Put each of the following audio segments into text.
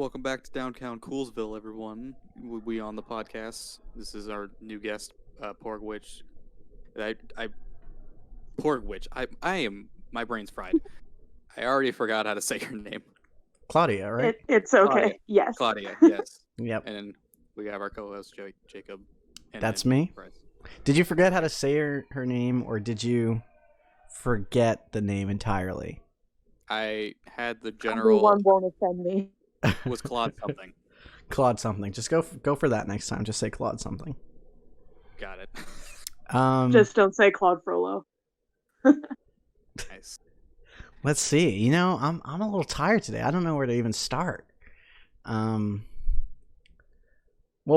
Welcome back to downtown Coolsville, everyone. We on the podcast. This is our new guest, Porgwitch. I Porgwitch. I am. My brain's fried. I already forgot how to say her name. Claudia, right? It's okay. Claudia. Yes. Claudia. Yes. Yep. And then we have our co-host Jacob. And That's then me. Bryce. Did you forget how to say her name, or did you forget the name entirely? I had the general. Everyone won't offend me. Was Claude something? Claude something. Just go for that next time. Just say Claude something. Got it. Just don't say Claude Frollo. Nice. Let's see. You know, I'm a little tired today. I don't know where to even start. Well,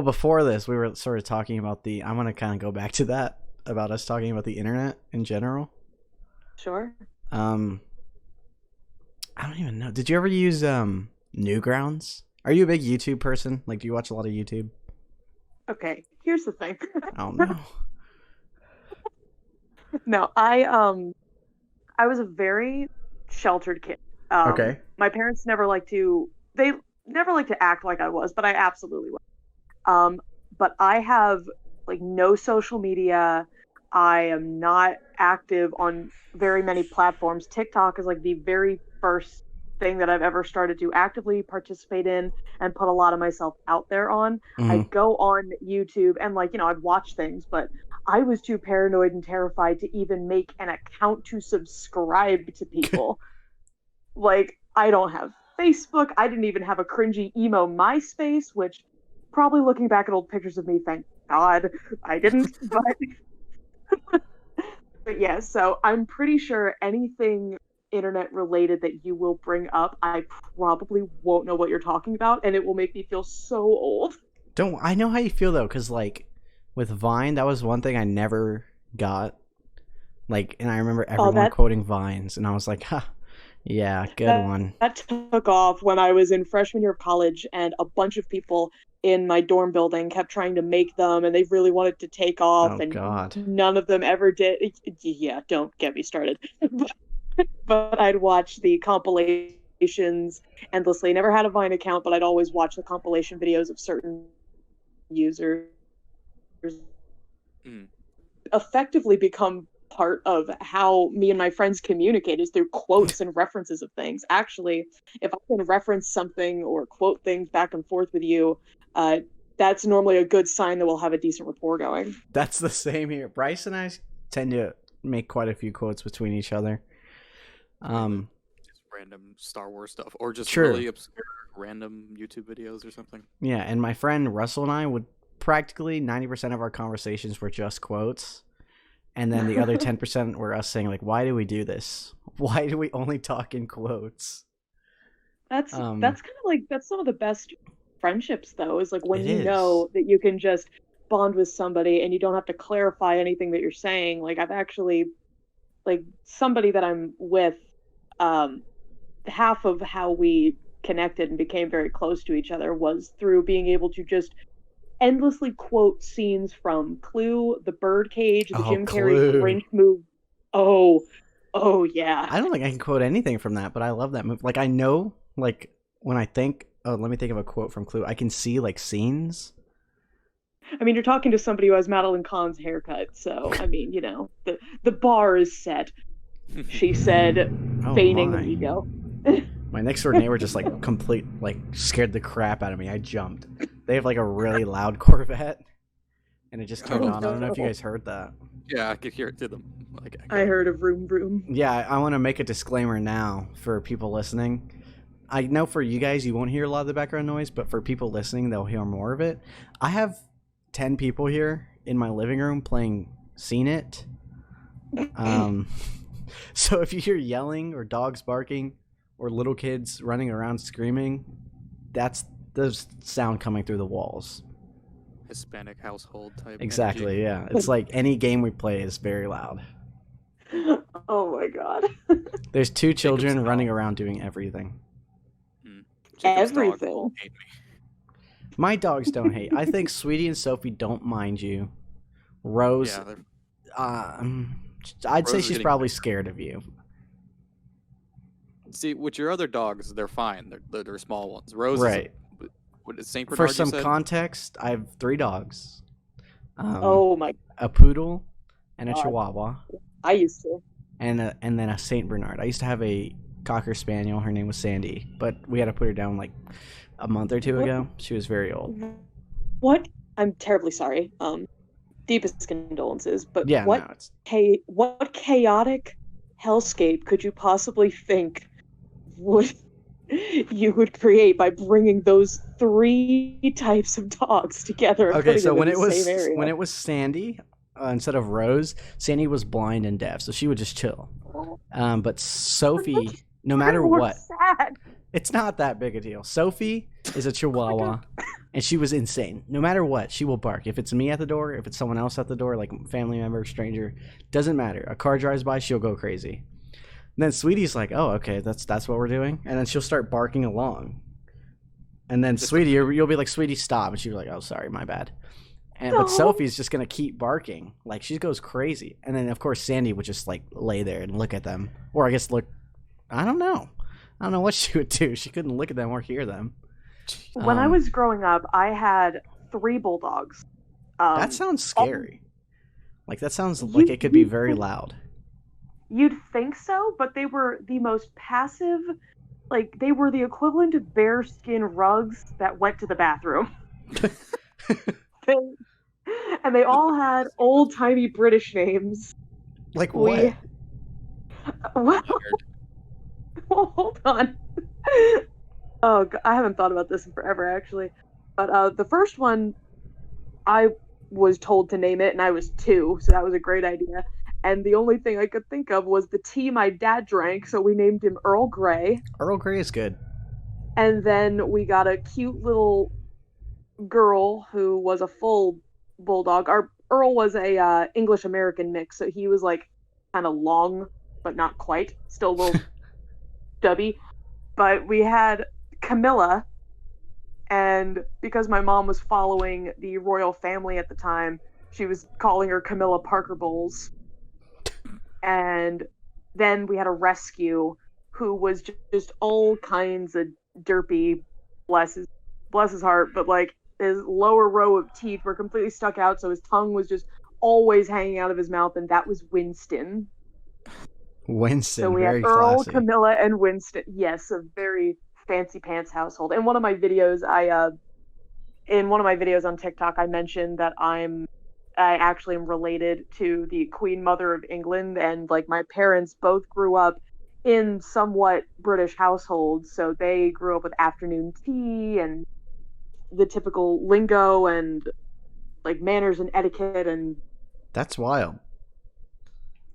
before this, we were sort of talking about I want to kind of go back to that, about us talking about the internet in general. Sure. I don't even know. Did you ever use Newgrounds? Are you a big YouTube person? Like, do you watch a lot of YouTube? Okay, here's the thing. Oh no. No, I was a very sheltered kid. Okay. My parents never liked to act like I was, but I absolutely was. But I have like no social media. I am not active on very many platforms. TikTok is like the very first thing that I've ever started to actively participate in and put a lot of myself out there on. Mm-hmm. I'd go on YouTube and I'd watch things, but I was too paranoid and terrified to even make an account to subscribe to people. Like, I don't have Facebook. I didn't even have a cringy emo MySpace, which probably looking back at old pictures of me, thank God I didn't. But yeah, so I'm pretty sure anything internet related that you will bring up, I probably won't know what you're talking about, and it will make me feel so old. I know how you feel though, because like with Vine, that was one thing I never got. Like, and I remember everyone quoting Vines, and I was like, "Ha, yeah, good one." That took off when I was in freshman year of college, and a bunch of people in my dorm building kept trying to make them, and they really wanted to take off, and God. None of them ever did. Yeah, don't get me started. But I'd watch the compilations endlessly. Never had a Vine account, but I'd always watch the compilation videos of certain users. Effectively become part of how me and my friends communicate is through quotes and references of things. Actually, if I can reference something or quote things back and forth with you, that's normally a good sign that we'll have a decent rapport going. That's the same here. Bryce and I tend to make quite a few quotes between each other. Just random Star Wars stuff, or just True. really obscure random YouTube videos or something. Yeah, and my friend Russell and I would practically 90% of our conversations were just quotes, and then the other 10% were us saying like, "Why do we do this? Why do we only talk in quotes?" That's kind of like that's some of the best friendships, though. Is like when you know that you can just bond with somebody and you don't have to clarify anything that you're saying. Like I've actually, like somebody that I'm with, half of how we connected and became very close to each other was through being able to just endlessly quote scenes from Clue, The Birdcage, the Jim Carrey Grinch movie. Oh yeah. I don't think I can quote anything from that, but I love that movie. Like I know, like when I think, let me think of a quote from Clue. I can see like scenes. I mean, you're talking to somebody who has Madeline Kahn's haircut, so I mean, the bar is set. She said, feigning an ego. My next door neighbor just like scared the crap out of me. I jumped. They have like a really loud Corvette, and it just turned on. I don't know if you guys heard that. Yeah, I could hear it to them. I heard a vroom vroom. Yeah, I want to make a disclaimer now for people listening. I know for you guys, you won't hear a lot of the background noise, but for people listening, they'll hear more of it. I have 10 people here in my living room playing Scene It. So if you hear yelling or dogs barking or little kids running around screaming, that's the sound coming through the walls. Hispanic household type. Exactly, energy. yeah. It's like any game we play is very loud. Oh my God. There's 2 children running around doing everything. Everything. Hate me. My dogs don't hate. I think Sweetie and Sophie don't mind you. Rose, I'd say she's probably scared of you. See, with your other dogs, they're fine. They're small ones. Rose Right. is what is Saint For Bernard? some You said? context, I have 3 dogs. Oh my A poodle and a God. chihuahua I used to. and then a Saint Bernard. I used to have a Cocker Spaniel. Her name was Sandy, but we had to put her down like a month or 2 What? ago. She was very old. What? I'm terribly sorry. Deepest condolences. But Yeah, what no, it's what chaotic hellscape could you possibly think would you would create by bringing those 3 types of dogs together and okay. putting So them in the same area? when it was Sandy, instead of Rose, Sandy was blind and deaf, so she would just chill. But Sophie, no matter More what, sad. it's not that big a deal. Sophie is a chihuahua, and she was insane. No matter what, she will bark. If it's me at the door, if it's someone else at the door, like family member, stranger, doesn't matter. A car drives by, she'll go crazy. And then Sweetie's like, "Oh, okay, that's what we're doing," and then she'll start barking along. And then Sweetie, you'll be like, "Sweetie, stop," and she'll be like, "Oh, sorry, my bad." And No. but Sophie's just gonna keep barking, like she goes crazy. And then of course Sandy would just like lay there and look at them, or I guess look. I don't know what she would do. She couldn't look at them or hear them. When I was growing up, I had 3 bulldogs. That sounds scary. Like that sounds like it could be very loud. You'd think so, but they were the most passive. Like they were the equivalent of bearskin rugs that went to the bathroom. And they all had old-timey British names. Like what? Well, hold on. Oh, God, I haven't thought about this in forever, actually. But the first one, I was told to name it, and I was 2, so that was a great idea. And the only thing I could think of was the tea my dad drank, so we named him Earl Grey. Earl Grey is good. And then we got a cute little girl who was a full bulldog. Our Earl was a English American mix, so he was like kind of long, but not quite. Still a little stubby. But we had Camilla, and because my mom was following the royal family at the time, she was calling her Camilla Parker Bowles. And then we had a rescue who was just all kinds of derpy, bless his heart, but like his lower row of teeth were completely stuck out, so his tongue was just always hanging out of his mouth, and that was Winston. Winston, so we very had Earl, classy. Camilla, and Winston. Yes, a very fancy pants household. In one of my videos, on TikTok, I mentioned that I actually am related to the Queen Mother of England, and like my parents both grew up in somewhat British households, so they grew up with afternoon tea and the typical lingo and like manners and etiquette. And That's wild.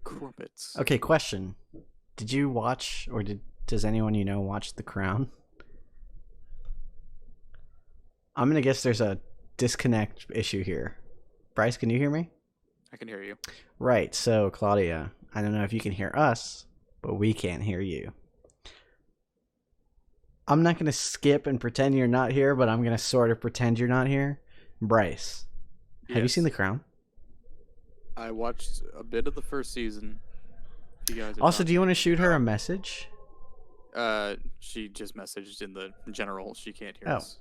Crumpets. Okay, question. Did you watch, or does anyone you know watch The Crown? I'm going to guess there's a disconnect issue here. Bryce, can you hear me? I can hear you. Right, so Claudia, I don't know if you can hear us, but we can't hear you. I'm not going to skip and pretend you're not here, but I'm going to sort of pretend you're not here. Bryce, have you seen The Crown? I watched a bit of the first season. If you guys are Also, do you want to talking. shoot her a message? She just messaged in the general. She can't hear Oh. us.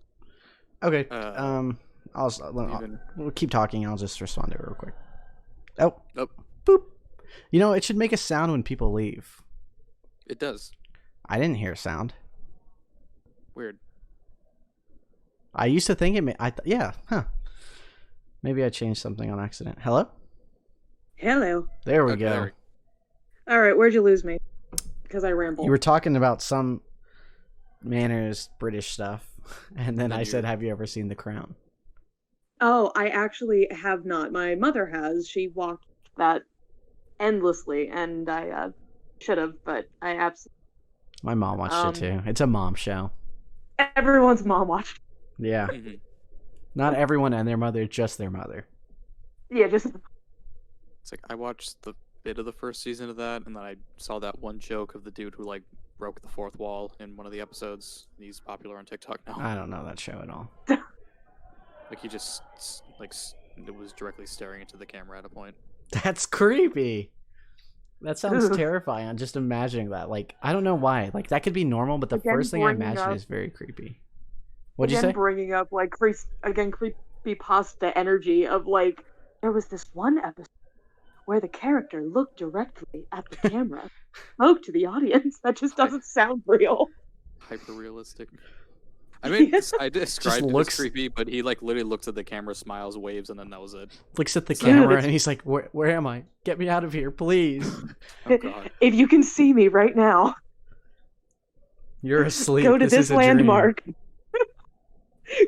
Okay. Even- We'll keep talking. I'll just respond to it real quick. Oh. Nope. Boop. You know, it should make a sound when people leave. It does. I didn't hear a sound. Weird. I used to think it yeah, huh. Maybe I changed something on accident. Hello? hello. There we Okay, go. there All right, where'd you lose me? Because I ramble. You were talking about some manners, British stuff, and then I said, have you ever seen The Crown? Oh, I actually have not. My mother has. She watched that endlessly, and I should have, but I absolutely. My mom watched it too. It's a mom show. Everyone's mom watched. Yeah. Mhm. Not everyone and their mother, just their mother. Yeah, just. It's like I watched the bit of the first season of that, and then I saw that one joke of the dude who like broke the fourth wall in one of the episodes. He's popular on TikTok now. I don't know that show at all. Like he just it was directly staring into the camera at a point. That's creepy. That sounds Ugh. terrifying. I'm just imagining that. Like, I don't know why. Like, that could be normal, but the Again, first thing I bringing imagine up- is very creepy. What'd you Again, say? bringing up like creepy pasta energy of like there was this one episode where the character looked directly at the camera, spoke to the audience. That just doesn't sound real. Hyper realistic. I mean, I described Just it looks- as creepy, but he like literally looks at the camera, smiles, waves, and then that was it. Looks at the Dude, camera it's- and he's like, where am I? Get me out of here, please. Oh god. If you can see me right now, You're asleep. go to This this is a dream. landmark.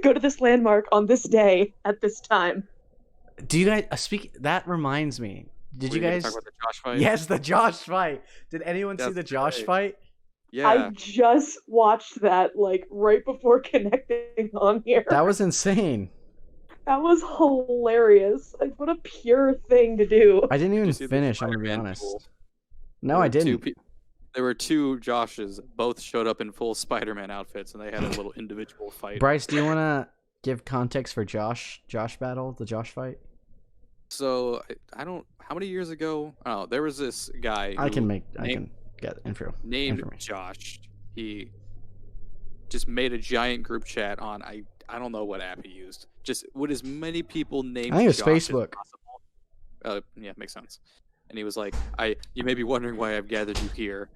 Go to this landmark on this day at this time. Do you guys speak? That reminds me. Did Were you gonna guys? talk about the Josh fight? Yes, the Josh fight. Did anyone see That's the Josh right. fight? Yeah. I just watched that like right before connecting on here. That was insane. That was hilarious. Like, what a pure thing to do. I didn't Did even you see the finish. I'm gonna be Spider-Man honest. pool? No, There I were two didn't. There were two Joshes. Both showed up in full Spider-Man outfits, and they had a little individual fight. Bryce, do you want to give context for Josh battle, the Josh fight? So I don't. How many years ago? Oh, there was this guy. I who can named, get info. named information. Josh. He just made a giant group chat on I don't know what app he used. Just with as many people named I think it was Josh as Facebook. possible. Yeah, makes sense. And he was like, you may be wondering why I've gathered you here.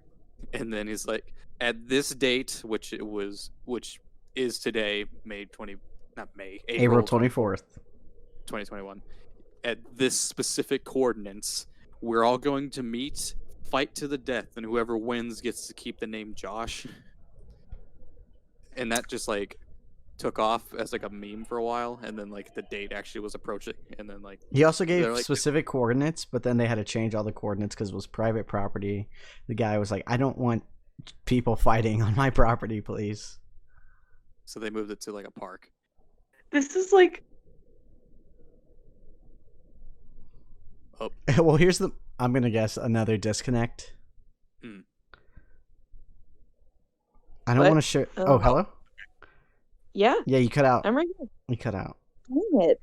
And then he's like, at this date, which is today, April 24th. 2021. At this specific coordinates, we're all going to meet, fight to the death, and whoever wins gets to keep the name Josh. And that just like took off as like a meme for a while, and then like the date actually was approaching, and then like He also gave they're like- specific coordinates, but then they had to change all the coordinates because it was private property. The guy was like, I don't want people fighting on my property, please. so they moved it to like a park. This is like Well, here's the. I'm going to guess another disconnect. Hmm. I don't What? want to share. Oh. Oh, hello? yeah, Yeah, you cut out. I'm right here. You cut out. Dang it.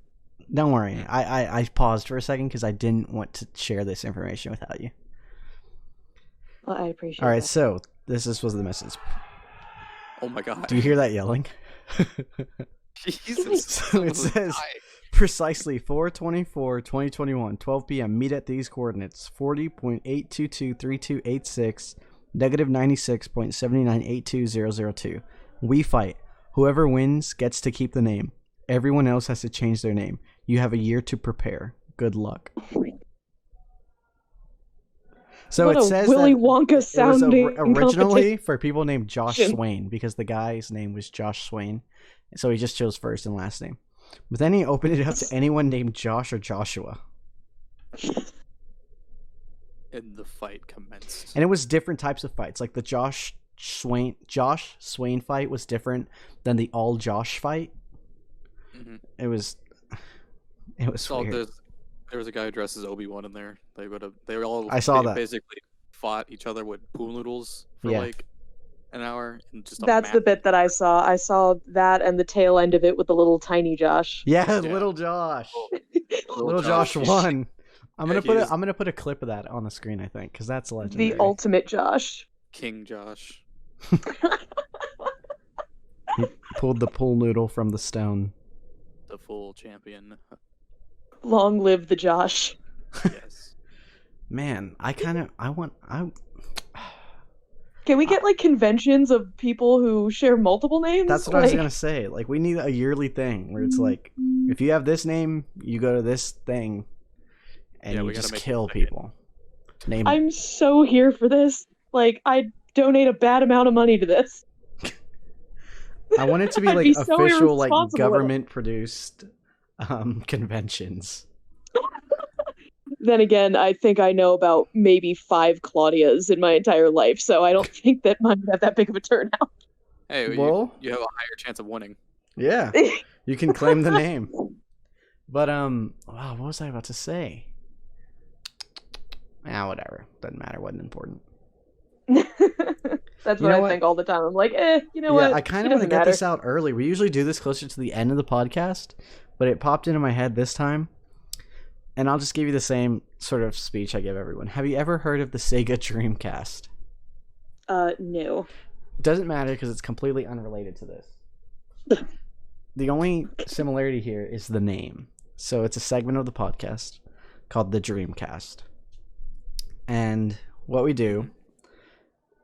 Don't worry. I paused for a second because I didn't want to share this information without you. Well, I appreciate All right, that. so this was the message. Oh my god. Do you hear that yelling? Jesus. So it Someone says died. precisely 4/24/2021, 12 p.m. Meet at these coordinates: 40.8223286, -96.7982002. We fight. Whoever wins gets to keep the name. Everyone else has to change their name. You have a year to prepare. Good luck. So what it a says Willy that Wonka it was sounding originally for people named Josh competition. Swain because the guy's name was Josh Swain. So he just chose first and last name. But then he opened it up to anyone named Josh or Joshua. And the fight commenced. And it was different types of fights. Like the Josh Swain fight was different than the all Josh fight. Mhm. It was So weird. there was a guy who dressed as Obi-Wan in there. They all I saw that. basically fought each other with pool noodles for Yeah. like an hour and just a That's the map. bit that I saw. I saw that and the tail end of it with the little tiny Josh. Yeah, Yeah. little Josh. Little Little Josh won. I'm Yeah, gonna he put is- I'm gonna put a clip of that on the screen, I think, because that's legendary. The ultimate Josh. King Josh. He pulled the pool noodle from the stone. The full champion. Long live the Josh. Yes. Man, I Can we get like conventions of people who share multiple names? that's what I was Like- gonna say. Like we need a yearly thing where it's like if you have this name, you go to this thing and Yeah, you we gotta just make it kill second. people. Name I'm so here for this. Like, I donate a bad amount of money to this. I want it to be I'd like be so official, like irresponsible with it. government produced conventions. Then again, I think I know about maybe 5 Claudias in my entire life, so I don't think that mine would have that big of a turnout. Hey, Well- you have a higher chance of winning. Yeah. You can claim the name. But wow, what was I about to say? Whatever. Doesn't matter. Wasn't important. That's You what know I what? think all the time. I'm like, you know Yeah, what? I kind It of want to doesn't get matter. this out early. We usually do this closer to the end of the podcast, but it popped into my head this time. and I'll just give you the same sort of speech I give everyone. Have you ever heard of the Sega Dreamcast? No. Doesn't matter because it's completely unrelated to this. The only similarity here is the name. So it's a segment of the podcast called the Dreamcast. And what we do,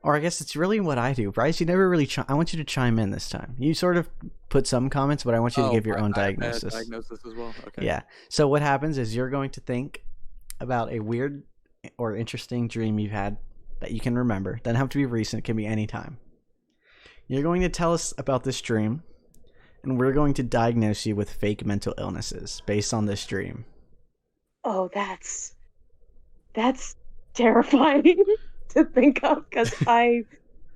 or I guess it's really what I do. Bryce, you never really I want you to chime in this time. You sort of put some comments, but I want you to give your own diagnosis. Diagnosis as well. Okay. Yeah. So what happens is you're going to think about a weird or interesting dream you've had that you can remember. Doesn't have to be recent. It can be any time. You're going to tell us about this dream, and we're going to diagnose you with fake mental illnesses based on this dream. Oh, that's terrifying to think of because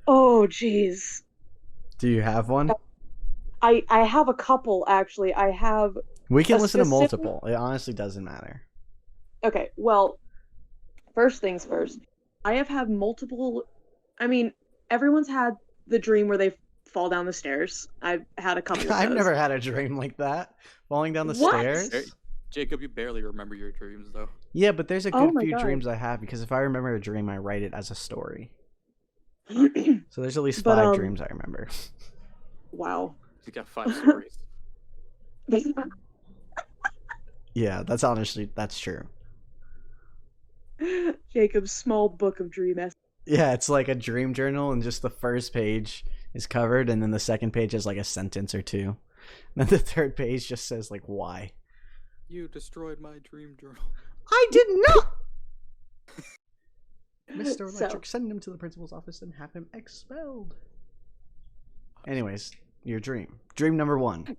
oh geez. Do you have one? I have a couple actually. I have. We can listen to multiple. It honestly doesn't matter. Okay, well, first things first. I have had multiple. I mean, everyone's had the dream where they fall down the stairs. I've had a couple. I've never had a dream like that. Falling down the stairs. Jacob, you barely remember your dreams, though. Yeah, but there's a good few dreams I have because if I remember a dream, I write it as a story. So there's at least 5 dreams I remember. Wow. You got 5 stories. Yeah, that's true. Jacob's small book of dream essays. Yeah, it's like a dream journal, and just the first page is covered, and then the second page has like a sentence or two. And then the third page just says like why. You destroyed my dream journal. I did not! Mr. Electric, send him to the principal's office and have him expelled. Anyways, your dream. Dream number 1.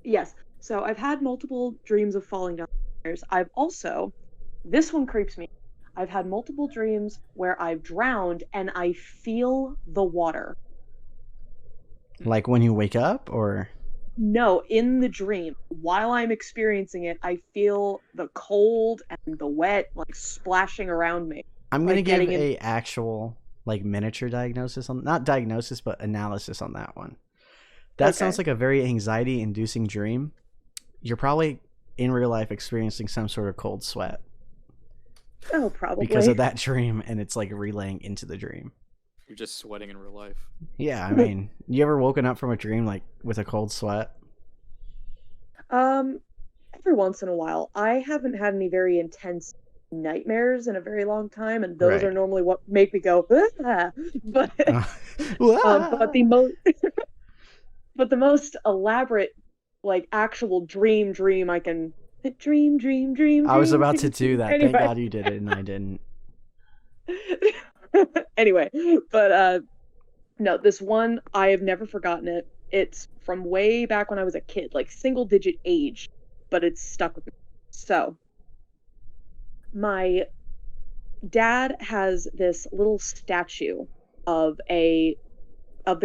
Yes. So I've had multiple dreams of falling down the stairs. This one creeps me. I've had multiple dreams where I've drowned and I feel the water. Like when you wake up, or? No, in the dream. While I'm experiencing it, I feel the cold and the wet like splashing around me. I'm going to give a actual like miniature diagnosis on, not diagnosis, but analysis on that one. That sounds like a very anxiety inducing dream. You're probably in real life experiencing some sort of cold sweat. Oh, probably. Because of that dream, and it's like relaying into the dream. You're just sweating in real life. Yeah, I mean, you ever woken up from a dream like with a cold sweat? Every once in a while. I haven't had any very intense nightmares in a very long time, and those are normally what make me go, ah! But but the most elaborate, like actual dream I can dream. I was about to do that. Anyway. Thank God you did it, and I didn't. Anyway, but no, this one I have never forgotten it. It's from way back when I was a kid, like single-digit age, but it's stuck with me. So, my dad has this little statue of the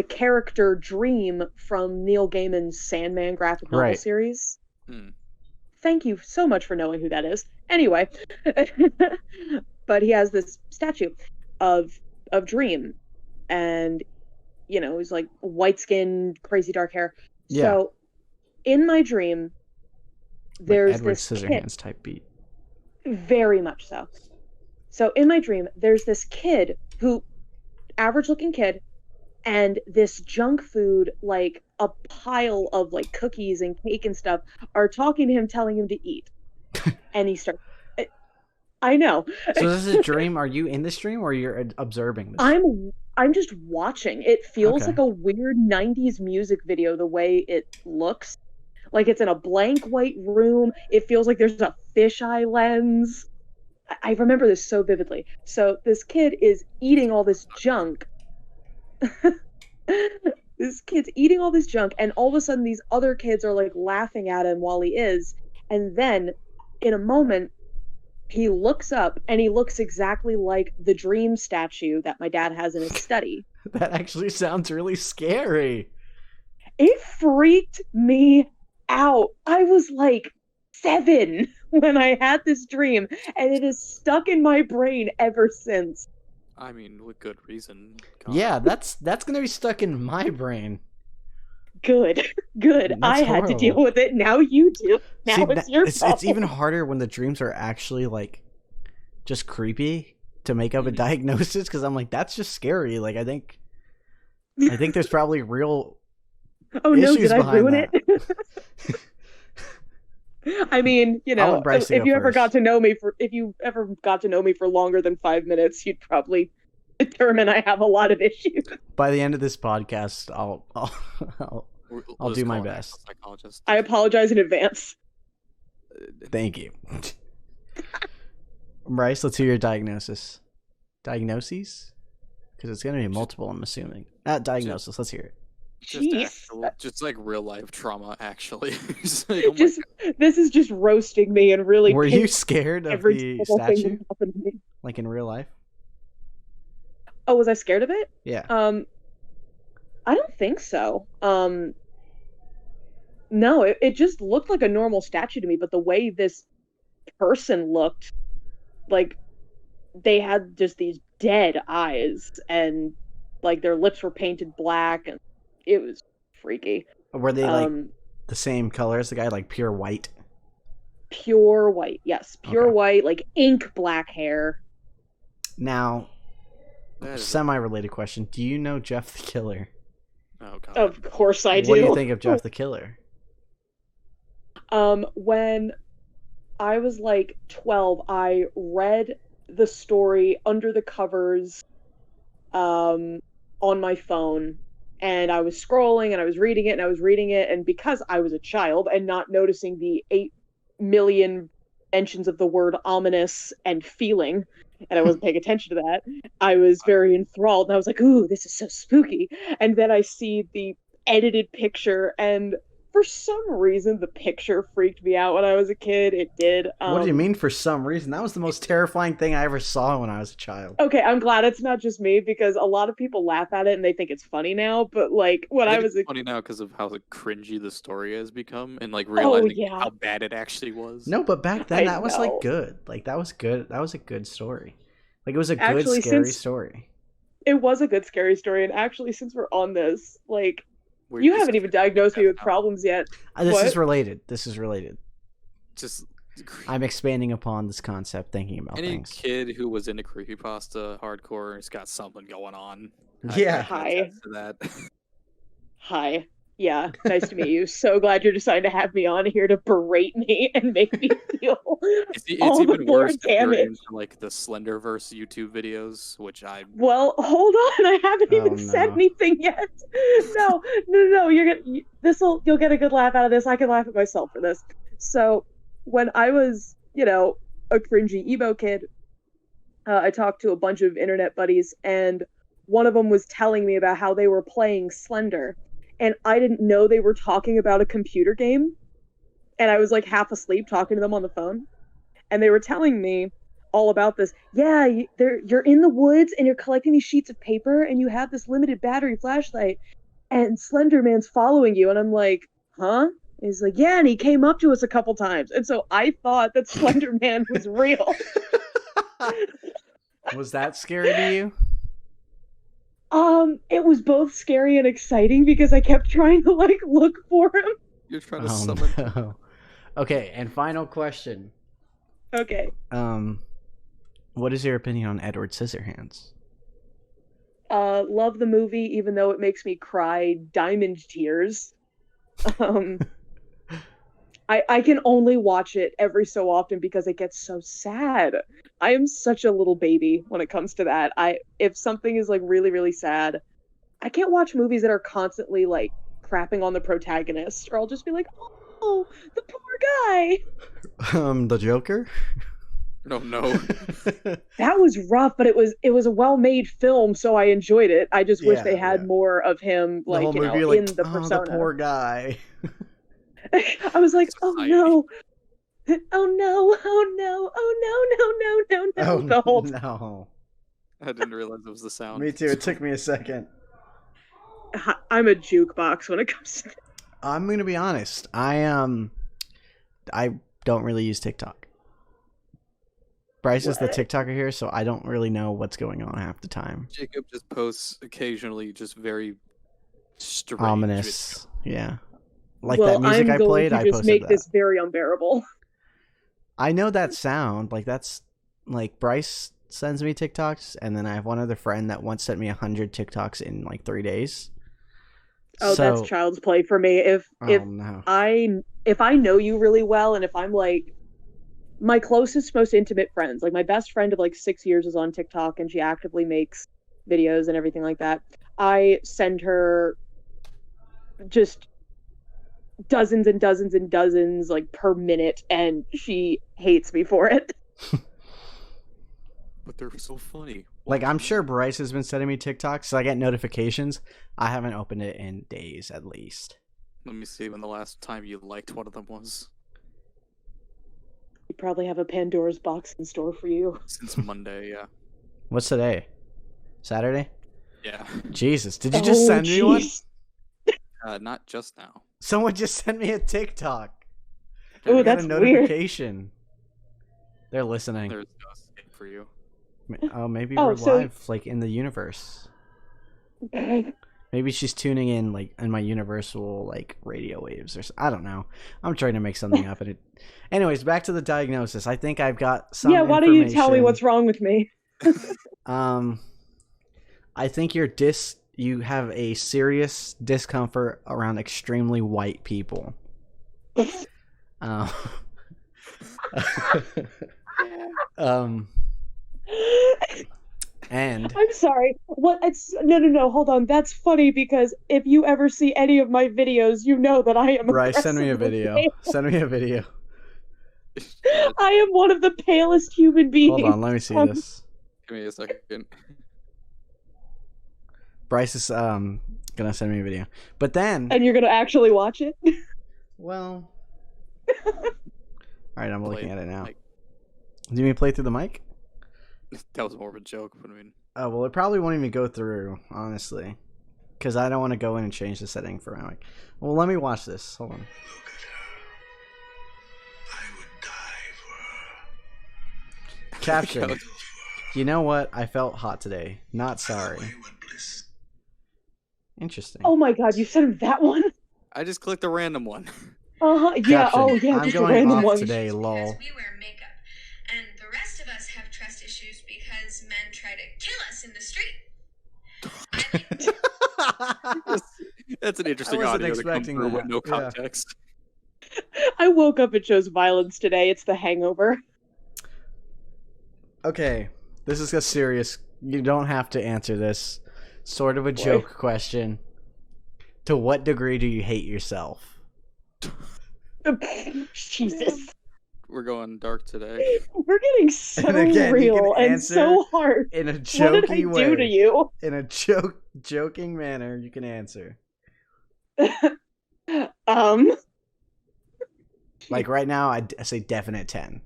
character Dream from Neil Gaiman's Sandman graphic novel series. Thank you so much for knowing who that is. Anyway, but he has this statue of Dream, and you know, he's like white skin, crazy dark hair. Yeah. So in my dream, there's Edward this Scissorhands kid, type beat. Very much so. So in my dream, there's this kid who, average looking kid, and this junk food, like a pile of like cookies and cake and stuff, are talking to him, telling him to eat. And he starts. I know. So this is a dream. Are you in this dream, or you're observing this? I'm just watching. It feels like a weird 90s music video the way it looks. Like it's in a blank white room. It feels like there's a fisheye lens. I remember this so vividly. So this kid is eating all this junk. This kid's eating all this junk, and all of a sudden these other kids are like laughing at him while he is. And then in a moment, he looks up, and he looks exactly like the Dream statue that my dad has in his study. That actually sounds really scary. It freaked me out. I was like 7 when I had this dream, and it is stuck in my brain ever since. I mean, with good reason. Yeah, that's going to be stuck in my brain. Good. Good. That's I had to deal horrible. with it. Now you do. Now See, it's your it's problem. even harder when the dreams are actually like just creepy to make up a Mhm. diagnosis, because I'm like, that's just scary. Like I think there's probably real Oh no, issues did I behind ruin that. it? I mean, you I know, want Bryce to if go you ever got first. to know me for longer than 5 minutes, you'd probably determine I have a lot of issues. By the end of this podcast, I'll do just my call an best. actual psychologist. I apologize in advance. Thank you. Bryce, let's hear your diagnosis. Diagnoses? Because it's going to be multiple, I'm assuming. Diagnosis, let's hear it. Just like real life trauma, actually. Just like, oh my Just this is just roasting me and really. Were you scared of every the single thing statue? that happened to me. Like in real life? Oh, was I scared of it? Yeah. I don't think so. No, it just looked like a normal statue to me, but the way this person looked, like they had just these dead eyes and like their lips were painted black and it was freaky. Were they like the same color as the guy, like pure white? Pure white, yes. Pure Okay. white, like ink black hair. Now, That is semi-related question. Do you know Jeff the Killer? Oh god. Of course I do. What do you think of Jeff the Killer? When I was like 12, I read the story under the covers on my phone, and I was scrolling and I was reading it, and because I was a child and not noticing the 8 million mentions of the word ominous and feeling, and I wasn't paying attention to that, I was very enthralled and I was like, ooh, this is so spooky. And then I see the edited picture, and for some reason the picture freaked me out when I was a kid. It did. What do you mean for some reason? That was the most terrifying thing I ever saw when I was a child. Okay, I'm glad it's not just me, because a lot of people laugh at it and they think it's funny now, but like when I was it's funny now because of how cringy the story has become, and like Oh, realizing yeah. how bad it actually was. No, but back then I that was know. like good. Like that was good. That was a good story. Like it was a good Actually, scary since- story. It was a good scary story, and actually, since we're on this, like, We're you just- haven't even diagnosed me with now. problems yet. This What? is related. This is related. Just I'm expanding upon this concept, thinking about any things. kid who was into creepypasta hardcore has got something going on. Yeah. I can attest to that. Hi. Yeah, nice to meet you. So glad you're deciding to have me on here to berate me and make me feel It's all the even more worse if you're damage. into like the Slenderverse YouTube videos, which I Well, hold on, I haven't Oh, even said no. anything yet. No, you'll get a good laugh out of this. I can laugh at myself for this. So, when I was, a cringy emo kid, I talked to a bunch of internet buddies, and one of them was telling me about how they were playing Slender, and I didn't know they were talking about a computer game, and I was like half asleep talking to them on the phone, and they were telling me all about this. Yeah, you're in the woods and you're collecting these sheets of paper, and you have this limited battery flashlight, and Slender Man's following you, and I'm like, huh? And he's like, yeah, and he came up to us a couple times, and so I thought that Slender Man was real. Was that scary to you? It was both scary and exciting because I kept trying to like look for him. you're trying to Oh summon. no. Okay, and final question. Okay. What is your opinion on Edward Scissorhands? Love the movie, even though it makes me cry diamond tears. I can only watch it every so often because it gets so sad. I am such a little baby when it comes to that. If something is like really, really sad, I can't watch movies that are constantly like crapping on the protagonist, or I'll just be like, oh, the poor guy. The Joker? No. That was rough, but it was a well-made film, so I enjoyed it. I just wish Yeah, they had yeah. more of him, The like, whole movie, in the oh, persona. the poor guy. I was like, oh Society. no, oh no, oh no, oh no, no, no, no, no, the whole time. No. I didn't realize it was the sound. Me too. It took me a second. I'm a jukebox when it comes to I'm gonna be honest. I don't really use TikTok. Bryce is the What? TikToker here, so I don't really know what's going on half the time. Jacob just posts occasionally, just very strange. Ominous. Yeah. Like well, that music I'm I going played, to I just posted make that. this very unbearable. I know that sound. Like that's like Bryce sends me TikToks, and then I have one other friend that once sent me 100 TikToks in like 3 days. Oh, that's So, child's play for me. oh no. If I know you really well, and if I'm like my closest, most intimate friends, like my best friend of like 6 years is on TikTok, and she actively makes videos and everything like that. I send her just dozens and dozens and dozens like per minute, and she hates me for it. But they're so funny. Like I'm sure Bryce has been sending me TikToks, so I get notifications. I haven't opened it in days at least. Let me see when the last time you liked one of them was. You probably have a Pandora's box in store for you. Since Monday, yeah. What's today? Saturday? Yeah. Jesus, did you just send me one? Not just now. Someone just sent me a TikTok. Oh, I got that's a weird. notification. They're listening. There's no escape for you. Oh, maybe Oh, we're so- live, like in the universe. Maybe she's tuning in, like in my universal, like radio waves, or I don't know. I'm trying to make something up, and it. Anyways, back to the diagnosis. I think I've got some. Yeah, why don't you tell me what's wrong with me? I think you have a serious discomfort around extremely white people. And I'm sorry. What? It's no. Hold on. That's funny because if you ever see any of my videos, you know that I am. Bryce, send me a video. pale. Send me a video. I am one of the palest human beings. Hold on, let me see this. Give me a second. Bryce is gonna send me a video, but then And you're gonna actually watch it? well, all right, I'm looking at it now. Like, Do you mean play through the mic? that was more of a joke, but I mean. Oh well, it probably won't even go through, honestly, because I don't want to go in and change the setting for my mic. Well, let me watch this. Hold on. Caption. You know what? I felt hot today. Not sorry. Interesting. Oh my god, you sent him that one? I just clicked a random one. Uh-huh. Yeah, Caption. oh yeah, I'm just a going random off one. today, lol. We wear makeup, and the rest of us have trust issues because men try to kill us in the street. That's an interesting wasn't audio to come expecting through that. with no Yeah. context. I woke up and chose violence today. It's the hangover. Okay, this is a serious. You don't have to answer this. Sort of a joke question. To what degree do you hate yourself? Jesus. We're going dark today. We're getting so And again, you real can and answer so hard. In a What did I jokey way. do to you? In a joking manner, you can answer. Like right now, I say definite 10.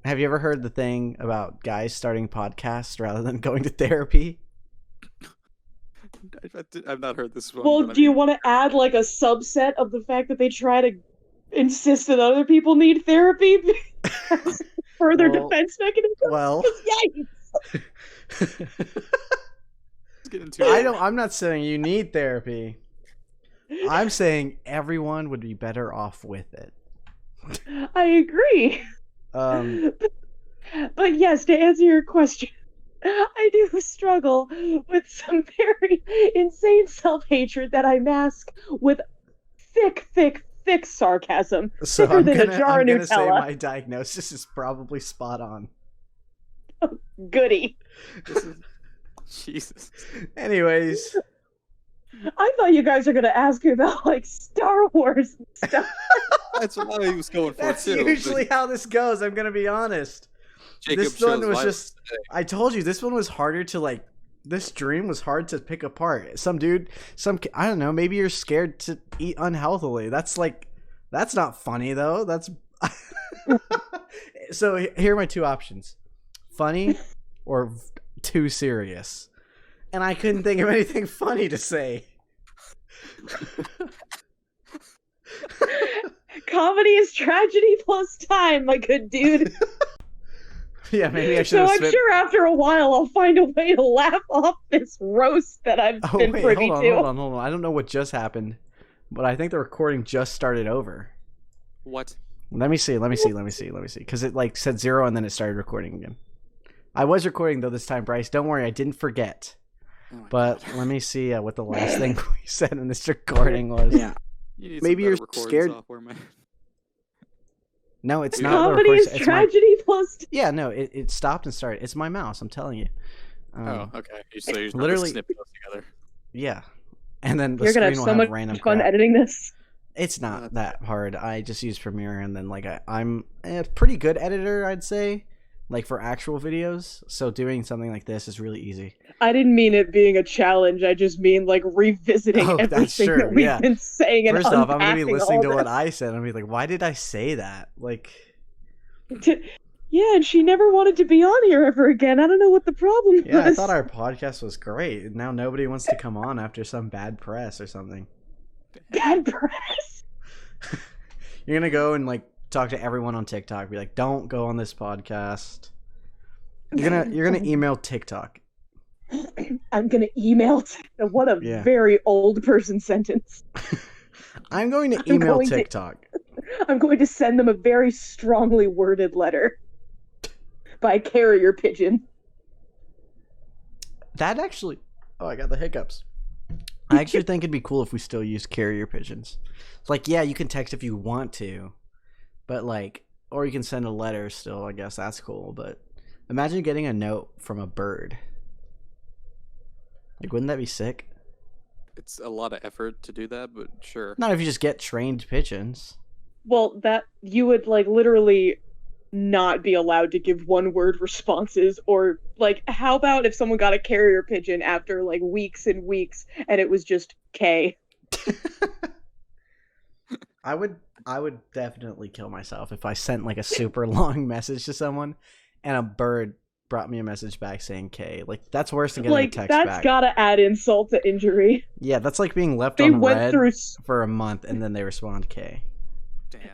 Have you ever heard the thing about guys starting podcasts rather than going to therapy? I've not heard this one. Well, but I do you mean, want to add like a subset of the fact that they try to insist that other people need therapy? Further Well- defense mechanism? Well, Yikes! let's get into it. I'm not saying you need therapy. I'm saying everyone would be better off with it. I agree. But yes, to answer your question, I do struggle with some very insane self-hatred that I mask with thick sarcasm. So Thicker I'm than a gonna, jar I'm of gonna say Nutella. my diagnosis is probably spot on. Goody. This is... Jesus. Anyways, I thought you guys were gonna ask me about like Star Wars and stuff. That's what I was going for that's too. usually how this goes. I'm gonna be honest. Jacob This one chose was violence just. today. I told you this one was harder to like. This dream was hard to pick apart. Some dude, I don't know. Maybe you're scared to eat unhealthily. That's not funny though. That's so. Here are my two options: funny or too serious. And I couldn't think of anything funny to say. Comedy is tragedy plus time, my good dude. Yeah, maybe I should So have I'm spent. sure after a while I'll find a way to laugh off this roast that I've Oh been wait, privy hold on, to. hold on. I don't know what just happened, but I think the recording just started over. What? Let me see, because it like said 0 and then it started recording again. I was recording though this time, Bryce. Don't worry, I didn't forget. Oh my But God. let me see what the last thing we said in this recording was. Yeah. You need Maybe some you're better recording scared. Software, man. No, it's Yeah. not. the Comedy recording- is it's my- tragedy plus. Yeah, no, it stopped and started. It's my mouse. I'm telling you. Oh, okay. So you're just literally- snipping those together. Yeah, and then the You're gonna screen have will so have much random fun crap. editing this. It's not that's that hard. I just use Premiere, and then like I'm a pretty good editor, I'd say, like for actual videos. So doing something like this is really easy. I didn't mean it being a challenge. I just mean like revisiting Oh, that's everything true, that we've yeah. been saying and First off, I'm gonna be unpacking listening all to what this. I said. I'm gonna be like, why did I say that? Like, Yeah, and she never wanted to be on here ever again. I don't know what the problem yeah, I was. thought our podcast was great, and now nobody wants to come on after some bad press or something. Bad press. You're gonna go and like talk to everyone on TikTok. Be like, don't go on this podcast. You're gonna email TikTok. I'm gonna email. What a Yeah. very old person sentence. I'm going to I'm email going to- TikTok. I'm going to send them a very strongly worded letter by carrier pigeon. That actually. Oh, I got the hiccups. I actually think it'd be cool if we still used carrier pigeons. It's like, yeah, you can text if you want to, but like, or you can send a letter still. I guess that's cool. But imagine getting a note from a bird. Like, wouldn't that be sick? It's a lot of effort to do that, but sure. Not if you just get trained pigeons. Well, that you would like literally not be allowed to give one word responses, or like how about if someone got a carrier pigeon after like weeks and weeks and it was just K. I would definitely kill myself if I sent like a super long message to someone and a bird brought me a message back saying K. Like, that's worse than getting Like a text that's back. gotta add insult to injury. Yeah, that's like being left They on went red through for a month and then they respond K.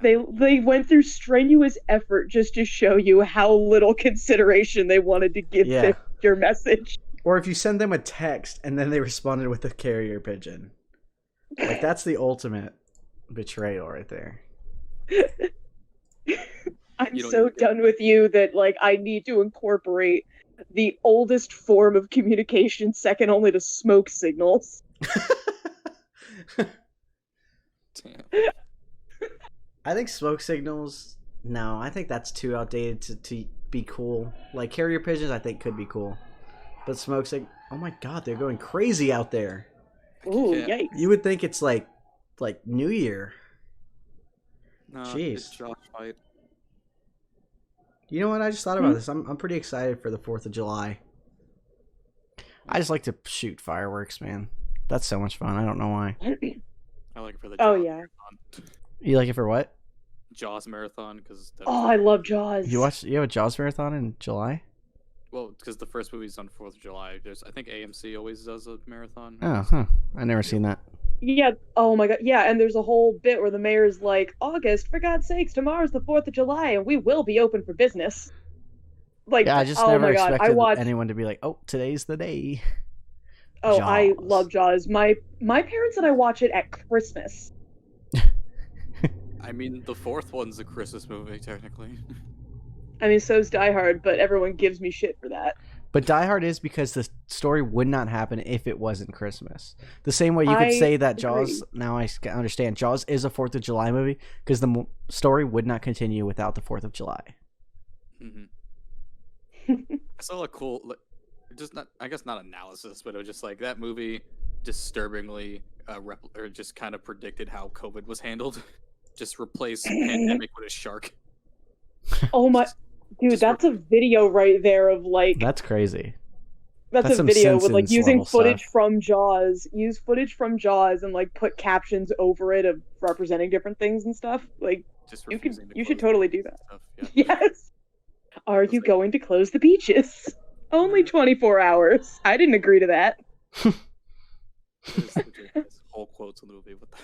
Damn. they went through strenuous effort just to show you how little consideration they wanted to give Yeah. to your message. Or if you send them a text and then they responded with a carrier pigeon. Like, that's the ultimate betrayal right there. I'm You don't so even get- done with you that like I need to incorporate the oldest form of communication, second only to smoke signals. Damn. I think smoke signals, no, I think that's too outdated to be cool. Like, carrier pigeons, I think could be cool. But smoke signal, oh my god, they're going crazy out there. Ooh, Yeah. yikes. You would think it's like New Year. No, Jeez. it's Josh fight. You know what? I just thought about this. I'm pretty excited for the 4th of July. I just like to shoot fireworks, man. That's so much fun. I don't know why. I like it for the Oh, Jaws yeah. marathon. You like it for what? Jaws marathon because Oh, I love Jaws. You have a Jaws marathon in July? well because the first movie's on 4th of July. I think AMC always does a marathon. Oh, huh. I never seen that. Yeah, oh my god, yeah, and there's a whole bit where the mayor's like, August, for God's sakes, tomorrow's the 4th of July and we will be open for business. Like, Yeah, I just oh never my god, I expected watched, anyone to be like, "Oh, today's the day." oh, I Jaws. love Jaws. My parents and I watch it at Christmas. I mean, the 4th one's a Christmas movie technically. I mean, so's Die Hard, but everyone gives me shit for that. But Die Hard is because the story would not happen if it wasn't Christmas. The same way you could I say that agree. Jaws. Now I understand Jaws is a 4th of July movie because the story would not continue without the 4th of July. hmm I saw a cool, just not, I guess not analysis, but it was just like that movie disturbingly or just kind of predicted how COVID was handled. Just replace pandemic with a shark. Oh my, dude, Just that's a video right there of like, That's crazy. that's that's a some video with like Simpsons using level footage stuff. from Jaws, use footage from Jaws and like put captions over it of representing different things and stuff. Like, Just You could- refusing to you should close totally beaches do and stuff, yeah. yes. Are It's you like- going to close the beaches? Only 24 hours. I didn't agree to that. It's ridiculous. Whole quotes in the movie. What the...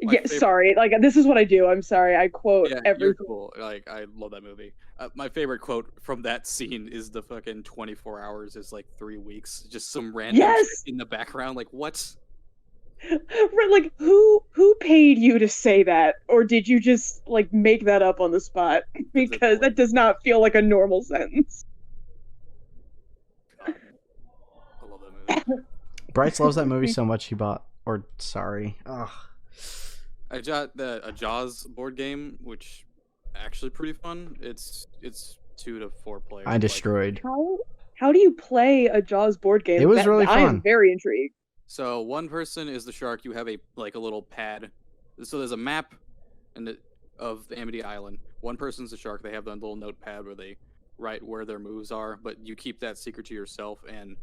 My Yeah, favorite- sorry. Like, this is what I do. I'm sorry. I quote Yeah, everything. you're cool. Like, I love that movie. My favorite quote from that scene is the fucking 24 hours is like 3 weeks. Just some random Yes! shit in the background. Like, what? Right, like who paid you to say that, or did you just like make that up on the spot? Because that does not feel like a normal sentence. God, I love that movie. Bryce loves that movie so much he bought. Or sorry. Ugh. I got a Jaws board game, which actually pretty fun. It's 2 to 4 players. I destroyed. How do you play a Jaws board game? It was really I am fun. very intrigued. So one person is the shark. You have a little pad. So there's a map of the Amity Island. One person's the shark. They have that little notepad where they write where their moves are, but you keep that secret to yourself. And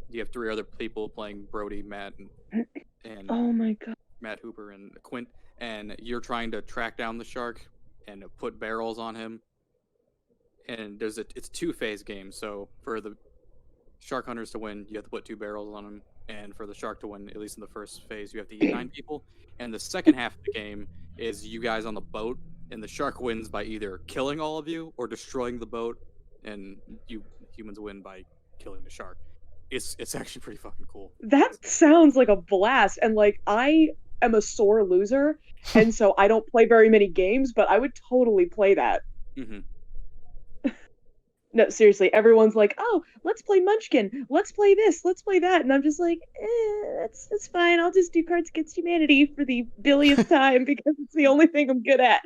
you have 3 other people playing Brody, Matt, and Oh my god. Matt Hooper and Quint. And you're trying to track down the shark and put barrels on him. And it's a 2-phase game. So for the shark hunters to win, you have to put 2 barrels on him. And for the shark to win, at least in the first phase, you have to eat 9 people. And the second half of the game is you guys on the boat, and the shark wins by either killing all of you or destroying the boat, and you humans win by killing the shark. It's actually pretty fucking cool. That sounds like a blast, and like I am a sore loser, and so I don't play very many games, but I would totally play that. Mm-hmm. No, seriously, everyone's like, "Oh, let's play Munchkin. Let's play this. Let's play that," and I'm just like, that's fine. I'll just do Cards Against Humanity for the billionth time because it's the only thing I'm good at.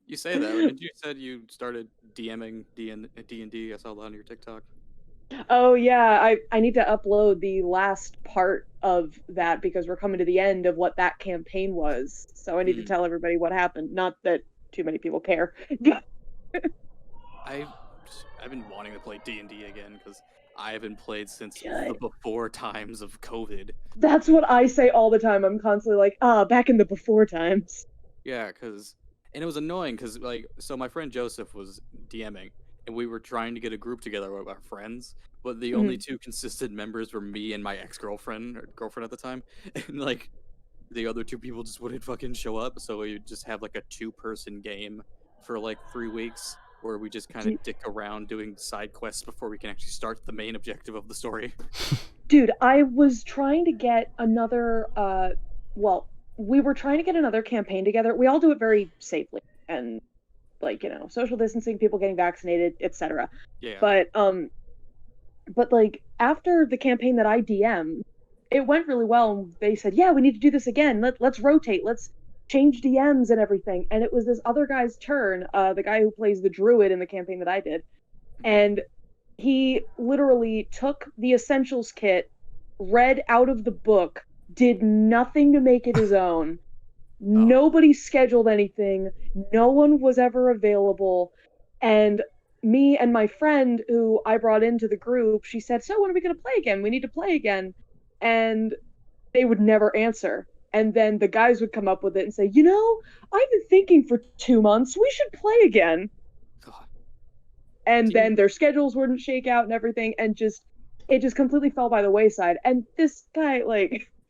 You say that, right? You said you started DMing D&D. I saw that on your TikTok. Oh yeah, I need to upload the last part of that because we're coming to the end of what that campaign was. So I need to tell everybody what happened. Not that too many people care. I've been wanting to play D&D again because I haven't played since the before times of COVID. That's what I say all the time. I'm constantly like, back in the before times. Yeah, and it was annoying because so my friend Joseph was DMing, and we were trying to get a group together with our friends, but the only 2 consistent members were me and my ex-girlfriend or girlfriend at the time, and like the other 2 people just wouldn't fucking show up, so we would just have like a 2-person game for like 3 weeks. Where we just kind of dick around doing side quests before we can actually start the main objective of the story. Dude, I was trying to get another, we were trying to get another campaign together. We all do it very safely and, social distancing, people getting vaccinated, etc. Yeah. But like, after the campaign that I DM'd, it went really well, and they said, yeah, we need to do this again. Let's rotate. Let's change DMs and everything, and it was this other guy's turn, the guy who plays the druid in the campaign that I did, and he literally took the essentials kit, read out of the book, did nothing to make it his own. Nobody scheduled anything, no one was ever available, and me and my friend who I brought into the group, she said, so when are we going to play again? We need to play again. And they would never answer. And then the guys would come up with it and say, I've been thinking for 2 months, we should play again. God. And then their schedules wouldn't shake out and everything, and it just completely fell by the wayside. And this guy,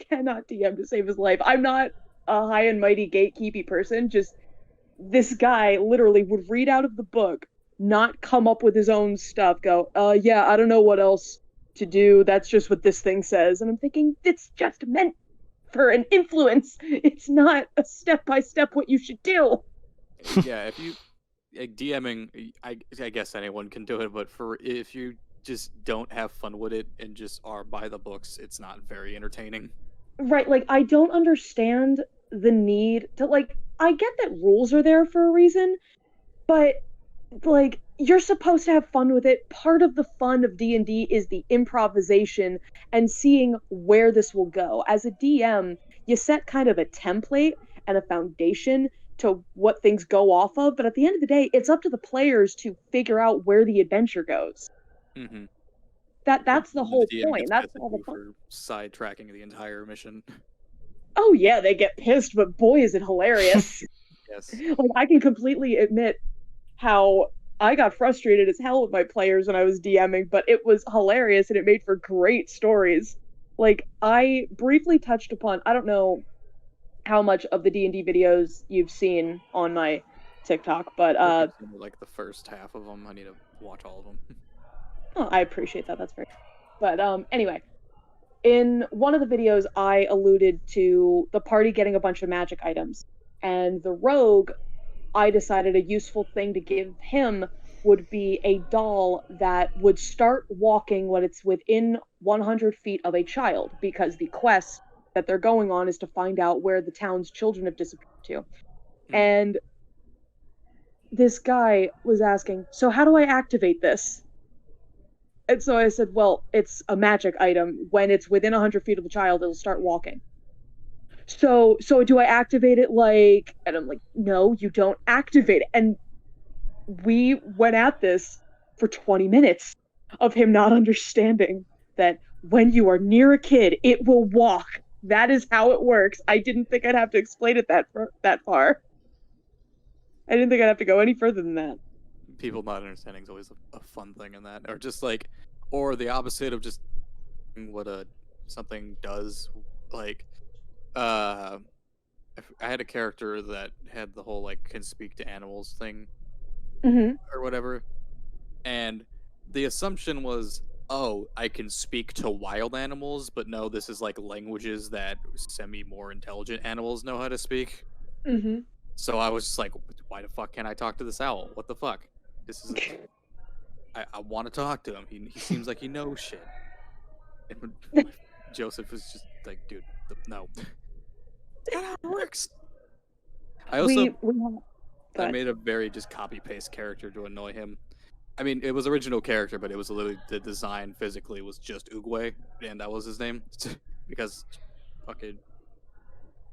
cannot DM to save his life. I'm not a high and mighty gatekeepy person, just this guy literally would read out of the book, not come up with his own stuff, go, yeah, I don't know what else to do, that's just what this thing says. And I'm thinking, it's just meant for an influence. It's not a step-by-step what you should do. Yeah, if you DMing, I guess anyone can do it, but if you just don't have fun with it and just are by the books, it's not very entertaining. Right, I don't understand the need to, I get that rules are there for a reason, but you're supposed to have fun with it. Part of the fun of D&D is the improvisation and seeing where this will go. As a DM, you set kind of a template and a foundation to what things go off of, but at the end of the day, it's up to the players to figure out where the adventure goes. Mm-hmm. That's the whole point. That's all the fun. For sidetracking the entire mission. Oh yeah, they get pissed, but boy, is it hilarious. Yes. I can completely admit how I got frustrated as hell with my players when I was DMing, but it was hilarious and it made for great stories. I briefly touched upon, I don't know how much of the D&D videos you've seen on my TikTok, but I've seen, like the first half of them. I need to watch all of them. oh, I appreciate that. That's very. But anyway, in one of the videos, I alluded to the party getting a bunch of magic items, and the rogue, I decided a useful thing to give him would be a doll that would start walking when it's within 100 feet of a child, because the quest that they're going on is to find out where the town's children have disappeared to. And this guy was asking, so how do I activate this? And so I said, well, it's a magic item. When it's within 100 feet of the child, it'll start walking. So do I activate it like, and I'm like, no, you don't activate it. And we went at this for 20 minutes of him not understanding that when you are near a kid, it will walk. That is how it works. I didn't think I'd have to explain it that far. I didn't think I'd have to go any further than that. People not understanding is always a fun thing in that, or just like, or the opposite of just what something does. Like, I had a character that had the whole like can speak to animals thing, or whatever, and the assumption was, oh, I can speak to wild animals, but no, this is like languages that more intelligent animals know how to speak. So I was just like, why the fuck can't I talk to this owl? What the fuck? This is. I want to talk to him. He seems like he knows shit. And Joseph was just like, dude, no. That's not how it works. I also I made a very just copy paste character to annoy him. I mean, it was original character, but it was literally the design physically was just Oogway, and that was his name because fucking.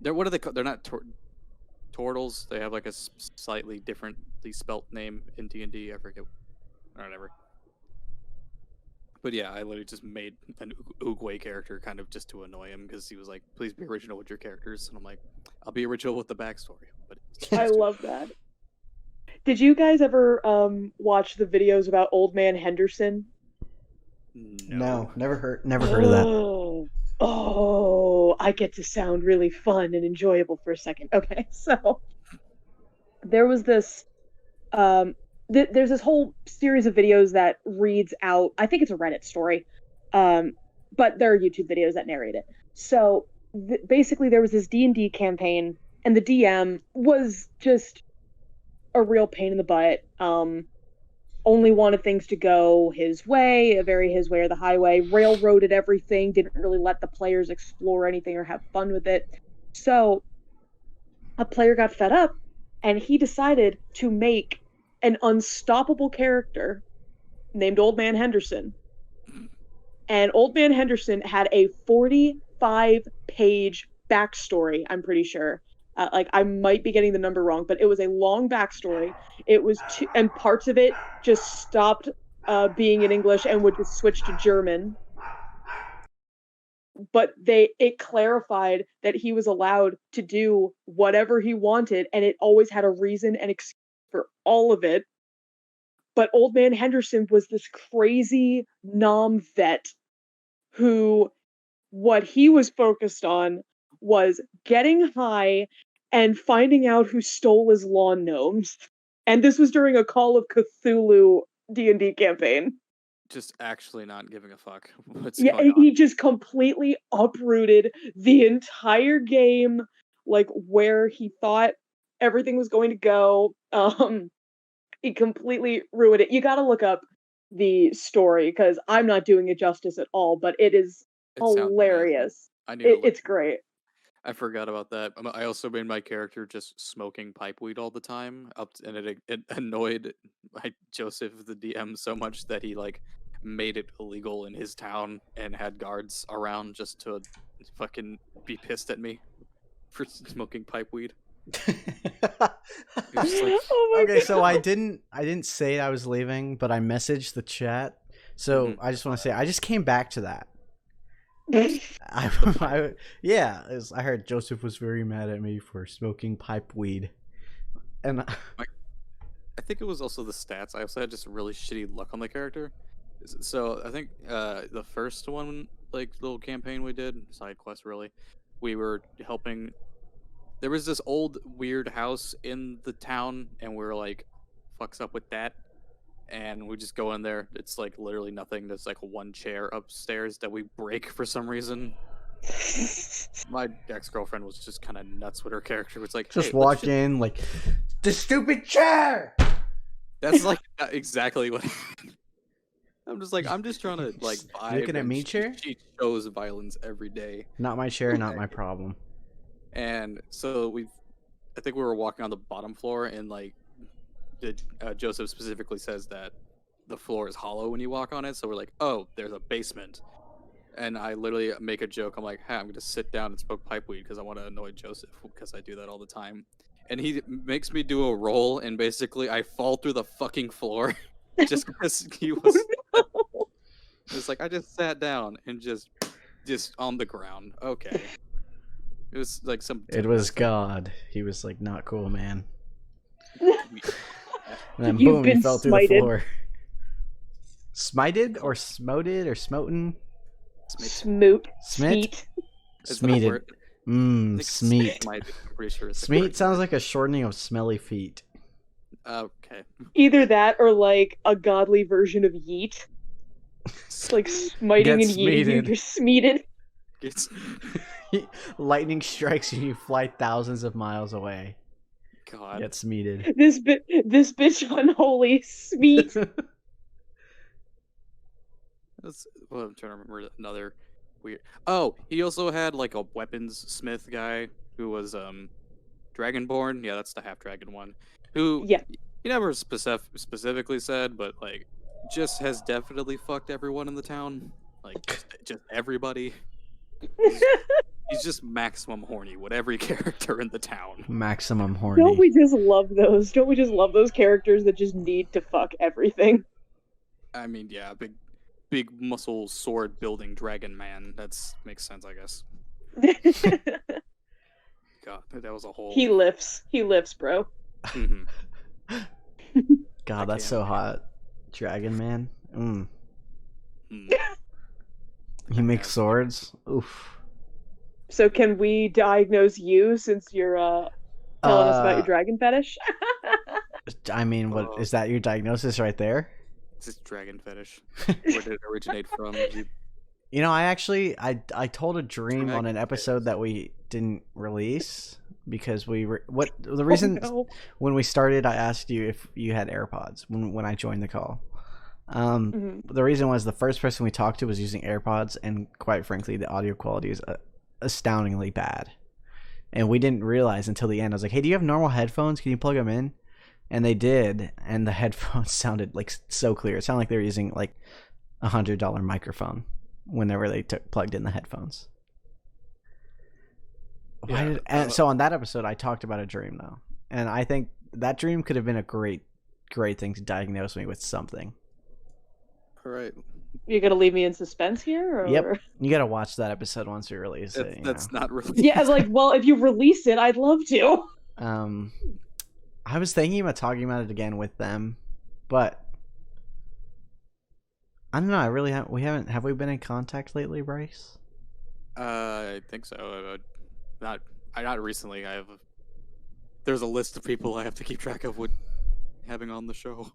What are they called? They're not turtles. They have like a slightly differently spelt name in D&D. I forget. Or whatever. But yeah, I literally just made an Oogway character kind of just to annoy him because he was like, please be original with your characters. And I'm like, I'll be original with the backstory. But I love that. Did you guys ever watch the videos about Old Man Henderson? No, never heard of that. Oh, I get to sound really fun and enjoyable for a second. Okay, so there was this there's this whole series of videos that reads out, I think it's a Reddit story, but there are YouTube videos that narrate it. So basically there was this D&D campaign, and the DM was just a real pain in the butt. Only wanted things to go his way, his way or the highway, railroaded everything, didn't really let the players explore anything or have fun with it. So a player got fed up, and he decided to make an unstoppable character named Old Man Henderson. And Old Man Henderson had a 45-page backstory, I'm pretty sure. Like, I might be getting the number wrong, but it was a long backstory. It was and parts of it just stopped being in English and would just switch to German. But it clarified that he was allowed to do whatever he wanted, and it always had a reason and excuse for all of it. But Old Man Henderson was this crazy nom vet who, what he was focused on was getting high and finding out who stole his lawn gnomes. And this was during a Call of Cthulhu D&D campaign. Just actually not giving a fuck what's going on. He just completely uprooted the entire game, like where he thought everything was going to go. He completely ruined it. You gotta look up the story, because I'm not doing it justice at all, but it is hilarious. It's great. I forgot about that. I also made my character just smoking pipeweed all the time, and it annoyed Joseph, the DM, so much that he like made it illegal in his town and had guards around just to fucking be pissed at me for smoking pipeweed. Okay, so I didn't say I was leaving, but I messaged the chat. So I just want to say I just came back to that. I heard Joseph was very mad at me for smoking pipe weed, and I think it was also the stats. I also had just really shitty luck on the character. So I think the first one, like little campaign we did, side quest really, we were helping there was this old weird house in the town, and we were like, "Fucks up with that." And we just go in there. It's like literally nothing. There's like one chair upstairs that we break for some reason. My ex-girlfriend was just kind of nuts with her character. It's like, Just hey, walk in like, the stupid chair. That's like exactly what happened. I'm just like, I'm just trying to like vibe. Looking at me, chair? She shows violence every day. Not my chair, not my problem. And so I think we were walking on the bottom floor, and like, Joseph specifically says that the floor is hollow when you walk on it. So we're like, oh, there's a basement. And I literally make a joke. I'm like, hey, I'm going to sit down and smoke pipe weed because I want to annoy Joseph because I do that all the time. And he makes me do a roll, and basically I fall through the fucking floor just because he was. It's like I just sat down and just on the ground. Okay. It was like some. It was God. He was like, not cool, man. And then You've boom, been he fell through smited. the floor. Smited or smoted or smoten? Smoot. Smit? Is that a Smeated. word? Smeat. I'm pretty sure it's the Smeat correct sounds word. like a shortening of smelly feet. Okay. Either that or like a godly version of yeet. It's like smiting Get and yeeting you, smeated. you're smeated. It's, Lightning strikes and you fly thousands of miles away. God. Get smeated. This bitch unholy smeet. Well, I'm trying to remember another weird. Oh, he also had like a weapons smith guy who was Dragonborn. Yeah, that's the half dragon one. Who Yeah. he never specifically said, but like just has definitely fucked everyone in the town. Like just everybody. He's just maximum horny with every character in the town. Maximum horny. Don't we just love those? Don't we just love those characters that just need to fuck everything? I mean, yeah, big muscle sword building dragon man. That's makes sense, I guess. God, that was a whole. He lifts, bro. Mhm. God, that's so hot. Dragon Man. Mm. He makes swords. Oof. So can we diagnose you since you're telling us about your dragon fetish? I mean, what is that your diagnosis right there? It's just dragon fetish. Where did it originate from? You know, I told a dream on an Dragon episode that we didn't release because we were the reason no. when we started I asked you if you had AirPods when I joined the call. The reason was the first person we talked to was using AirPods, and quite frankly the audio quality is astoundingly bad. And we didn't realize until the end. I was like, "Hey, do you have normal headphones? Can you plug them in?" And they did, and the headphones sounded like so clear. It sounded like they were using like $100 microphone whenever they plugged in the headphones. So on that episode, I talked about a dream though, and I think that dream could have been a great thing to diagnose me with something. All right. You're gonna leave me in suspense here? Or... Yep, you gotta watch that episode once we release it. That's not really. Yeah, like, well, if you release it, I'd love to. I was thinking about talking about it again with them, but I don't know. Have we been in contact lately, Bryce? I think so. Not recently. There's a list of people I have to keep track of with having on the show.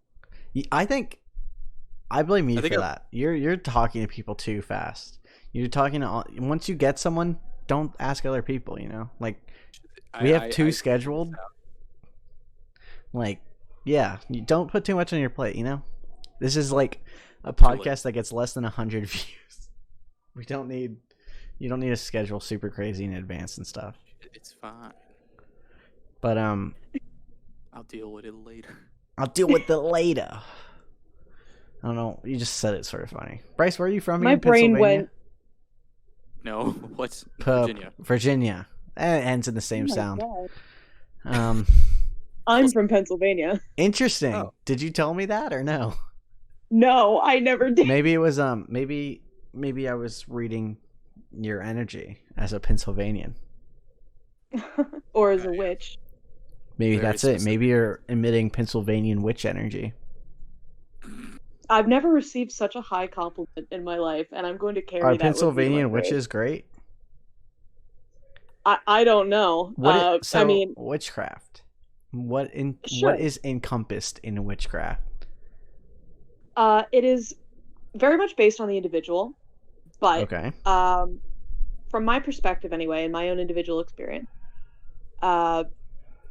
I blame you for that. You're talking to people too fast. You're talking to once you get someone, don't ask other people. You know, like we have two scheduled. Like, yeah, you don't put too much on your plate. You know, this is like a podcast that gets less than 100 views. You don't need to schedule super crazy in advance and stuff. It's fine. But I'll deal with it later. I don't know. You just said it sort of funny. Bryce, where are you from? My brain went. No, what's Virginia? Virginia. It ends in the same sound. God. I'm from Pennsylvania. Interesting. Oh. Did you tell me that or no? No, I never did. Maybe it was maybe I was reading your energy as a Pennsylvanian. Or as a witch. Maybe Very that's specific. it. Maybe you're emitting Pennsylvanian witch energy. I've never received such a high compliment in my life, and I'm going to carry Are that with me Pennsylvanian to my grave. witches great? I don't know. I mean, witchcraft. What sure. is encompassed in witchcraft? It is very much based on the individual, but Okay. from my perspective anyway, in my own individual experience,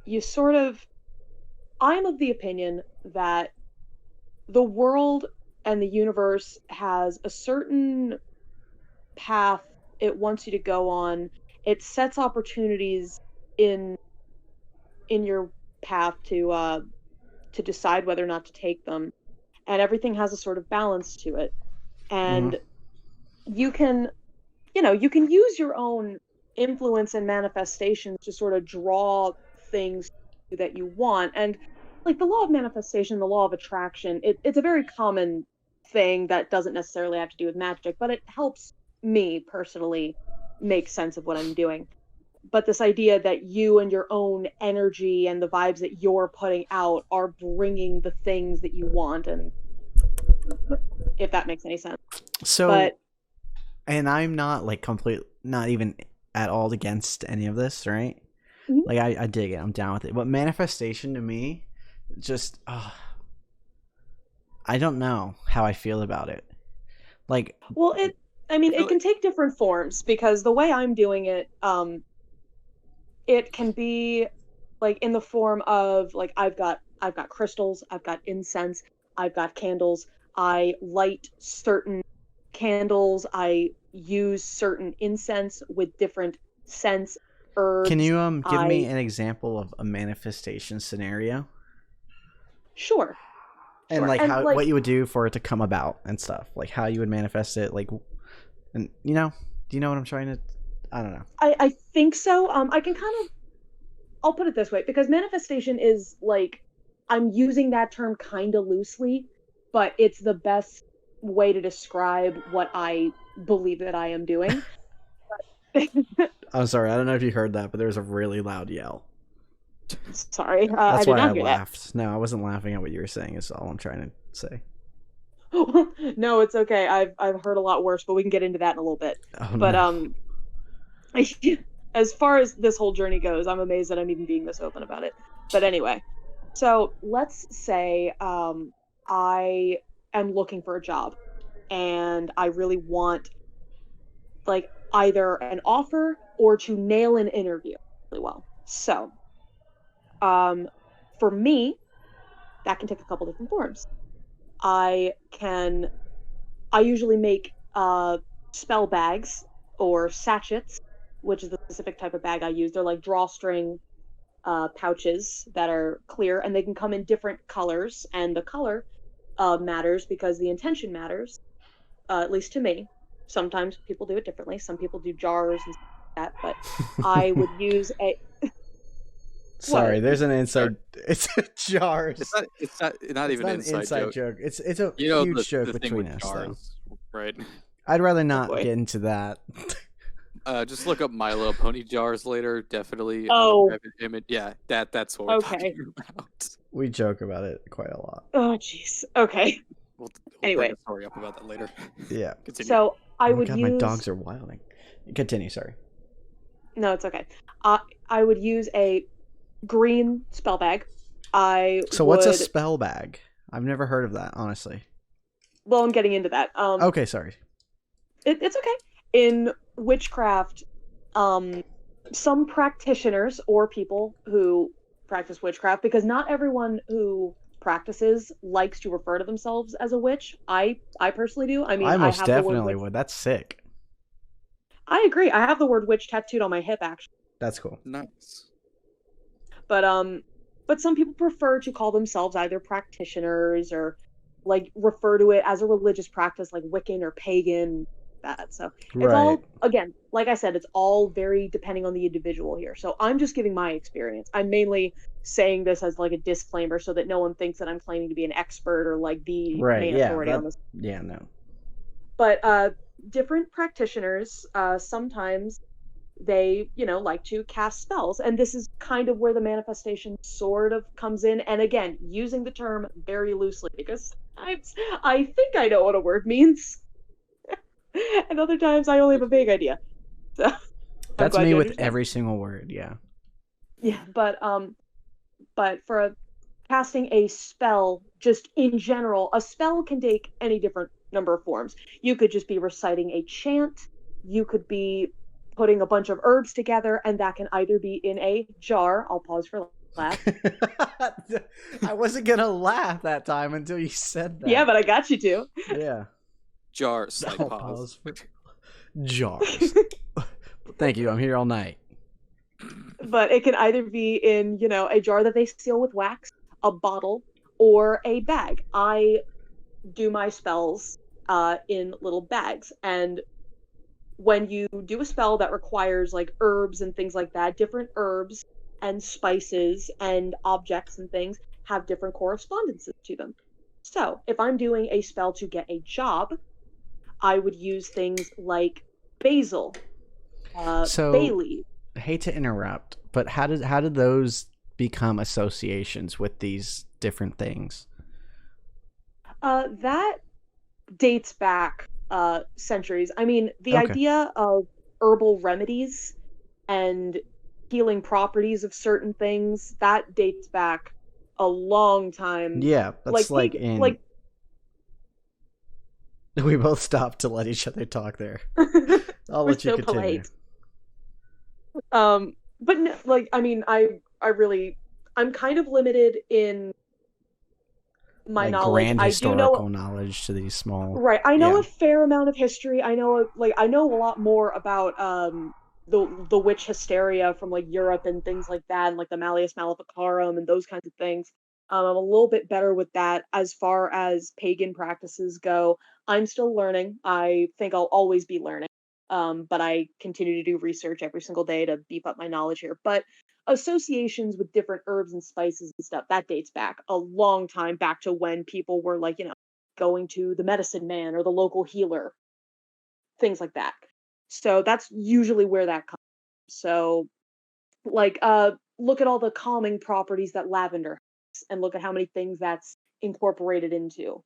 you sort of, I'm of the opinion that the world and the universe has a certain path it wants you to go on. It sets opportunities in your path to decide whether or not to take them, and everything has a sort of balance to it. And you can, you can use your own influence and manifestations to sort of draw things that you want. And like the law of manifestation, the law of attraction, it's a very common thing that doesn't necessarily have to do with magic, but it helps me personally make sense of what I'm doing. But this idea that you and your own energy and the vibes that you're putting out are bringing the things that you want, and if that makes any sense. So, but and I'm not like not even at all against any of this, right? Mhm. Like I dig it, I'm down with it. But manifestation to me, just I don't know how I feel about it. Like, well, it can take different forms, because the way I'm doing it, it can be like in the form of like I've got crystals, I've got incense, I've got candles. I light certain candles, I use certain incense with different scents, herbs. can you give me an example of a manifestation scenario? Sure. And like And, how like- what you would do for it to come about and stuff, like how you would manifest it, like, and do you know what I'm trying to? I don't know. I think so. I can kind of, I'll put it this way, because manifestation is like, I'm using that term kind of loosely, but it's the best way to describe what I believe that I am doing. I'm sorry, I don't know if you heard that, but there was a really loud yell. Sorry, I That's did why I not hear laughed. No, I wasn't laughing at what you were saying. Is all I'm trying to say. that. No, it's okay. I've heard a lot worse, but we can get into that in a little bit. Oh, But no. As far as this whole journey goes, I'm amazed that I'm even being this open about it. But anyway, so let's say I am looking for a job, and I really want like either an offer or to nail an interview really well. So, for me, that can take a couple different forms. I usually make spell bags or sachets, which is the specific type of bag I use. They're like drawstring pouches that are clear, and they can come in different colors, and the color matters because the intention matters, at least to me. Sometimes people do it differently. Some people do jars and stuff like that, but I would use a... Sorry, What? there's an inside. It's jars. It's not even an an inside joke. It's a The huge joke thing between with us, though. jars, right? I'd rather not boy. get into that. Just look up My Little Pony jars later. Definitely. Oh. On a private image. Yeah, that's what we're Okay. talking about. We joke about it quite a lot. Oh, jeez. Okay. We'll Anyway. bring a story up about that later. Yeah. Continue. So I Oh my would God, use... my dogs are wilding. Continue. Sorry. No, it's okay. I would use a green spell bag. So what's a spell bag? I've never heard of that, honestly. Well, I'm getting into that. Okay, sorry. It's okay. In witchcraft, some practitioners or people who practice witchcraft, because not everyone who practices likes to refer to themselves as a witch. I personally do. I mean, I most have the word definitely witch. would. That's sick. I agree. I have the word witch tattooed on my hip, actually. That's cool. Nice. But some people prefer to call themselves either practitioners or like refer to it as a religious practice, like Wiccan or pagan. That so it's all, again, like I said, it's all very depending on the individual here. So I'm just giving my experience. I'm mainly saying this as like a disclaimer so that no one thinks that I'm claiming to be an expert or like the main authority on this. Yeah, no. But different practitioners, sometimes they, like to cast spells, and this is kind of where the manifestation sort of comes in. And again, using the term very loosely, because I think I know what a word means. And other times I only have a vague idea. So. I'm That's glad me you with understand. every single word. Yeah. Yeah, but for casting a spell, just in general, a spell can take any different number of forms. You could just be reciting a chant. You could be putting a bunch of herbs together, and that can either be in a jar. I'll pause for a laugh. I wasn't gonna laugh that time until you said that. Yeah, but I got you to. Yeah. Jar, slight I'll pause. for jars. Thank you. I'm here all night. But it can either be in, a jar that they seal with wax, a bottle, or a bag. I do my spells in little bags, and when you do a spell that requires like herbs and things like that, different herbs and spices and objects and things have different correspondences to them. So if I'm doing a spell to get a job, I would use things like basil, bay So, leaf. I hate to interrupt, but how did those become associations with these different things? That dates back centuries. I mean, the Okay. idea of herbal remedies and healing properties of certain things, that dates back a long time. Yeah, that's Like like take in. like We both stopped to let each other talk there. I'll we're let you so continue. polite. But like I mean, I really I'm kind of limited in my Like knowledge. grand I do know historical knowledge to these small. right. I know Yeah. a fair amount of history. I know a lot more about the witch hysteria from like Europe and things like that, and like the Malleus Maleficarum and those kinds of things. I'm a little bit better with that as far as pagan practices go. I'm still learning. I think I'll always be learning. But I continue to do research every single day to beef up my knowledge here. But associations with different herbs and spices and stuff, that dates back a long time, back to when people were like, going to the medicine man or the local healer, things like that. So that's usually where that comes. So like look at all the calming properties that lavender has and look at how many things that's incorporated into.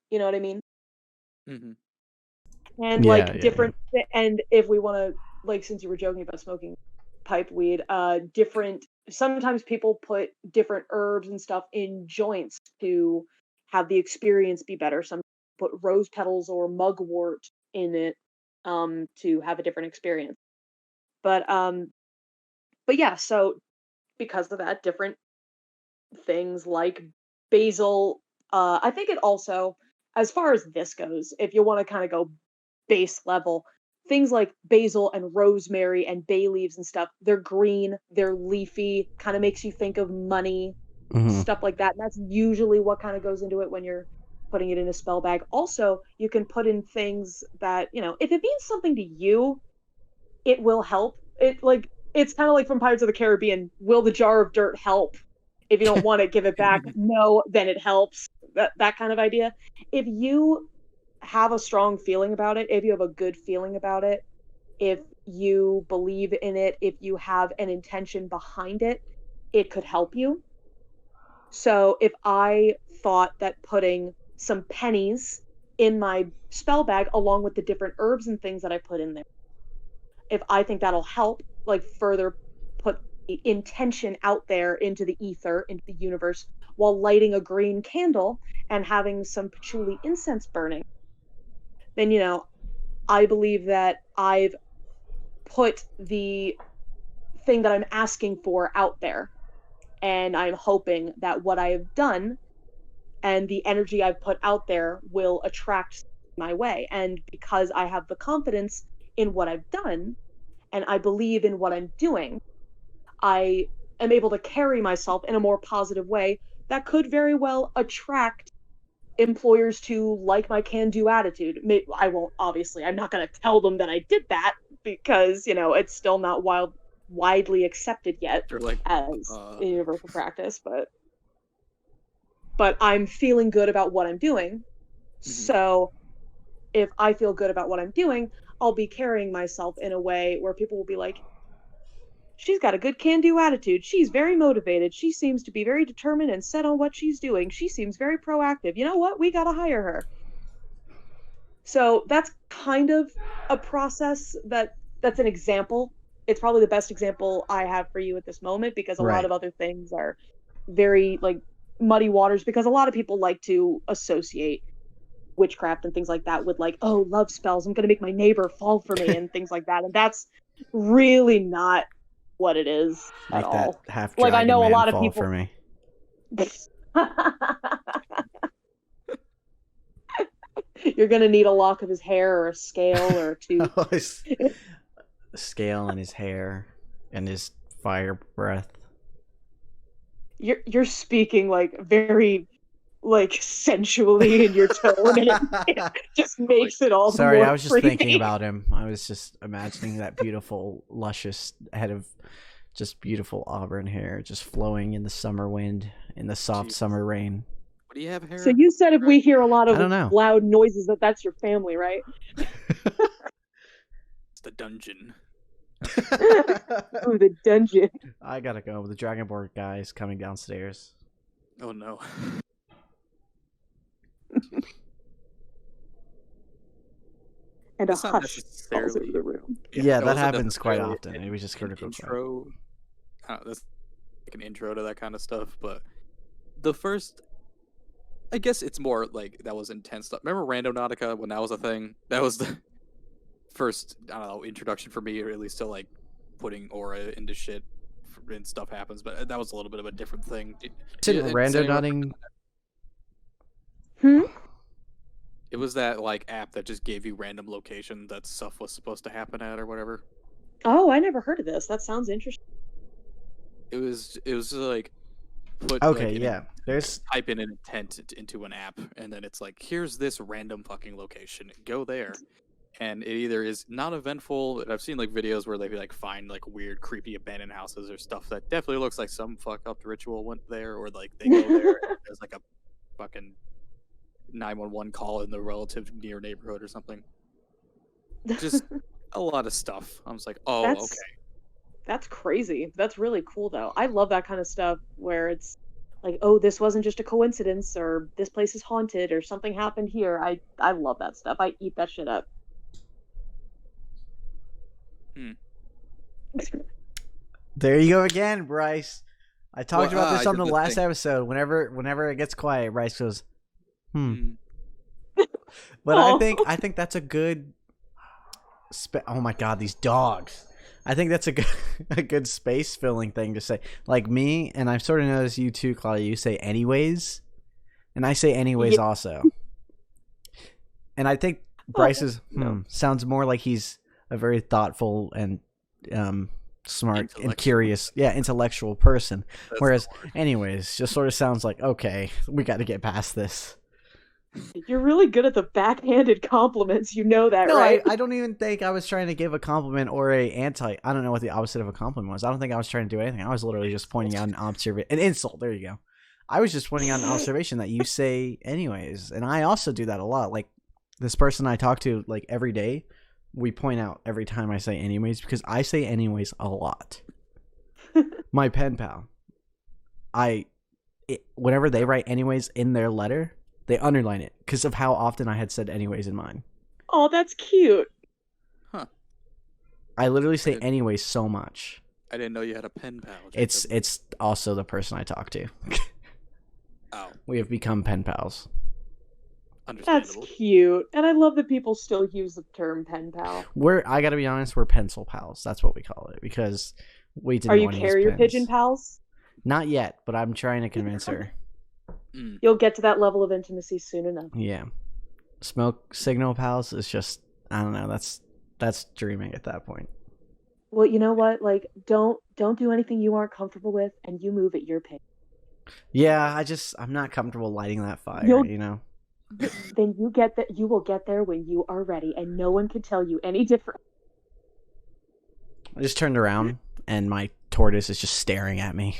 You know what I mean? Mm-hmm. And Yeah, like yeah, yeah. different and if we want to, like, since you were joking about smoking pipe weed, different sometimes people put different herbs and stuff in joints to have the experience be better. Some put rose petals or mugwort in it to have a different experience. But yeah, so because of that, different things like basil, I think it also, as far as this goes, if you want to kind of go base level, things like basil and rosemary and bay leaves and stuff, they're green, they're leafy, kind of makes you think of money, Hmm. stuff like that. And that's usually what kind of goes into it when you're putting it in a spell bag. Also, you can put in things that, if it means something to you, it will help. It's kind of like from Pirates of the Caribbean, will the jar of dirt help? If you don't want to give it back, no, then it helps. That kind of idea. If you have a strong feeling about it, if you have a good feeling about it, if you believe in it, if you have an intention behind it, it could help you. So if I thought that putting some pennies in my spell bag along with the different herbs and things that I put in there, if I think that'll help, like further put the intention out there into the ether, into the universe, while lighting a green candle and having some patchouli incense burning, then, I believe that I've put the thing that I'm asking for out there. And I'm hoping that what I have done and the energy I've put out there will attract my way. And because I have the confidence in what I've done and I believe in what I'm doing, I am able to carry myself in a more positive way that could very well attract employers to like my can-do attitude. I won't, obviously. I'm not going to tell them that I did that because, it's still not widely accepted yet They're like, as a universal practice, but I'm feeling good about what I'm doing. So if I feel good about what I'm doing, I'll be carrying myself in a way where people will be like, she's got a good can-do attitude. She's very motivated. She seems to be very determined and set on what she's doing. She seems very proactive. You know what? We got to hire her. So that's kind of a process that that's an example. It's probably the best example I have for you at this moment, because a lot Right. of other things are very like muddy waters, because a lot of people like to associate witchcraft and things like that with like, oh, love spells, I'm gonna make my neighbor fall for me and things like that. And that's really not what it is at Make that all. half Like, I dragon know a man lot of fall for people. me. You're gonna need a lock of his hair or a scale or a tooth. His scale and his hair and his fire breath. You're speaking like very like sensually in your tone, and it just makes it all the Sorry, more I was just creepy. thinking about him. I was just imagining that beautiful, luscious head of just beautiful auburn hair just flowing in the summer wind, in the soft Jesus. summer rain. What do you have hair? So you said if we hear a lot I don't of know. loud noises, that's your family, right? It's the dungeon. Ooh, the dungeon. I gotta go. The Dragonborn guy is coming downstairs. Oh no. And a That's not hush falls over necessarily. the room. Yeah, it that wasn't happens quite necessarily often. It was just an critical. intro. That's like an intro to that kind of stuff, but the first, I guess it's more like that was intense stuff. Remember Randonautica when that was a thing? That was the first, I don't know, introduction for me, or at least to like putting aura into shit and stuff happens. But that was a little bit of a different thing. Didn't randonauting? It was that like app that just gave you random location that stuff was supposed to happen at or whatever. Oh, I never heard of this. That sounds interesting. It was like put Okay, like, yeah. There's type in an intent into an app, and then it's like, here's this random fucking location. Go there. And it either is not eventful. And I've seen like videos where they like find like weird, creepy abandoned houses or stuff that definitely looks like some fucked up ritual went there, or like they go there and there's like a fucking 911 call in the relative near neighborhood or something. Just a lot of stuff. I was like, oh, That's- okay. That's crazy. That's really cool, though. I love that kind of stuff where it's like, oh, this wasn't just a coincidence, or this place is haunted, or something happened here. I love that stuff. I eat that shit up. There you go again, Bryce. I talked Well, about this I on did the the last thing. episode. Whenever it gets quiet, Bryce goes, Mm. But Aw. I think that's a good. Oh my god, these dogs! I think that's a good a good space filling thing to say. Like me, and I've sort of noticed you too, Claudia. You say anyways, and I say anyways Yeah. also. And I think Bryce's sounds more like he's a very thoughtful and smart and Intellectual. curious, intellectual person. That's Whereas, the word. anyways, just sort of sounds like, okay, we got to get past this. You're really good at the backhanded compliments. You know that, No, right? I don't even think I was trying to give a compliment or a anti. I don't know what the opposite of a compliment was. I don't think I was trying to do anything. I was literally just pointing out an insult. There you go. I was just pointing out an observation that you say anyways, and I also do that a lot. Like this person I talk to like every day, we point out every time I say anyways because I say anyways a lot. My pen pal, whenever they write anyways in their letter, they underline it because of how often I had said anyways in mine. Oh, that's cute. I literally say Good. anyways so much. I didn't know you had a pen pal. It's Jacob. also the person I talk to. Oh, We have become pen pals. That's understandable. cute. And I love that people still use the term pen pal. I gotta be honest, we're pencil pals. That's what we call it because we didn't Are you want to use carrier pens. pigeon pals? Not yet, but I'm trying to convince her. Mm. You'll get to that level of intimacy soon enough. Yeah, smoke signal pals is just I don't know. That's dreaming at that point. Well, you know what? Like, don't do anything you aren't comfortable with, and you move at your pace. Yeah, I'm not comfortable lighting that fire. You'll- You know. Then you get that. You will get there when you are ready, and no one can tell you any different. I just turned around and my tortoise is just staring at me.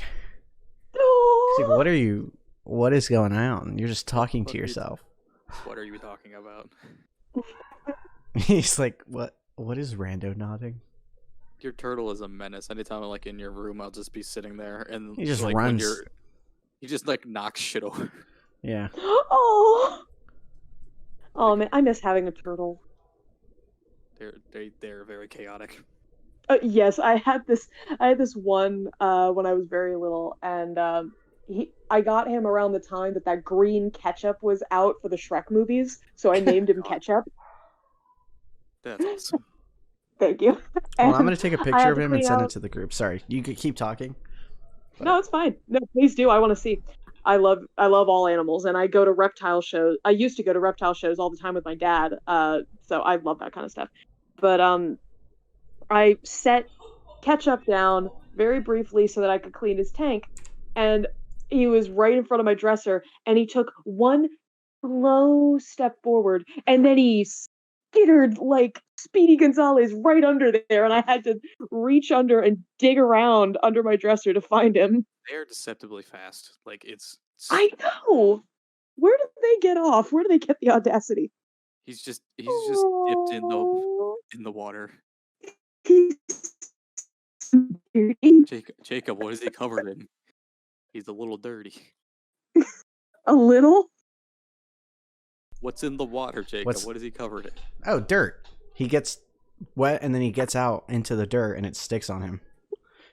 He's like, what is going on? You're just talking What to are you- yourself. What are you talking about? He's like, what is rando nodding? Your turtle is a menace. Anytime I'm like in your room, I'll just be sitting there and He just like, when runs. he just like knocks shit over. Yeah. Oh man, I miss having a turtle. They're very chaotic. Yes, I had this one when I was very little, and I got him around the time that green ketchup was out for the Shrek movies, so I named him God, Ketchup. that's awesome. Thank you. Well, I'm And gonna take a I picture had of to him and clean send it out. to the group. Sorry, you could keep talking. No, But it's fine. No, please do. I want to see. I love all animals, and I go to reptile shows. I used to go to reptile shows all the time with my dad. So I love that kind of stuff. But I set Ketchup down very briefly so that I could clean his tank, and he was right in front of my dresser, and he took one slow step forward, and then he skittered like Speedy Gonzalez right under there, and I had to reach under and dig around under my dresser to find him. They are deceptively fast. Like I know. Where did they get off? Where do they get the audacity? he's just dipped Oh, in the water. he's so dirty. Jacob, what is he covered in? He's a little dirty. A little. What's in the water, Jacob? what's What is he covered in? oh dirt? He gets wet and then he gets out into the dirt and it sticks on him.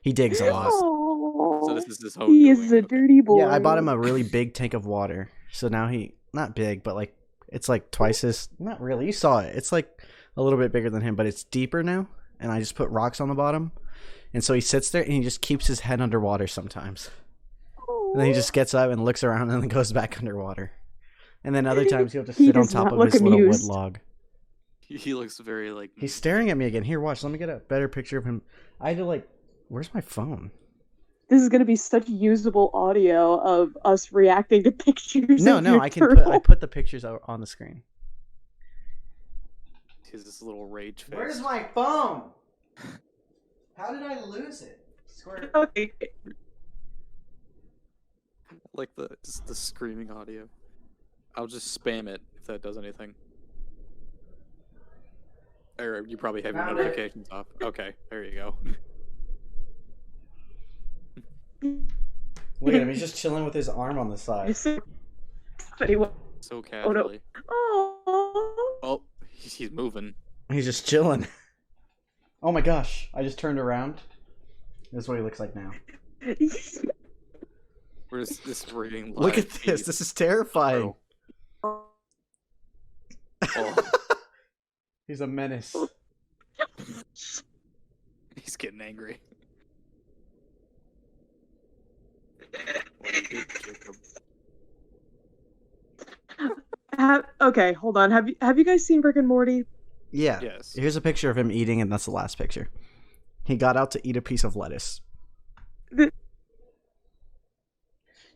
He digs a lot. So this Oh, is his own he doing. is a Okay. dirty boy. Yeah, I bought him a really big tank of water. So now he not big, but like it's like twice as not really. You saw it. It's like a little bit bigger than him, but it's deeper now. And I just put rocks on the bottom. And so he sits there and he just keeps his head underwater sometimes. And then he just gets up and looks around and then goes back underwater. And then other times he'll just He sit on does top not of look his little wood amused. log. He looks very like He's staring at me again. Here, watch. Let me get a better picture of him. I had to like, where's my phone? This is going to be such usable audio of us reacting to pictures No, of no, your I can turtle. I put the pictures on the screen. his little rage face. Where's my phone? How did I lose it? Square. Okay. Like the screaming audio. I'll just spam it if that does anything. Or you probably have your Not really. notifications off. Okay, there you go. Look at him. He's just chilling with his arm on the side. Just so- but he won't- So no. casually. Oh. Oh, he's moving. He's just chilling. Oh my gosh! I just turned around. This is what he looks like now. We're just this reading live. Look at this. feed. This is terrifying. Oh, He's a menace. he's getting angry. What a good Jacob. Okay, hold on. Have you guys seen Rick and Morty? Yeah. Yes. Here's a picture of him eating, and that's the last picture. He got out to eat a piece of lettuce.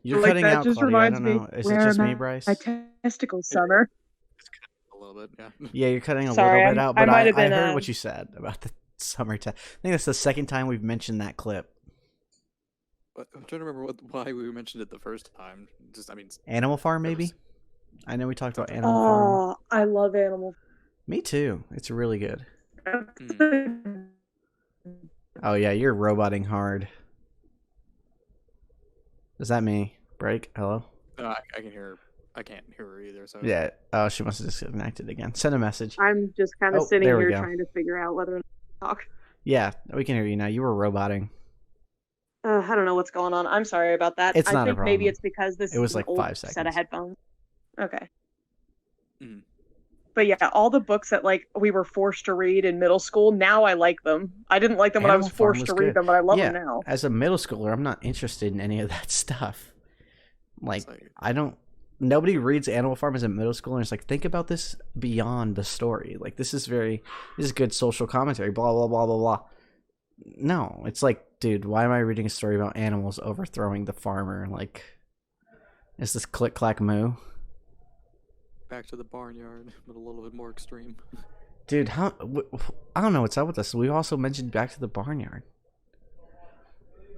You're Like, cutting that out, just Claudia. I reminds don't me, know. Is it where just are me, Bryce? my testicles, Summer? A little bit, yeah. Yeah, you're cutting a Sorry, little bit out, I but might I have been, heard what you said about the summer test. I think that's the second time we've mentioned that clip. But I'm trying to remember why we mentioned it the first time. Just, I mean, Animal Farm, There maybe? was- I know we talked about Animal Farm. Oh, I love animals. Me too. It's really good. Hmm. Oh, yeah, you're roboting hard. Is that me? Break? Hello? I can hear. I can't hear her either. So Yeah. Oh, she must have disconnected again. Send a message. I'm just kind of Oh, sitting there we here go. trying to figure out whether or not to talk. Yeah, we can hear you now. You were roboting. I don't know what's going on. I'm sorry about that. It's I not a think maybe problem. it's because this It was is like an old 5 set of seconds. headphones. Okay. Mm. But yeah, all the books that like we were forced to read in middle school, now I like them. I didn't like them when I was Animal Farm forced was to read good. them, but I love Yeah, them now. as a middle schooler, I'm not interested in any of that stuff. Like, It's like- I don't. Nobody reads Animal Farm as a middle schooler. And it's like, think about this beyond the story. Like, this is good social commentary. Blah blah blah blah blah. No, it's like, dude, why am I reading a story about animals overthrowing the farmer? Like, is this click clack moo? back to the barnyard, but a little bit more extreme. Dude, I don't know what's up with this. We also mentioned Back to the Barnyard.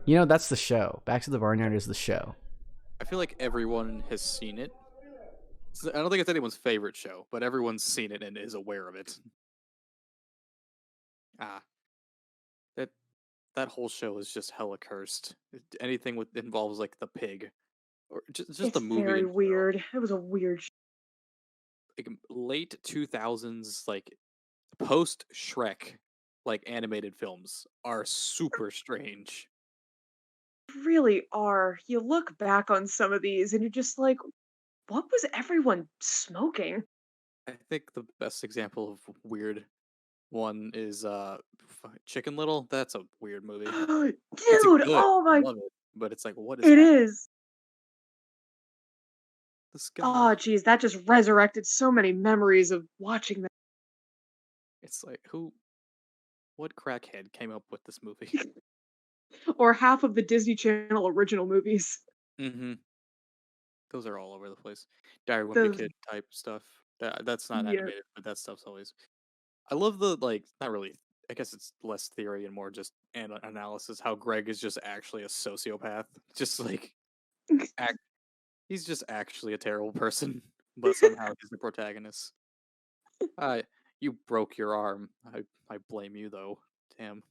You know, that's the show. Back to the Barnyard is the show. I feel like everyone has seen it. I don't think it's anyone's favorite show, but everyone's seen it and is aware of it. That whole show is just hella cursed. Anything with involves like the pig, or just It's the movie. very in general. weird. It was a weird. Like late 2000s, like post Shrek, like animated films are super strange. Really are. You look back on some of these and you're just like, what was everyone smoking? I think the best example of weird one is Chicken Little. That's a weird movie. It's Dude, good. oh I my, love it, but it's like, what is it happening? is. This guy. Oh, geez, that just resurrected so many memories of watching that. It's like, what crackhead came up with this movie? Or half of the Disney Channel original movies. Mm-hmm. Those are all over the place. Diary of a Wimpy Those, Kid type stuff. That's not yeah. animated, but that stuff's always. I love the like, not really. I guess it's less theory and more just analysis. How Greg is just actually a sociopath. Just like act. He's just actually a terrible person, but somehow he's the protagonist. Uh, you broke your arm. I blame you though. Damn.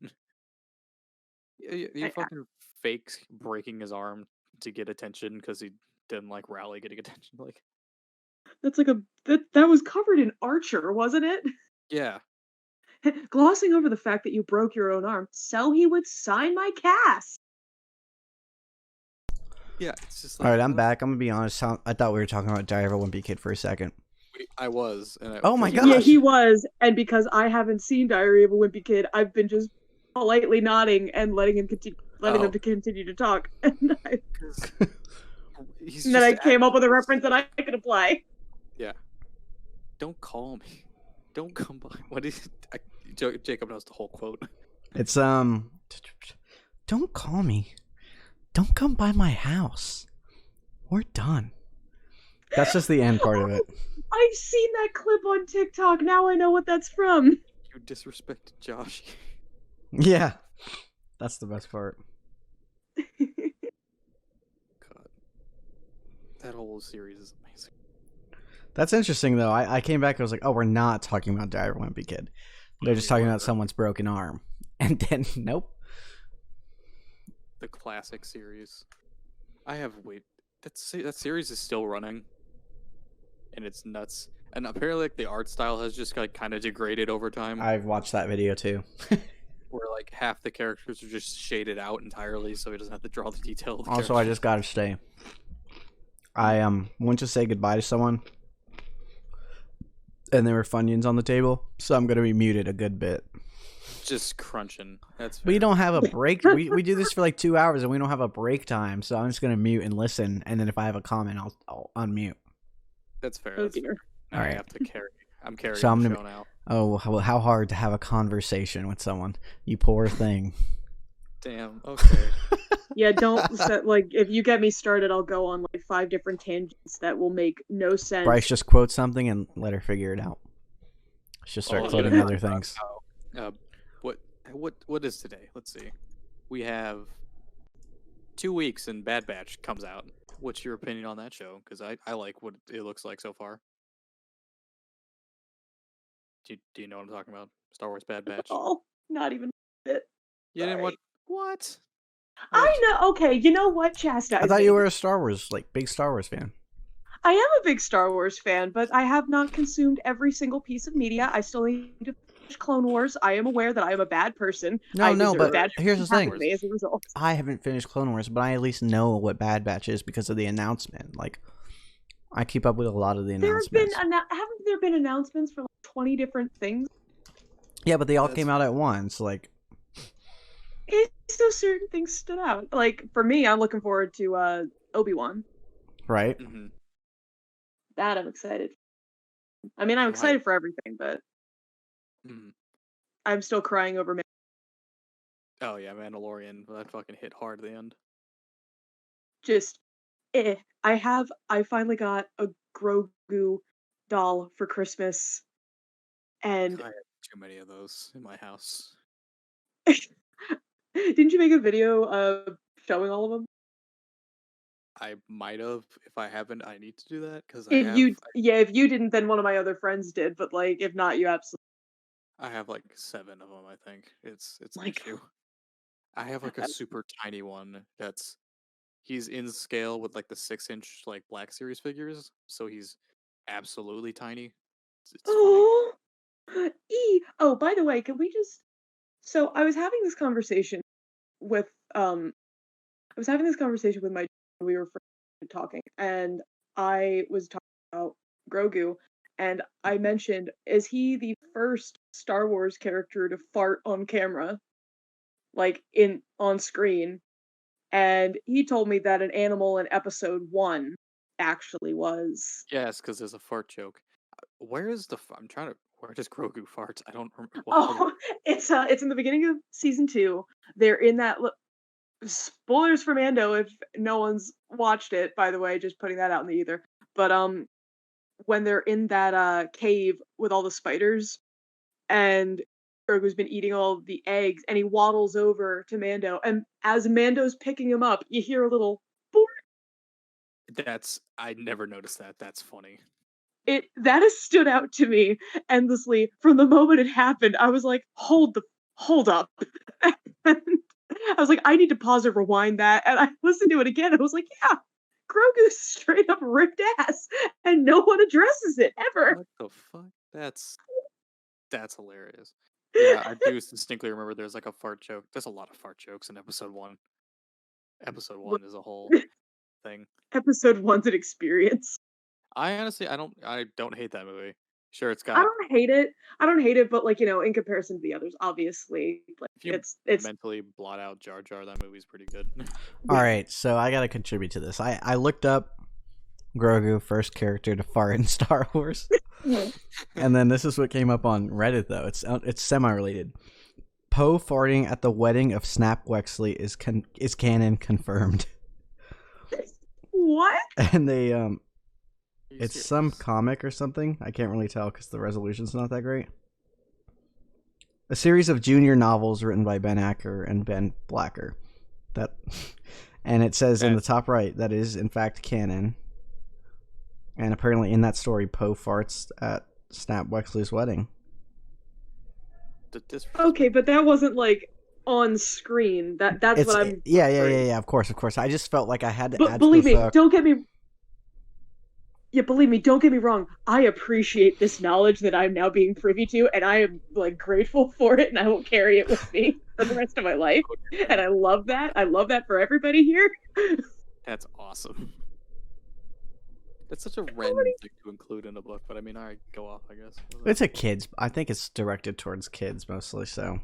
You I, fucking fake breaking his arm to get attention because he didn't like Rowley getting attention. Like, that's like that was covered in Archer, wasn't it? yeah, Glossing over the fact that you broke your own arm, so he would sign my cast. yeah. It's just All like right, I'm back. I'm gonna be honest. I thought we were talking about Diary of a Wimpy Kid for a second. I was. And Oh my Yeah, gosh. he was, and because I haven't seen Diary of a Wimpy Kid, I've been just politely nodding and letting them to continue to talk, and, he's and then I just came up with a actually- reference that I could apply. Yeah. Don't call me. Don't come by. What is? Jacob knows the whole quote. It's don't call me. Don't come by my house. We're done. That's just the end part of it. I've seen that clip on TikTok. Now I know what that's from. You disrespected Josh. Yeah, that's the best part. God, that whole series is amazing. That's interesting though. I came back. I was like, oh, we're not talking about Diary of a Wimpy Kid. They're just talking about someone's broken arm, and then nope. The classic series. I have that series is still running, and it's nuts. And apparently, like, the art style has just like kind of degraded over time. I've watched that video too. Where like half the characters are just shaded out entirely, so he doesn't have to draw the detail. Of the Also, I just gotta say, I went to say goodbye to someone, and there were Funyuns on the table, so I'm gonna be muted a good bit. just crunching. That's fair. We don't have a break. we do this for like 2 hours, and we don't have a break time, so I'm just gonna mute and listen, and then if I have a comment, I'll unmute. That's fair. Oh That's dear. fair. All I right. have to carry. I'm carrying So I'm the gonna show now. Oh, how hard to have a conversation with someone. You poor thing. Damn. Okay. Yeah, don't set, like, if you get me started, I'll go on like 5 different tangents that will make no sense. Bryce, just quote something and let her figure it out. Let's just start Oh, quoting yeah. other things. What is today? Let's see. We have 2 weeks and Bad Batch comes out. What's your opinion on that show? Because I like what it looks like so far. Do you know what I'm talking about? Star Wars Bad Batch. Oh, not even a bit. You didn't sorry. what? I know. Okay, you know what? Chastise I thought me. you were a Star Wars, big Star Wars fan. I am a big Star Wars fan, but I have not consumed every single piece of media. I still need to finish Clone Wars. I am aware that I am a bad person. I No, deserve but bad here's the things happen thing. to me as a result. I haven't finished Clone Wars, but I at least know what Bad Batch is because of the announcement. Like, I keep up with a lot of the announcements. Haven't there been announcements for like 20 different things? Yeah, but they all That's- came out at once. Like, So certain things stood out. Like for me, I'm looking forward to Obi-Wan. right? Mm-hmm. That I'm excited. I mean, I'm excited for everything, but Mm-hmm. I'm still crying over. Oh yeah, Mandalorian. That fucking hit hard at the end. Just, I finally got a Grogu doll for Christmas, and I had too many of those in my house. didn't you make a video of showing all of them? I might have. If I haven't, I need to do that because If you didn't, then one of my other friends did. But like, if not, you absolutely. I have like 7 of them. I think it's an Like- issue. I have like a super tiny one he's in scale with like the 6-inch like Black Series figures, so he's absolutely tiny. It's funny. Oh, oh, by the way, can we just So I was having this conversation with my we were talking, and I was talking about Grogu, and I mentioned, is he the first Star Wars character to fart on camera, like in on screen? And he told me that an animal in Episode 1 actually was. Yes, because there's a fart joke. Where is the? I'm trying to. Where does Grogu farts? I don't remember. Oh, it's in the beginning of season 2. They're in that. Spoilers for Mando if no one's watched it. By the way, just putting that out in the ether. But when they're in that cave with all the spiders, and Grogu's been eating all the eggs, and he waddles over to Mando, and as Mando's picking him up, you hear a little boop. I never noticed that. That's funny. That has stood out to me endlessly from the moment it happened. I was like, hold up. I was like, I need to pause and rewind that, and I listened to it again. I was like, yeah, Grogu straight up ripped ass, and no one addresses it ever. What the fuck? That's hilarious. Yeah, I do distinctly remember there's like a fart joke. There's a lot of fart jokes in episode 1. Episode 1 is a whole thing. Episode 1's an experience. I honestly, I don't hate that movie. Sure, it's got. I don't hate it, but like, in comparison to the others, obviously, like if you it's mentally blot out Jar Jar, that movie's pretty good. All right, so I gotta contribute to this. I looked up Grogu, first character to fart in Star Wars, and then this is what came up on Reddit. Though it's semi-related. Poe farting at the wedding of Snap Wexley is canon confirmed. What? And they it's some comic or something. I can't really tell because the resolution's not that great. A series of junior novels written by Ben Acker and Ben Blacker. And it says in the top right that is in fact canon. And apparently in that story, Poe farts at Snap Wexley's wedding. Okay, but that wasn't like on screen. That's what I'm. Yeah. Of course. I just felt like I had to. But believe me, don't get me. Yeah, believe me, don't get me wrong. I appreciate this knowledge that I'm now being privy to, and I am like grateful for it, and I will carry it with me for the rest of my life. And I love that. I love that for everybody here. That's awesome. That's such a random thing to include in a book, but I mean, I go off, I guess. It's a kids. I think it's directed towards kids mostly, so.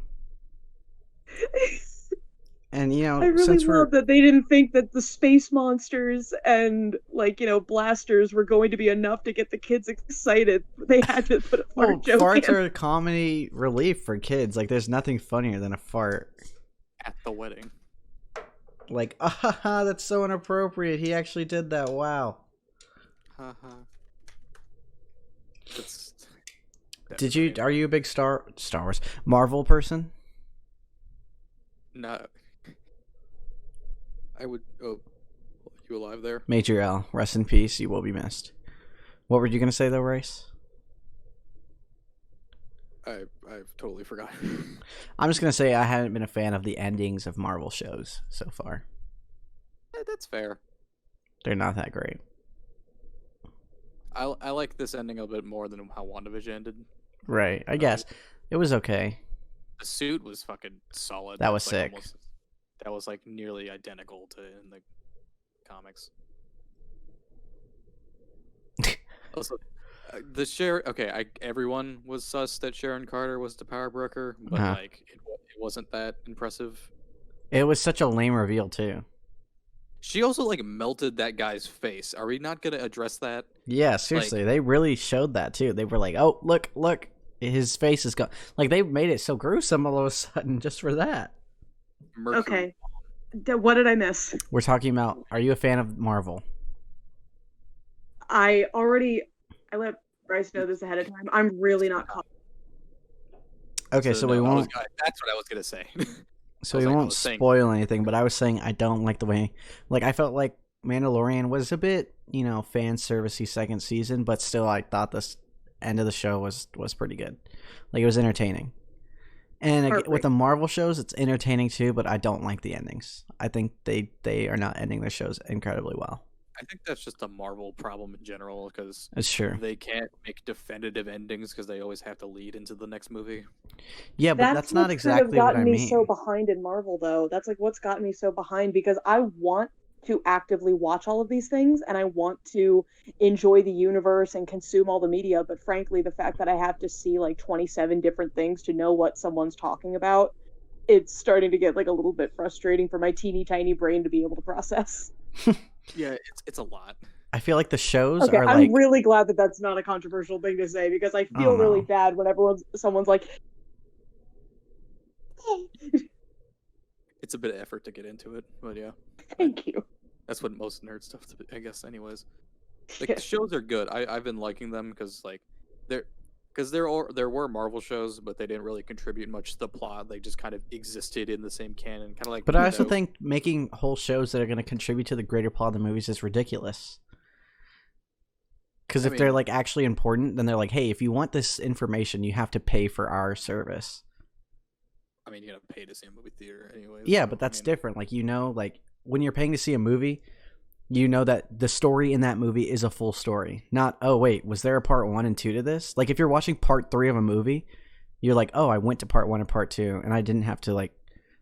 And I really love that they didn't think that the space monsters and blasters were going to be enough to get the kids excited. They had to put a fart joke farts in. are a comedy relief for kids. Like, there's nothing funnier than a fart at the wedding. Like, that's so inappropriate. He actually did that. Wow. Are you a big Star Wars Marvel person? No. I would. Oh, you alive there? Major L, rest in peace. You will be missed. What were you gonna say though, Rice? I've totally forgot. I'm just gonna say I haven't been a fan of the endings of Marvel shows so far. Yeah, that's fair. They're not that great. I like this ending a bit more than how WandaVision ended. Right. I guess it was okay. The suit was fucking solid. That was sick. That was like nearly identical to in the comics. Also, everyone was sus that Sharon Carter was the power broker, but it wasn't that impressive. It was such a lame reveal too. She also melted that guy's face. Are we not gonna address that? Yeah, seriously, they really showed that too. They were like, "Oh, look, his face is gone." Like, they made it so gruesome all of a sudden just for that. Mercury. Okay, what did I miss? We're talking about. Are you a fan of Marvel? I let Bryce know this ahead of time. I'm really not caught. Okay, so we won't. That's what I was gonna say. So we won't spoil anything, but I was saying I don't like the way. I felt like Mandalorian was a bit, fan servicey second season, but still I thought this end of the show was pretty good. It was entertaining. And with the Marvel shows, it's entertaining too, but I don't like the endings. I think they are not ending their shows incredibly well. I think that's just a Marvel problem in general because It's true. they can't make definitive endings because they always have to lead into the next movie. Yeah, but that's not what's kind of exactly what gotten I me so mean. behind in Marvel, though. That's like what's gotten me so behind because I want to actively watch all of these things and I want to enjoy the universe and consume all the media. But frankly, the fact that I have to see like 27 different things to know what someone's talking about, it's starting to get like a little bit frustrating for my teeny tiny brain to be able to process. Yeah, it's a lot. I feel like the shows Okay, are I'm like, really glad that that's not a controversial thing to say because I I don't feel really know. bad when someone's like, It's a bit of effort to get into it, but yeah, "Thank you." that's what most nerd stuff, I guess. Anyways, like Yeah. the shows are good. I've been liking them because like they're because there were Marvel shows, but they didn't really contribute much to the plot. They just kind of existed in the same canon, kind of like But I you also know. think making whole shows that are going to contribute to the greater plot of the movies is ridiculous. Because I if they're mean, like actually important, then they're like, hey, if you want this information, you have to pay for our service. you gotta pay to see a movie theater anyways. Yeah, So but I that's mean, different. Like, like when you're paying to see a movie, you know that the story in that movie is a full story. Not, oh, wait, was there a part 1 and 2 to this? Like, if you're watching part 3 of a movie, you're like, oh, I went to part 1 and part 2, and I didn't have to, like.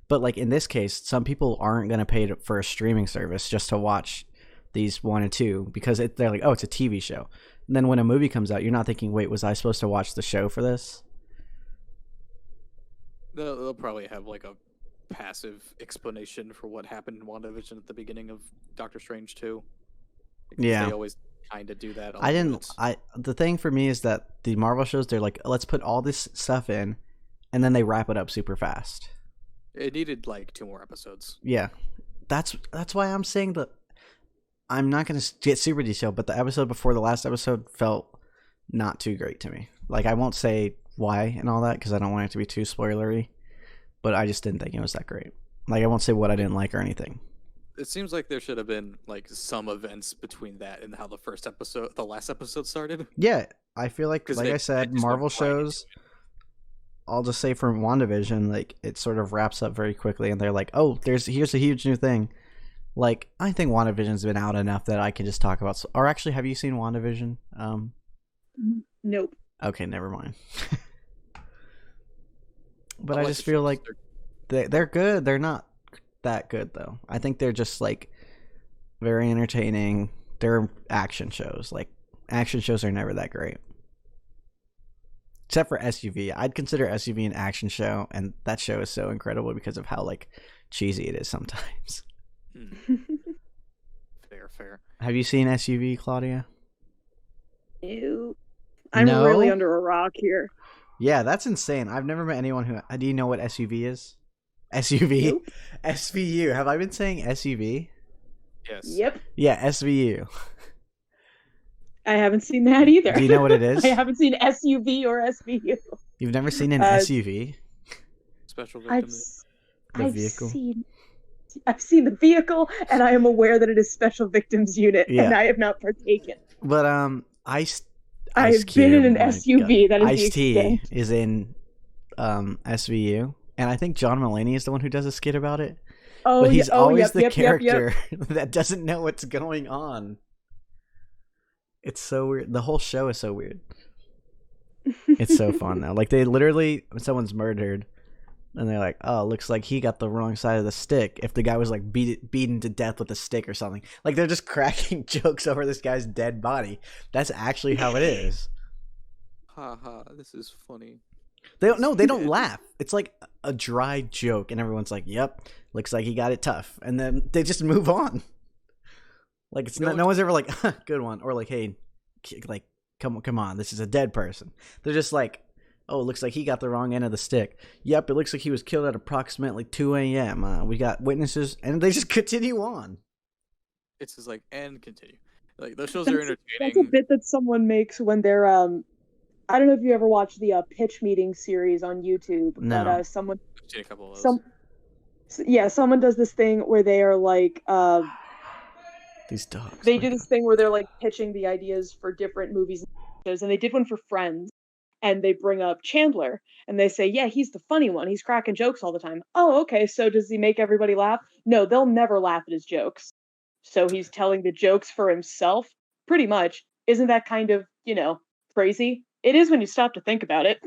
But, like, in this case, some people aren't going to pay for a streaming service just to watch these 1 and 2 because they're like, oh, it's a TV show. And then when a movie comes out, you're not thinking, wait, was I supposed to watch the show for this? they'll probably have like a passive explanation for what happened in WandaVision at the beginning of Doctor Strange 2. Because Yeah. they always kind of do that. I didn't. Bit. The thing for me is that the Marvel shows, they're like, let's put all this stuff in, and then they wrap it up super fast. It needed like 2 more episodes. Yeah, that's why I'm saying that I'm not going to get super detailed, but the episode before the last episode felt not too great to me. Like, I won't say why and all that because I don't want it to be too spoilery, but I just didn't think it was that great. Like, I won't say what I didn't like or anything. It seems like there should have been like some events between that and how the last episode started. Yeah, I feel like They I said, just went Marvel right into shows, I'll just say from WandaVision, like, it sort of wraps up very quickly, and they're like, oh, here's a huge new thing. Like, I think WandaVision's been out enough that I can just talk about. Or actually, have you seen WandaVision? Nope. Okay, never mind. But I I like just the feel shows. like they're good. They're not that good though. I think they're just like very entertaining. They're action shows. Like, action shows are never that great. Except for SUV. I'd consider SUV an action show, and that show is so incredible because of how like cheesy it is sometimes. Fair. Have you seen SUV, Claudia? Ew. I'm No? really under a rock here. Yeah, that's insane. I've never met anyone who. Do you know what SUV is? SUV? Nope. SVU. Have I been saying SUV? Yes. Yep. Yeah, SVU. I haven't seen that either. Do you know what it is? I haven't seen SUV or SVU. You've never seen an SUV? Special I've victims. The I've vehicle? seen the vehicle, and I am aware that it is Special Victims Unit, Yeah. and I have not partaken. But Ice I've Cube, been in an my SUV. God. That is the Ice-T extent. is in SVU, and I think John Mulaney is the one who does a skit about it. Oh, But he's always the yep. character that doesn't know what's going on. It's so weird. The whole show is so weird. It's so fun now. Like, they literally, when someone's murdered, and they're like, oh, looks like he got the wrong side of the stick. If the guy was like beaten to death with a stick or something. Like, they're just cracking jokes over this guy's dead body. That's actually how it is. Ha, this is funny. They don't laugh. It's like a dry joke, and everyone's like, yep, looks like he got it tough. And then they just move on. Like, it's no one's ever like, huh, good one. Or like, hey, like, come on, this is a dead person. They're just like, oh, it looks like he got the wrong end of the stick. Yep, it looks like he was killed at approximately 2 a.m. We got witnesses, and they just continue on. It's just like, and continue. Like, those shows are entertaining. That's a bit that someone makes when they're I don't know if you ever watched the pitch meeting series on YouTube, No. but someone I've seen a couple of those. someone does this thing where they are like These dogs. they do this thing where they're like pitching the ideas for different movies and shows, and they did one for Friends, and they bring up Chandler, and they say, yeah, he's the funny one, he's cracking jokes all the time. Oh, okay, so does he make everybody laugh? No, they'll never laugh at his jokes. so he's telling the jokes for himself. Pretty much. Isn't that kind of, crazy? It is when you stop to think about it.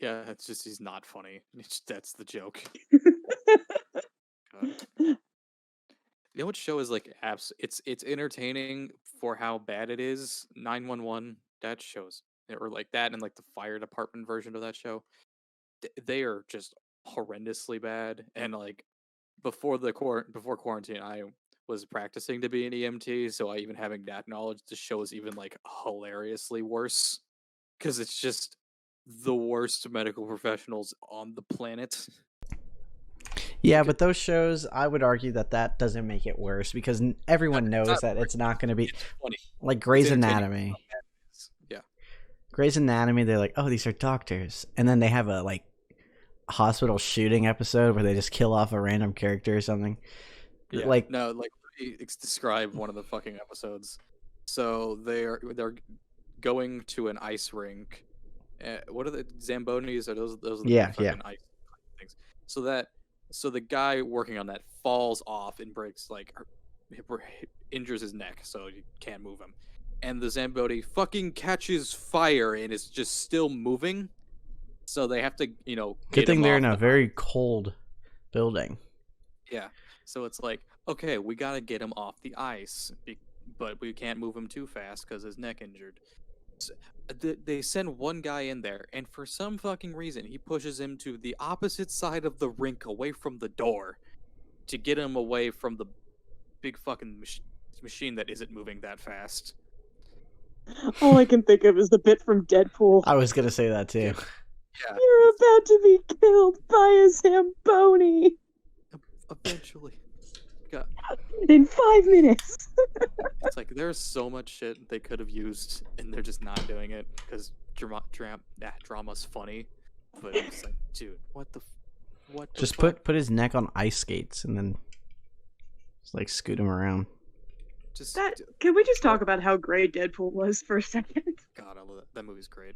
Yeah, it's just he's not funny. That's the joke. God. You know what show is like it's entertaining for how bad it is. 911. That shows or like that and like the fire department version of that show. They are just horrendously bad. And like before quarantine, I was practicing to be an EMT, so even having that knowledge, the show is even like hilariously worse because it's just the worst medical professionals on the planet. Yeah, but those shows, I would argue that doesn't make it worse because everyone knows that it's not going to be It's funny. like Grey's It's entertaining. Anatomy. Yeah. Grey's Anatomy, they're like, oh, these are doctors, and then they have a like hospital shooting episode where they just kill off a random character or something. Yeah. Like No, like describe one of the fucking episodes. So they're going to an ice rink. What are the Zambonis? Are those are the Yeah, fucking ice things? So the guy working on that falls off and breaks injures his neck, so you can't move him. And the Zamboni fucking catches fire and is just still moving. So they have to, good thing they're in a the very cold building. Yeah. So it's like, okay, we got to get him off the ice, but we can't move him too fast because his neck injured. So they send one guy in there, and for some fucking reason, he pushes him to the opposite side of the rink away from the door to get him away from the big fucking machine that isn't moving that fast. All I can think of is the bit from Deadpool. I was gonna say that too. Yeah. You're about to be killed by a Zamboni. Eventually. God. In 5 minutes. It's like there's so much shit they could have used, and they're just not doing it because drama's funny. But it's like, dude, what the Just fuck? put his neck on ice skates and then just like scoot him around. Can we just talk about how great Deadpool was for a second? God, I love that. That movie's great.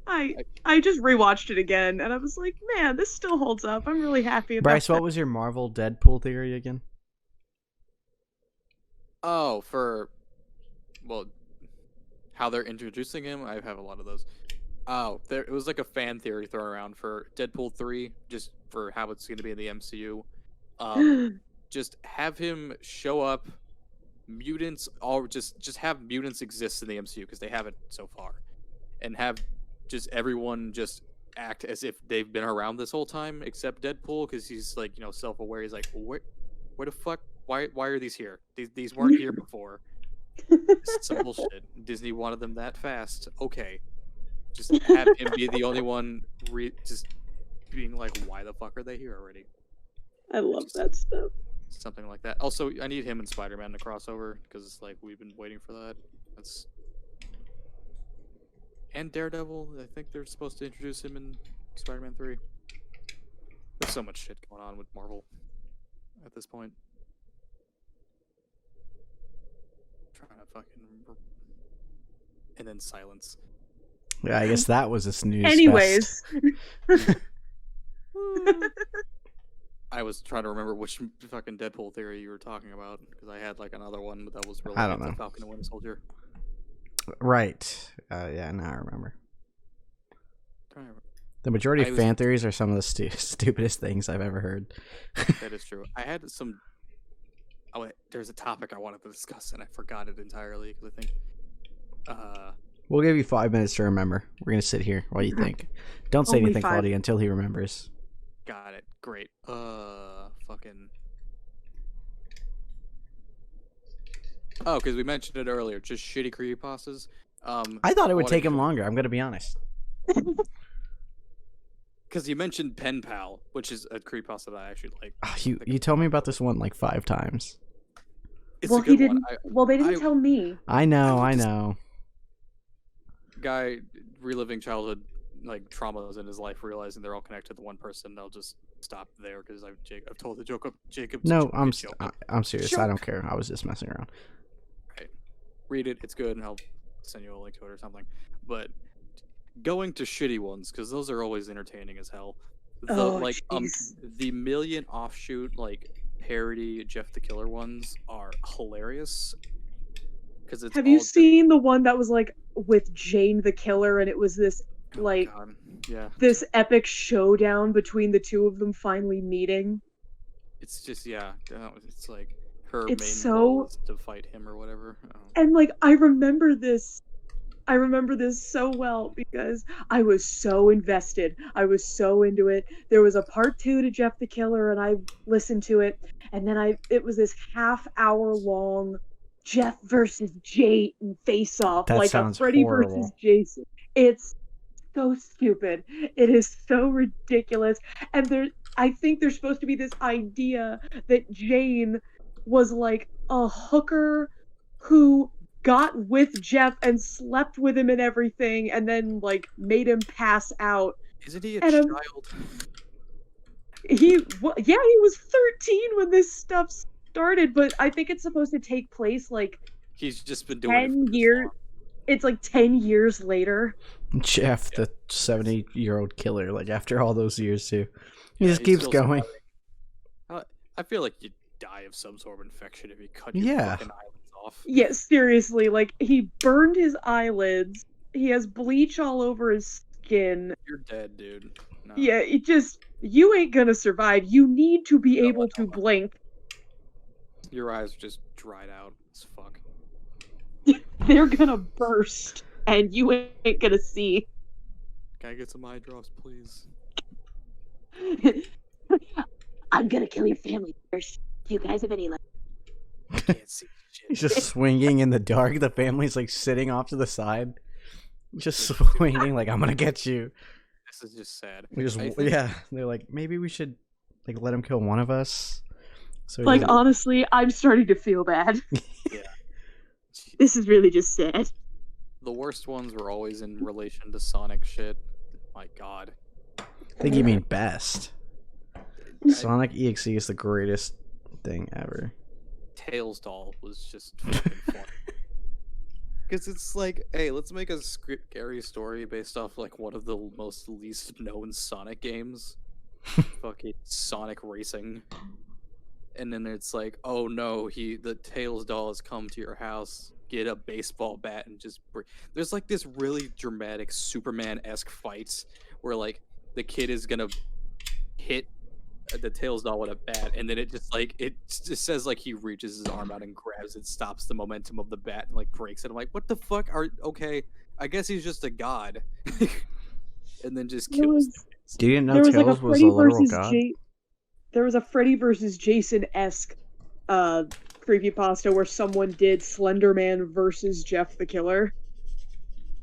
I just rewatched it again, and I was like, man, this still holds up. I'm really happy about Bryce, that. what was your Marvel Deadpool theory again? Oh, how they're introducing him, I have a lot of those. Oh, it was like a fan theory thrown around for Deadpool 3, just for how it's going to be in the MCU. Just have him show up, mutants, just have mutants exist in the MCU because they haven't so far, and have just everyone just act as if they've been around this whole time except Deadpool because he's like self-aware. He's like, where the fuck? Why are these here? These weren't here before. Some bullshit. Disney wanted them that fast. Okay, just have him be the only one. Just being like, why the fuck are they here already? I love that stuff. Something like that. Also, I need him and Spider-Man to crossover because it's like we've been waiting for that. And Daredevil. I think they're supposed to introduce him in Spider-Man 3. There's so much shit going on with Marvel at this point. Trying to fucking and then silence. Yeah, I guess that was a snooze. Anyways. I was trying to remember which fucking Deadpool theory you were talking about because I had like another one that was I don't related know. to Falcon and Winter Soldier. Right. Yeah, now I remember. Trying to remember. The majority of fan theories are some of the stupidest things I've ever heard. That is true. I had some. Oh, there's a topic I wanted to discuss and I forgot it entirely because I think. We'll give you 5 minutes to remember. We're gonna sit here while you think. Don't say Only anything, 5. Claudia, until he remembers. Got it. Great. Fucking. Oh, because we mentioned it earlier. Just shitty creepypastas. I thought it would take him longer. I'm gonna be honest. Because you mentioned Pen Pal, which is a creepypasta that I actually like. You told me about this one like 5 times. It's a good one. They didn't tell me. I know. Guy reliving childhood like traumas in his life, realizing they're all connected to one person. They'll just stop there because I've told the joke of Jacob. No, I'm serious. I don't care. I was just messing around. Right. Read it. It's good, and I'll send you a link to it or something. But going to shitty ones because those are always entertaining as hell. The Oh, jeez. the million offshoot like parody Jeff the Killer ones are hilarious. Because it's Have all you seen the one that was like with Jane the Killer, and it was this oh my like God. Yeah. this epic showdown between the two of them finally meeting? It's just it's like her It's main so- goal is to fight him or whatever. Oh. And like I remember this so well because I was so invested. I was so into it. There was a part 2 to Jeff the Killer, and I listened to it, and then it was this half-hour long Jeff versus Jane face off, That like a sounds Freddy horrible. versus Jason. It's so stupid. It is so ridiculous. And I think there's supposed to be this idea that Jane was like a hooker who got with Jeff and slept with him and everything, and then like made him pass out. Isn't he a And, child? He was 13 when this stuff started, but I think it's supposed to take place like He's just been doing it 10 for this years. long. It's like 10 years later. Jeff, the 70-year-old killer, like after all those years too. He Yeah, just he's keeps still going. surviving. I feel like you'd die of some sort of infection if you cut your Yeah. fucking eyelids off. Yeah, seriously, like he burned his eyelids. He has bleach all over his skin. You're dead, dude. No. Yeah, you ain't gonna survive. You need to be able to blink. Your eyes are just dried out as fuck. They're gonna burst, and you ain't gonna see. Can I get some eye drops, please? I'm gonna kill your family first. Do you guys have any left? I can't see shit. He's just swinging in the dark. The family's like sitting off to the side, just swinging like, I'm gonna get you. This is just sad. We just I think- yeah. They're like, maybe we should like let him kill one of us. So he Like, doesn't- honestly, I'm starting to feel bad. Yeah. This is really just sad. The worst ones were always in relation to Sonic shit. My God. I think you mean best. Sonic EXE is the greatest thing ever. Tails doll was just fucking fun. Because it's like, hey, let's make a scary story based off like one of the most least known Sonic games. Fucking Sonic Racing. And then it's like, oh no, the Tails doll has come to your house. Get a baseball bat and just there's like this really dramatic Superman-esque fight where like the kid is gonna hit the Tails doll with a bat, and then it just says like he reaches his arm out and grabs it, stops the momentum of the bat, and like breaks it. I'm like, what the fuck? Okay, I guess he's just a god, and then just kills. Do you know There was like a Tails was Freddy a literal versus god? There was a Freddy versus Jason-esque creepypasta where someone did Slenderman versus Jeff the Killer.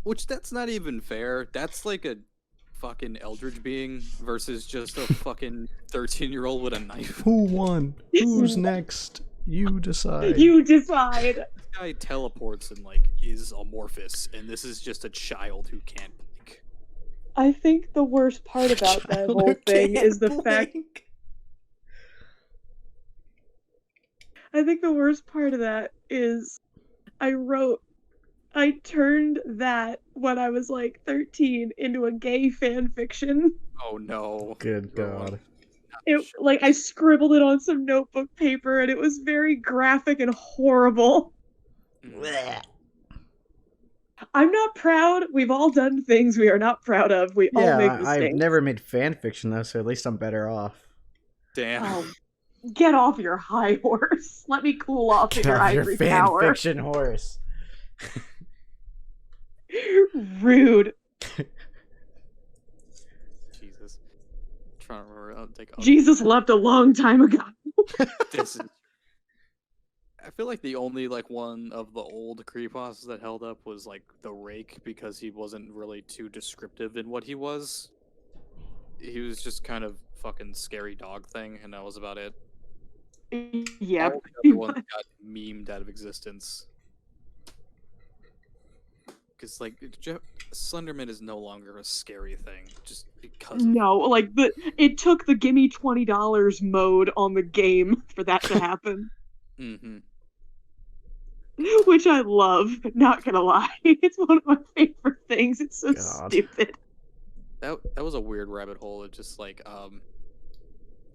Which that's not even fair. That's like a fucking eldritch being versus just a fucking 13-year-old with a knife. Who won? Who's next? You decide. You decide. This guy teleports and like is amorphous, and this is just a child who can't blink. I think the worst part about that Child whole who thing can't is the fact. blink. I think the worst part of that is I turned that when I was like 13 into a gay fan fiction. Oh no. Good God. Like I scribbled it on some notebook paper, and it was very graphic and horrible. Mm. I'm not proud. We've all done things we are not proud of. We all make Yeah, mistakes. I've never made fan fiction though, so at least I'm better off. Damn. Oh, get off your high horse. Let me cool off in Get your off your ivory fan tower. fiction horse. Rude. Jesus. I'm trying to remember. Jesus left a long time ago. This is... I feel like the only like one of the old creepypastas that held up was like the Rake, because he wasn't really too descriptive in what he was. He was just kind of fucking scary dog thing, and that was about it. Yeah. All the other ones got memed out of existence. Because like Slenderman is no longer a scary thing, just because. No, like it took the gimme $20 mode on the game for that to happen. Mm-hmm. Which I love, not gonna lie. It's one of my favorite things. It's so God. stupid. That was a weird rabbit hole. It just like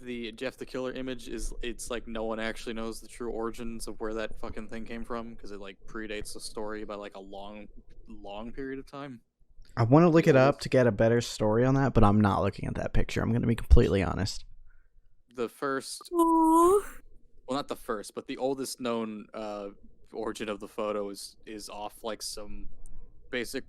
the Jeff the Killer image it's like no one actually knows the true origins of where that fucking thing came from because it like predates the story by like a long period of time. I want to look it up oldest- to get a better story on that, but I'm not looking at that picture. I'm going to be completely honest. The first, Aww. well, not the first, but the oldest known origin of the photo is off like some basic,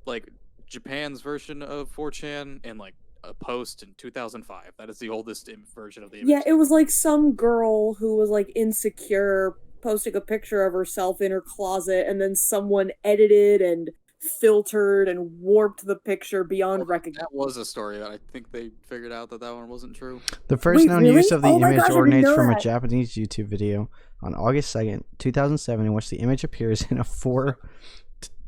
like Japan's version of 4chan and like a post in 2005. That is the oldest version of the image. Yeah, it was like some girl who was like insecure posting a picture of herself in her closet, and then someone edited and filtered and warped the picture beyond recognition. That was a story. I think they figured out that one wasn't true. The first Wait, known really? use of the Oh my image gosh, I didn't originates know from a that. Japanese YouTube video on August 2nd, 2007, in which the image appears in a 4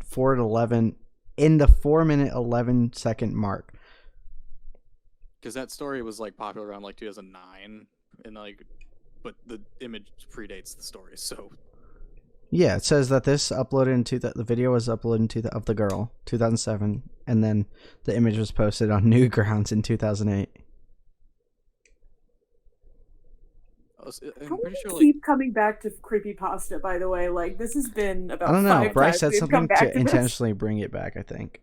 to 11 in the 4-minute 11-second mark. Because that story was like popular around like 2009, and like, but the image predates the story. So Yeah, it says that this uploaded in the video was uploaded in of the girl 2007, and then the image was posted on Newgrounds in 2008. I'm How do pretty we sure like keep coming back to creepypasta, by the way? Like, this has been about I don't know. 5 Bryce times said we've come something back to to this. intentionally bring it back, I think.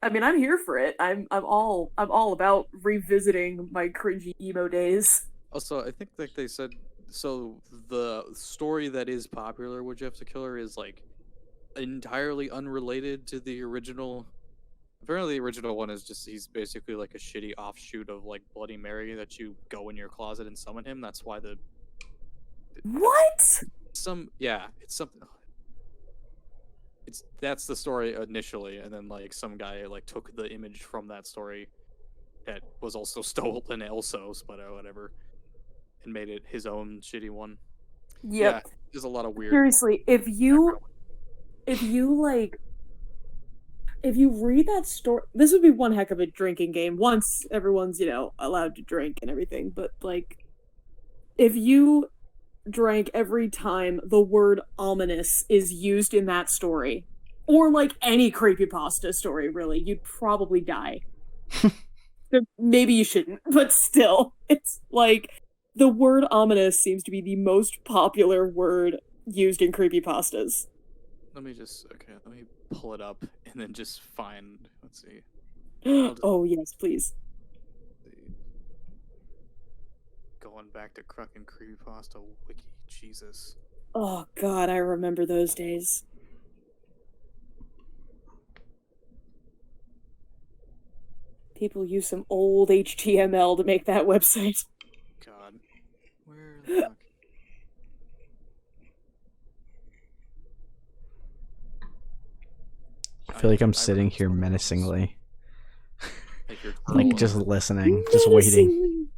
I mean, I'm here for it. I'm all about revisiting my cringy emo days. also I think like they said so the story that is popular with Jeff the Killer is like entirely unrelated to the original. Apparently, the original one is just he's basically like a shitty offshoot of like Bloody Mary that you go in your closet and summon him. That's why What? it's something. That's the story initially, and then like some guy like took the image from that story that was also stolen also, but whatever, and made it his own shitty one. Yep. Yeah, there's a lot of weird. Seriously, if you read that story, this would be one heck of a drinking game once everyone's, allowed to drink and everything, but like if you drank every time the word ominous is used in that story, or like any creepypasta story really, you'd probably die. Maybe you shouldn't, but still, it's like the word ominous seems to be the most popular word used in creepypastas. Let me pull it up and then just find. Let's see. Oh yes, please. Going back to Kraken Creepypasta Wiki. Jesus. Oh god, I remember those days. People use some old HTML to make that website. God. Where the fuck? I feel like I'm sitting here menacingly. Like just listening, just waiting.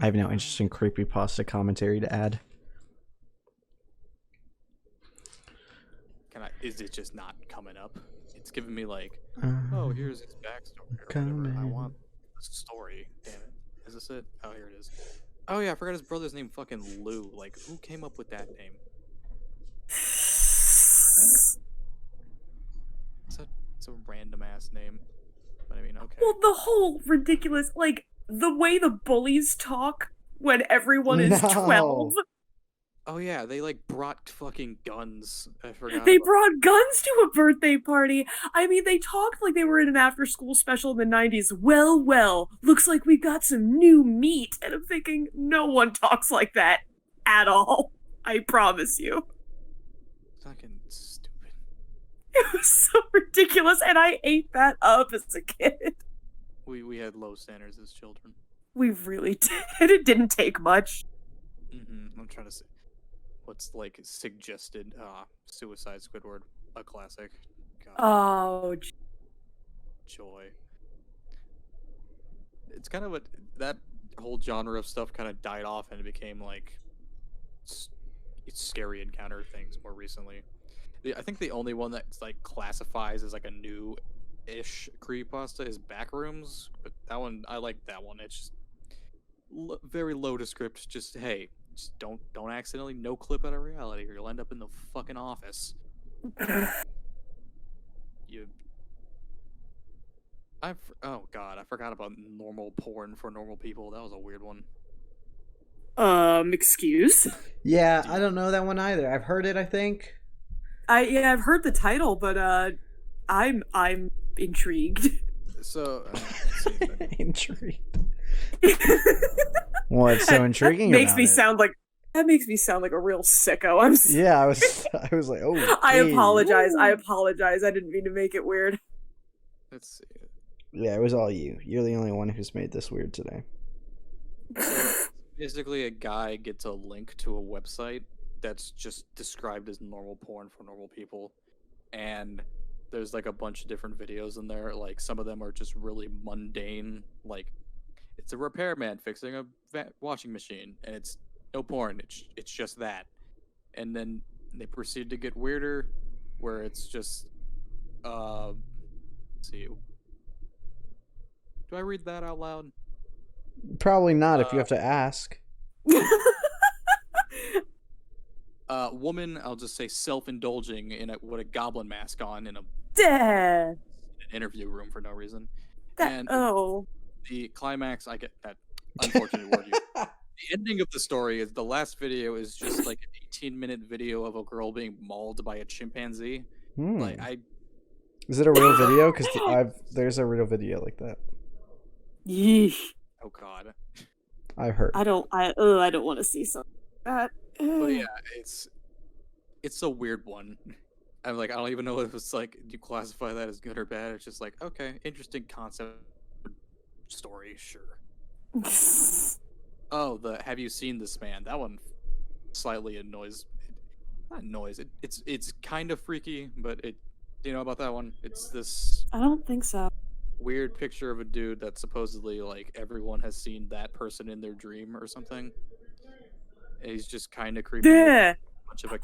I have no interesting creepypasta commentary to add. Is it just not coming up? It's giving me like, oh, here's his backstory or whatever. I want the story. Damn it. Is this it? Oh, here it is. Oh yeah, I forgot his brother's name. Fucking Lou. Like, who came up with that name? It's a random ass name. But I mean, okay. Well, the whole ridiculous, like, the way the bullies talk when everyone is 12. Oh yeah, they like brought fucking guns. I forgot. They brought guns to a birthday party. I mean, they talked like they were in an after-school special in the 90s. Well, looks like we got some new meat. And I'm thinking, no one talks like that at all. I promise you. Fucking stupid. It was so ridiculous, and I ate that up as a kid. We had low standards as children. We really did. It didn't take much. I'm trying to see what's like suggested. Suicide Squidward, a classic. God, Oh, joy. It's kind of that whole genre of stuff kind of died off, and it became like it's scary encounter things more recently. I think the only one that's like classifies as like a new-ish creepypasta is Backrooms, but that one I like that one. It's just very low to script. Just hey, just don't accidentally no clip out of reality, or you'll end up in the fucking office. Oh god, I forgot about normal porn for normal people. That was a weird one. Excuse? Yeah, I don't know that one either. I've heard it, I think. I've heard the title, but I'm intrigued. So let's see. Intrigued. What's so intriguing That makes about me it? sound like a real sicko. I'm sorry. Yeah, I was like, oh. I hey. apologize. Woo. I apologize. I didn't mean to make it weird. Let's see. Yeah, it was all you. You're the only one who's made this weird today. Basically, a guy gets a link to a website that's just described as normal porn for normal people, and there's like a bunch of different videos in there. Like some of them are just really mundane, like it's a repairman fixing a washing machine, and it's no porn. It's just that, and then they proceed to get weirder, where it's just let's see. Do I read that out loud? Probably not if you have to ask. Woman, I'll just say self-indulging with a goblin mask on in Duh. an interview room for no reason. The climax, I get that unfortunate word. The ending of the story is the last video is just like an 18-minute video of a girl being mauled by a chimpanzee. Like Is it a real video? Because there's a real video like that. Yeesh. Oh god. I've heard. I don't want to see something like that. But yeah, it's a weird one. I'm like, I don't even know if it's like, do you classify that as good or bad? It's just like, okay, interesting concept story, sure. Oh, have you seen this man? That one slightly annoys. Not annoys. It's kind of freaky, but do you know about that one? It's this. I don't think so. Weird picture of a dude that supposedly like everyone has seen that person in their dream or something. And he's just kind of creepy. Much of a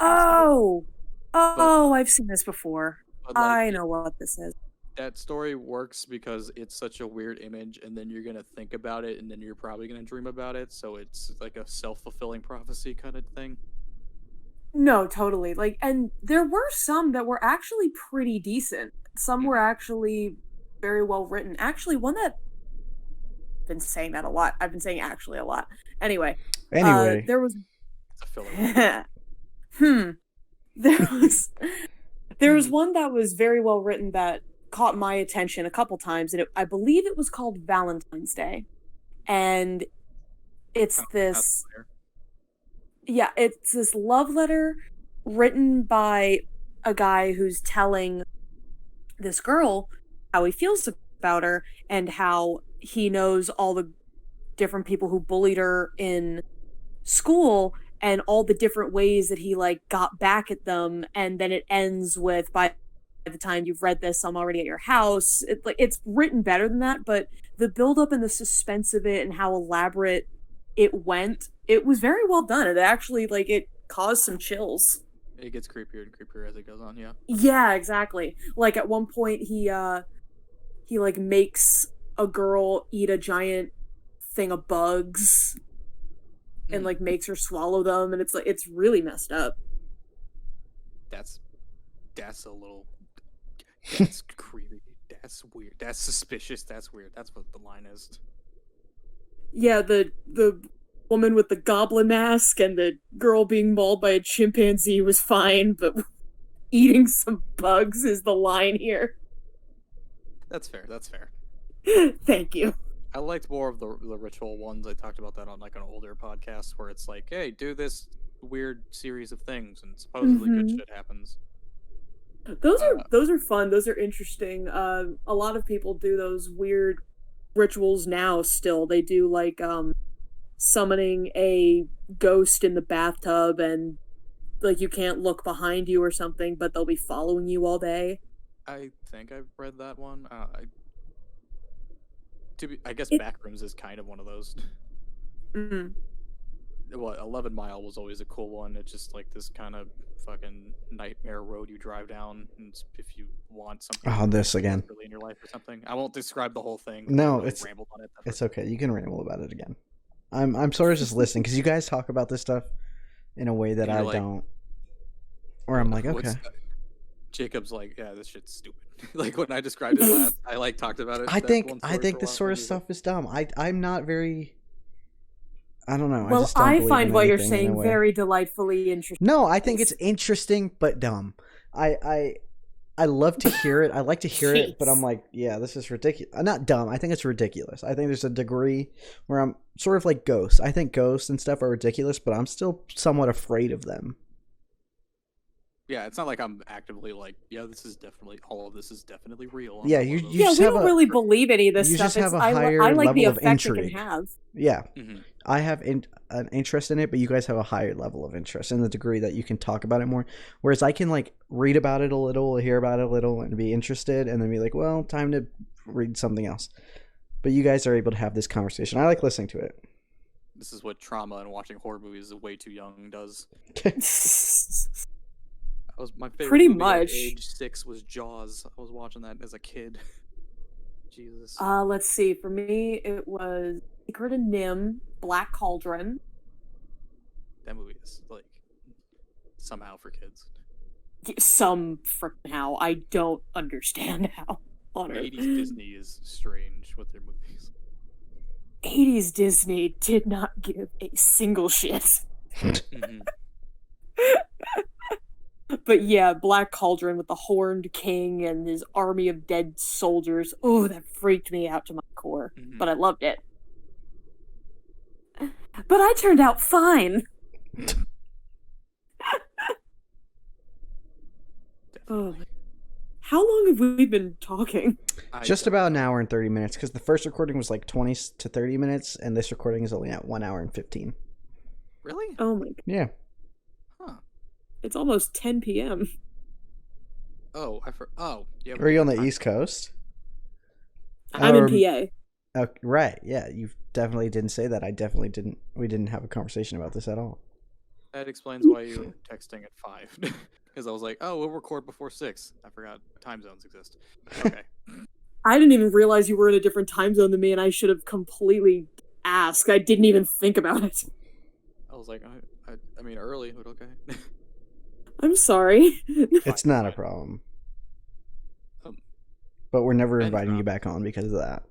I've seen this before. Like, I know what this is. That story works because it's such a weird image, and then you're gonna think about it, and then you're probably gonna dream about it. So it's like a self-fulfilling prophecy kind of thing. No, totally. Like, and there were some that were actually pretty decent. Some were actually very well written. Actually, one that I've been saying that a lot. I've been saying actually a lot. Anyway, there was. It's a filler. There was one that was very well written that caught my attention a couple times, and I believe it was called Valentine's Day, and it's this. Yeah, it's this love letter written by a guy who's telling this girl how he feels about her and how he knows all the different people who bullied her in school and all the different ways that he like got back at them. And then it ends with, by the time you've read this, I'm already at your house. It's written better than that, but the build up and the suspense of it and how elaborate it went, it was very well done. It actually it caused some chills. It gets creepier and creepier as it goes on. Yeah, exactly. Like at one point he makes a girl eat a giant thing of bugs and makes her swallow them, and it's really messed up. That's creepy. That's weird. That's suspicious. That's weird. That's what the line is. Yeah, the woman with the goblin mask and the girl being mauled by a chimpanzee was fine, but eating some bugs is the line here. That's fair. Thank you. I liked more of the ritual ones. I talked about that on like an older podcast where it's like, hey, do this weird series of things and supposedly good shit happens. Those are fun. Those are interesting. A lot of people do those weird rituals now still. They do like summoning a ghost in the bathtub, and like you can't look behind you or something, but they'll be following you all day. I think I've read that one. I guess Backrooms is kind of one of those. What 11 Mile was always a cool one. It's just like this kind of fucking nightmare road you drive down, and if you want something this again really in your life or something. I won't describe the whole thing. No, really rambled on it. It's okay. You can ramble about it again. I'm sort of just listening because you guys talk about this stuff in a way that I don't. Or I'm like, okay. Jacob's like, yeah, this shit's stupid. Like when I described it last, I like talked about it. I that think one I story think for a this while, sort and of he's like, stuff is dumb. I'm not very. I don't know. I Well, just don't I believe find in what you're anything in a saying way. very delightfully interesting. No, I think it's interesting but dumb. I love to hear it. I like to hear it, but I'm Jeez. like, yeah, this is ridiculous. Not dumb. I think it's ridiculous. I think there's a degree where I'm sort of like ghosts. I think ghosts and stuff are ridiculous, but I'm still somewhat afraid of them. yeah, it's not like I'm actively like, yeah, this is definitely all of this is definitely real. I'm Yeah, not you one of those you Yeah, just we have don't a really believe any of this you stuff. just have It's, a higher I like the level of effect it can intrigue. have. Yeah, Mhm. I have an interest in it, but you guys have a higher level of interest in the degree that you can talk about it more. Whereas I can like read about it a little, hear about it a little, and be interested, and then be like, well, time to read something else. But you guys are able to have this conversation. I like listening to it. This is what trauma and watching horror movies way too young does. I was my favorite Pretty movie much. at age 6 was Jaws. I was watching that as a kid. Jesus. Let's see. For me, it was Secret of Nim, Black Cauldron. That movie is like somehow for kids. Some freaking how. I don't understand how. On Earth. 80s Disney is strange with their movies. 80s Disney did not give a single shit. Mhm. But yeah, Black Cauldron with the Horned King and his army of dead soldiers. Oh, that freaked me out to my core. Mhm. But I loved it. But I turned out fine. Oh. How long have we been talking? Just about an hour and 30 minutes, because the first recording was like 20 to 30 minutes, and this recording is only at 1 hour and 15. Really? Oh my god. Yeah. Huh. It's almost 10 p.m. Oh, oh, yeah. Are you on the East Coast? I'm in Or- PA. Oh, right. Yeah, you definitely didn't say that. I definitely didn't. We didn't have a conversation about this at all. That explains why you were texting at 5. Because I was like, oh, we'll record before 6. I forgot time zones exist. Okay. I didn't even realize you were in a different time zone than me, and I should have completely asked. I didn't even think about it. I was like, I mean, early, but okay. I'm sorry. It's not a problem. But we're never And, inviting you back on because of that.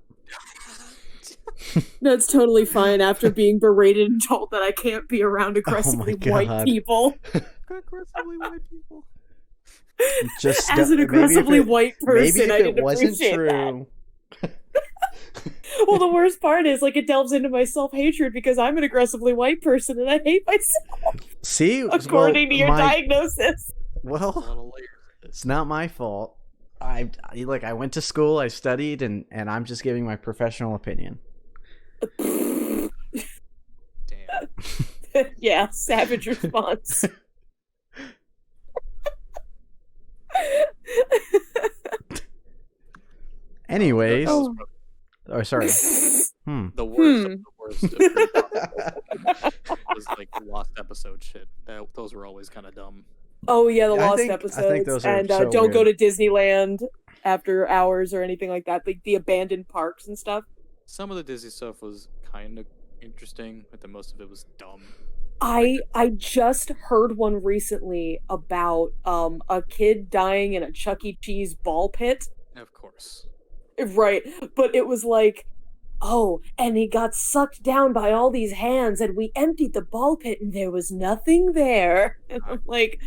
That's totally fine after being berated and told that I can't be around aggressively white God. people. Aggressively white people. Just As an maybe if aggressively it- white person, maybe I if didn't it wasn't appreciate true. that. Well, the worst part is, like, it delves into my self-hatred because I'm an aggressively white person and I hate myself, See, according to your my- diagnosis. A lot Well, of layers. it's not my fault. I went to school, I studied, and I'm just giving my professional opinion. Damn. Yeah, savage response. Anyways, That was oh sorry. the worst of the worst. Of the was like the lost episode shit. Those were always kind of dumb. Oh yeah, the Yeah, I lost think episodes, those are and so don't go to weird. Disneyland after hours or anything like that. Like the abandoned parks and stuff. Some of the Disney stuff was kind of interesting, but the most of it was dumb. I just heard one recently about a kid dying in a Chuck E. Cheese ball pit. Of course. Right, but it was like, oh, and he got sucked down by all these hands, and we emptied the ball pit, and there was nothing there. And I'm like,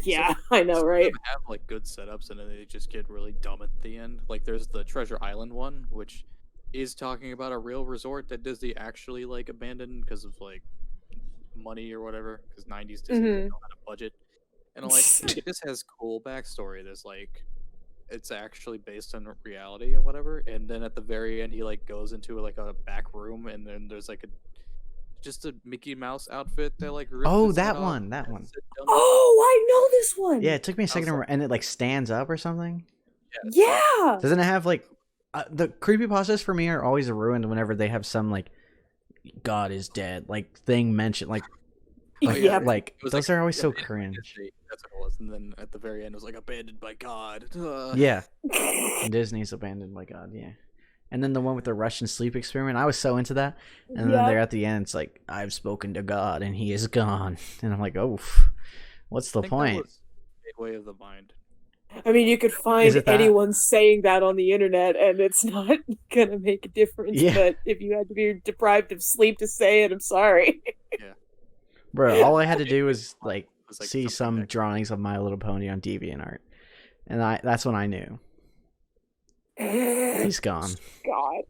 yeah, I know, Some of right? them have like good setups, and then they just get really dumb at the end. Like there's the Treasure Island one, which is talking about a real resort that Disney actually like abandoned because of like money or whatever. Because 90s Disney didn't know how to budget, and I'm like, hey, this has cool backstory. There's like, it's actually based on reality and whatever. And then at the very end, he like goes into like a back room, and then there's like just a Mickey Mouse outfit that like ripped Oh, its that head off one, that and one. sit down. Oh, I know this one. Yeah, it took me a second, was and it like stands up or something. Yeah. Doesn't it have like the creepypastas for me are always ruined whenever they have some like God is dead like thing mentioned like Yep. like It was those like, are always so abandoned by cringe. Disney. That's what it was. And then at the very end, it was like abandoned by God. Yeah, Disney's abandoned by God. Yeah, and then the one with the Russian sleep experiment, I was so into that. And then there at the end, it's like I've spoken to God and He is gone, and I'm like, oh, what's the I think that point? was Gateway of the Mind. I mean, you could Is find it that? anyone saying that on the internet, and it's not gonna make a difference. Yeah. But if you had to be deprived of sleep to say it, I'm sorry. Bro, all I had to do was like It was, like, see something some that- drawings of My Little Pony on DeviantArt, and that's when I knew. He's gone. God.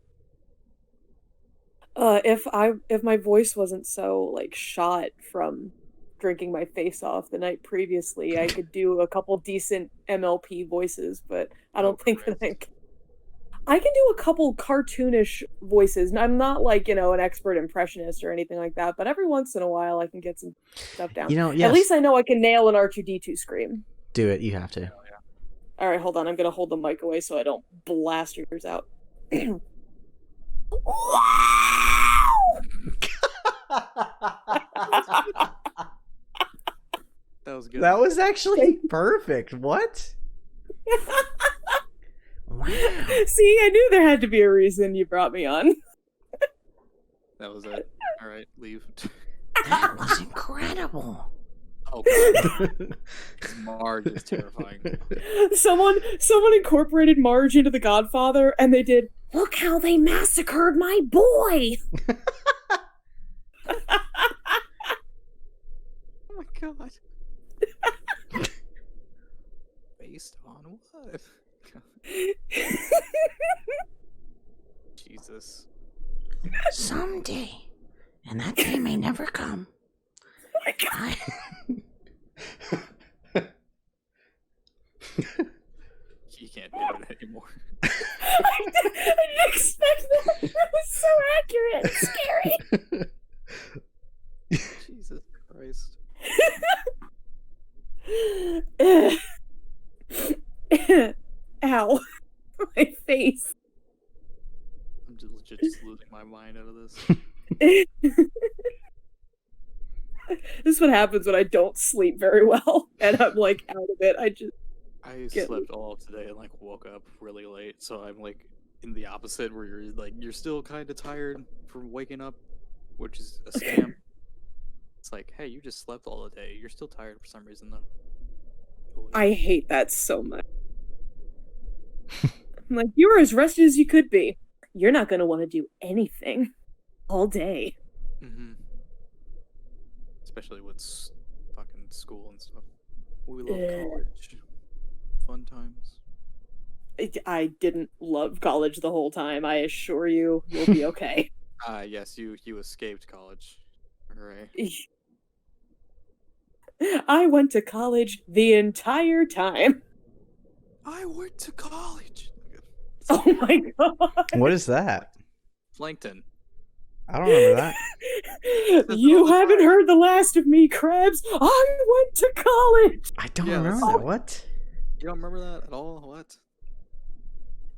If my voice wasn't so like shot from drinking my face off the night previously, I could do a couple decent MLP voices, but I don't think that I can do a couple cartoonish voices. And I'm not like, an expert impressionist or anything like that, but every once in a while I can get some stuff down. Yes. At least I know I can nail an R2D2 scream. Do it. You have to. All right, hold on. I'm gonna hold the mic away so I don't blast yours out. That was good. That was actually perfect. What? Wow. See, I knew there had to be a reason you brought me on. That was it. All right, leave. That was incredible. Oh god, Marge is terrifying. Someone incorporated Marge into The Godfather, and they did. Look how they massacred my boy. Oh my god. Based on what? Jesus. Someday, and that day may never come. Oh my god. You can't do it anymore. I didn't expect that. That was so accurate. It's scary. Jesus Christ. Ow. My face. I'm just legit just losing my mind out of this. This is what happens when I don't sleep very well and I'm like out of it. I slept all of today and like woke up really late, so I'm like in the opposite where you're still kind of tired from waking up, which is a scam. It's like, hey, you just slept all the day. You're still tired for some reason though. I hate that so much. I'm like, you were as rested as you could be. You're not gonna want to do anything all day. Mm-hmm. Especially with fucking school and stuff. We love college. Fun times. I didn't love college the whole time. I assure you, you'll be okay. Yes, you escaped college. Hooray. I went to college the entire time. I went to college. Oh my god. What is that? Plankton. I don't remember that. You haven't heard the last of me, Krabs. I went to college. I don't Yeah, remember that's- that. What? You don't remember that at all? What?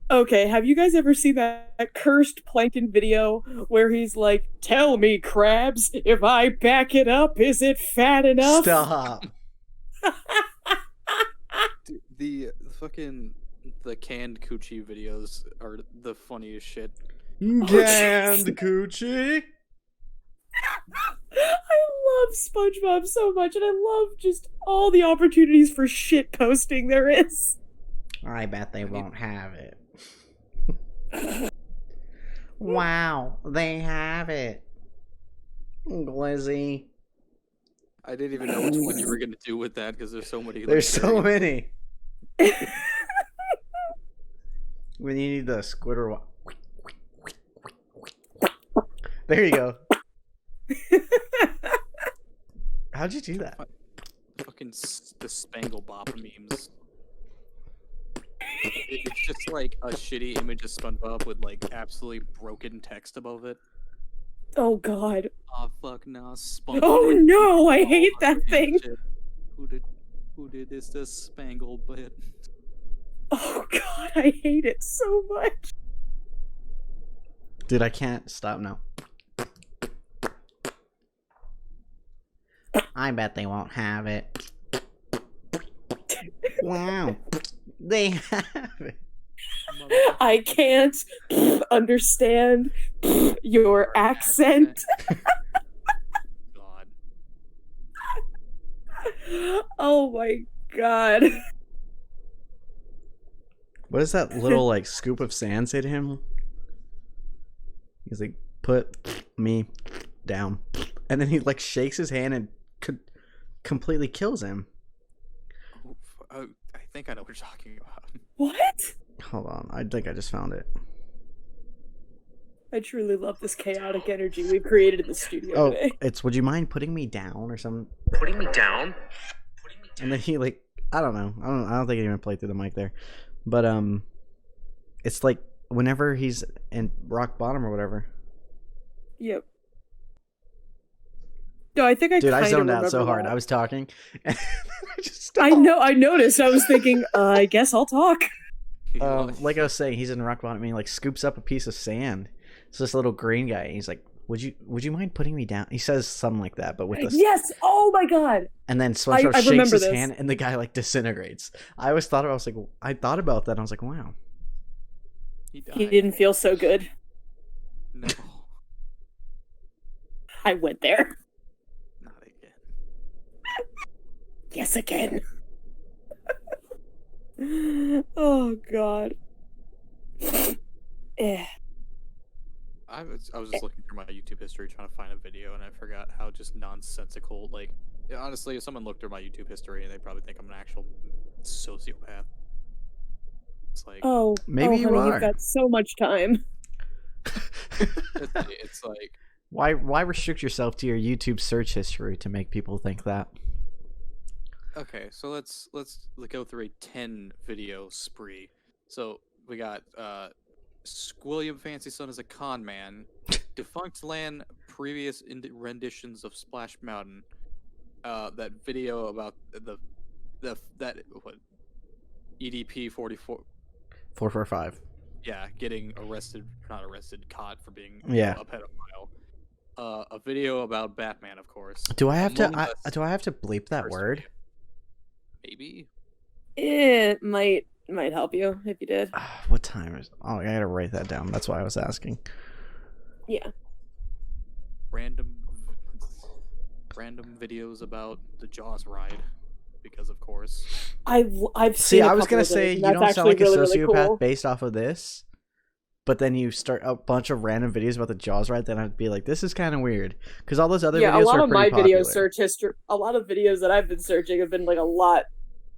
Okay, have you guys ever seen that cursed Plankton video where he's like, "Tell me, Krabs, if I back it up, is it fat enough?" Stop. Dude, the canned coochie videos are the funniest shit. Canned coochie. I love SpongeBob so much, and I love just all the opportunities for shit posting there is. I bet they won't have it. Wow, they have it. Glizzy. I didn't even know which one you were gonna do with that because there's so many. There's like, so very- many. When you need the squitter. There you go. How'd you do that? Fucking the Spangle Bop memes. It's just like a shitty image of SpongeBob with like absolutely broken text above it. Oh god. Oh fuck no, SpongeBob. Oh no, I hate that thing. Who did this to Spangle bit? Oh god, I hate it so much. Dude, I can't stop now. I bet they won't have it. Wow. They have it. I can't understand your accent. God. Oh my god. What does that little like scoop of sand say to him? He's like, "Put me down," and then he like shakes his hand and completely kills him. I think I know what you're talking about. What? Hold on, I think I just found it. I truly love this chaotic energy we've created in the studio today. It's "Would you mind putting me down" or something? Putting me down? And then he like, I don't know. I don't think he even played through the mic there. But it's like whenever he's in rock bottom or whatever. Yep. No, I think I Dude, I zoned remember out so hard. that. I was talking. And I just I stopped. know. I noticed. I was thinking. I guess I'll talk. Like I was saying, he's in rock bottom and he like scoops up a piece of sand. It's this little green guy. And he's like, Would you mind putting me down? He says something like that, but with this. Yes. Oh my god. And then SpongeBob shakes remember his this. hand, and the guy like disintegrates. I thought about that. And I was like, wow. He died. He didn't feel so good. No, I went there. not again. Yes, again. Oh god. Eh. I was just looking through my YouTube history trying to find a video, and I forgot how just nonsensical. Like, honestly, if someone looked through my YouTube history, they probably think I'm an actual sociopath. It's like, Oh, Maybe you honey, are. You've got so much time. it's like, Why restrict yourself to your YouTube search history to make people think that? okay, so let's go through a 10 video spree. So we got William Fancy Son is a con man, Defunct Land previous renditions of Splash Mountain, that video about that what EDP 44 445. yeah, getting not arrested, caught for being Yeah. a pedophile. A video about Batman, of course. Do I have Among to? Us Do I have to bleep that first word? Maybe. It might help you if you did. What time is? Oh, I gotta write that down. That's why I was asking. Yeah. Random videos about the Jaws ride, because of course. I've See, seen. I was gonna say you don't sound like a really, sociopath really cool. based off of this, but then you start a bunch of random videos about the Jaws ride. Then I'd be like, this is kind of weird because all those other Yeah, videos a lot are of my pretty popular. video search history. A lot of videos that I've been searching have been like a lot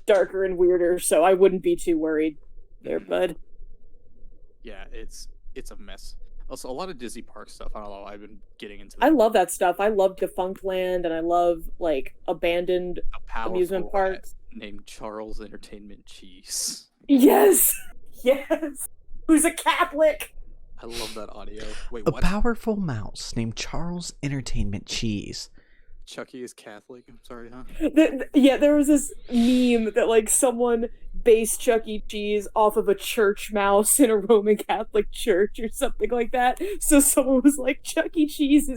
darker and weirder, so I wouldn't be too worried there, bud. Yeah, it's a mess. Also, a lot of Disney Park stuff. I don't know. I've been getting into. I love that stuff. I love Defunct Land, and I love like abandoned a powerful amusement rat parks. named Charles Entertainment Cheese. Yes, yes. Who's a Catholic? I love that audio. Wait, A what? powerful mouse named Charles Entertainment Cheese. Chucky is Catholic. I'm sorry, huh? Yeah, there was this meme that like someone based Chuck E. Cheese off of a church mouse in a Roman Catholic church or something like that. So someone was like, Chuck E. Cheese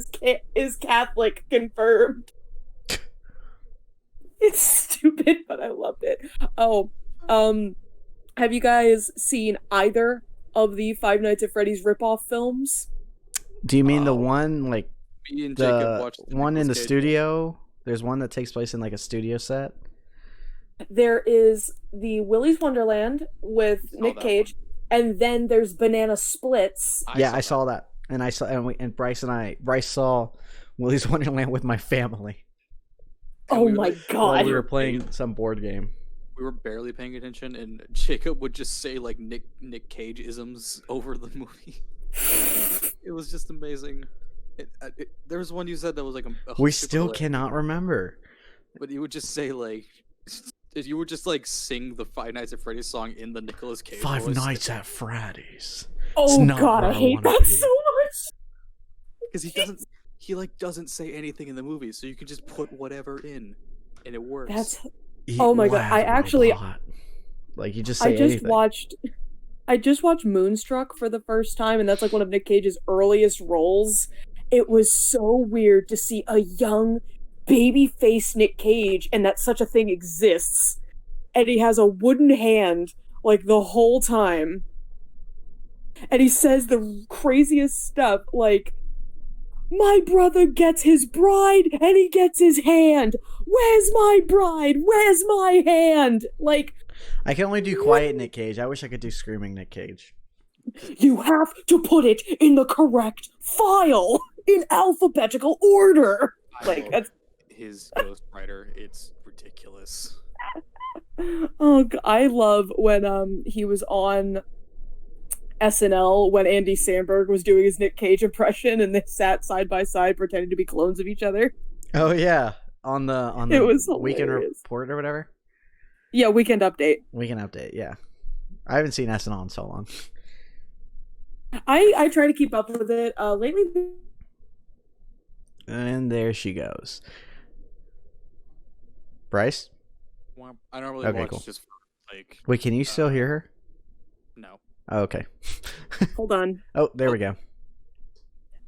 is Catholic confirmed. It's stupid, but I loved it. Oh, have you guys seen either of the Five Nights at Freddy's ripoff films? Do you mean the one like Me and Jacob the watched one in the Nicolas Cage studio? There's one that takes place in like a studio set. There is the Willy's Wonderland with Saw Nick that Cage, and then there's Banana Splits. I saw that, and I saw and Bryce saw Willy's Wonderland with my family And Oh we were my like- while god. we were playing some board game. We were barely paying attention, and Jacob would just say like Nick Cage isms over the movie. It was just amazing. There was one you said that was like a We super still hilarious, cannot remember. but you would just say like, if you would just like sing the Five Nights at Freddy's song in the Nicolas Cage Five voice, Nights at Freddy's. Oh not god, where I I hate wanna that be. so much. because he doesn't say anything in the movie, so you can just put whatever in, and it works. That's Eat Oh my God, lab I actually- robot. Like you just say I just anything. watched Moonstruck for the first time, and that's like one of Nick Cage's earliest roles. It was so weird to see a young baby-faced Nick Cage, and that such a thing exists. And he has a wooden hand like the whole time. And he says the craziest stuff like, my brother gets his bride and he gets his hand. Where's my bride? Where's my hand? Like, I can only do quiet Nick Cage. I wish I could do screaming Nick Cage. You have to put it in the correct file in alphabetical order. Like that's his Ghost Rider. It's ridiculous. Oh, I love when he was on SNL when Andy Samberg was doing his Nick Cage impression and they sat side by side pretending to be clones of each other. Oh yeah, on the It was Weekend hilarious. Report or whatever. Yeah, Weekend Update. Weekend Update. Yeah, I haven't seen SNL in so long. I try to keep up with it. Lately, And there she goes. Bryce? Well, I don't really Okay, watch cool. just for, like. Wait, can you still hear her? No. Oh, okay. hold on. Oh, there we go.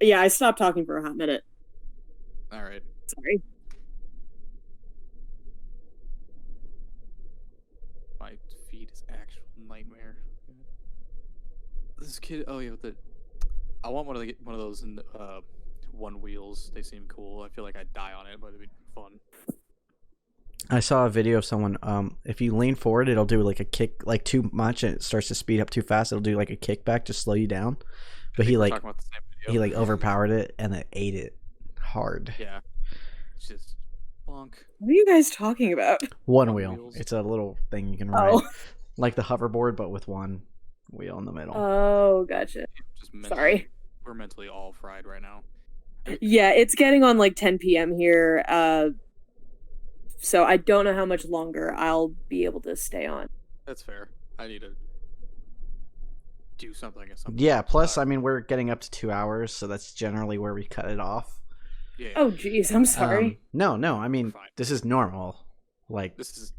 Yeah, I stopped talking for a hot minute. All right. Sorry. My feed is actual nightmare. This kid. Oh yeah, with the. I want one of those in one wheels. They seem cool. I feel like I'd die on it, but it'd be fun. I saw a video of someone. If you lean forward, it'll do like a kick, like too much, and it starts to speed up too fast. It'll do like a kickback to slow you down. But he We're like talking about the same video. he like overpowered it and then ate it hard. Yeah. It's just bonk. What are you guys talking about? One One wheel. wheels. It's a little thing you can ride, Oh. like the hoverboard, but with one wheel in the middle. Oh, gotcha. Just mentally, Sorry. We're mentally all fried right now. Yeah, it's getting on like 10 p.m. here. So I don't know how much longer I'll be able to stay on. That's fair. I need to do something at some point. Yeah. Plus, I mean, we're getting up to 2 hours, so that's generally where we cut it off. Yeah. Oh, geez, I'm sorry. No. I mean, Fine. this is normal. Like This is.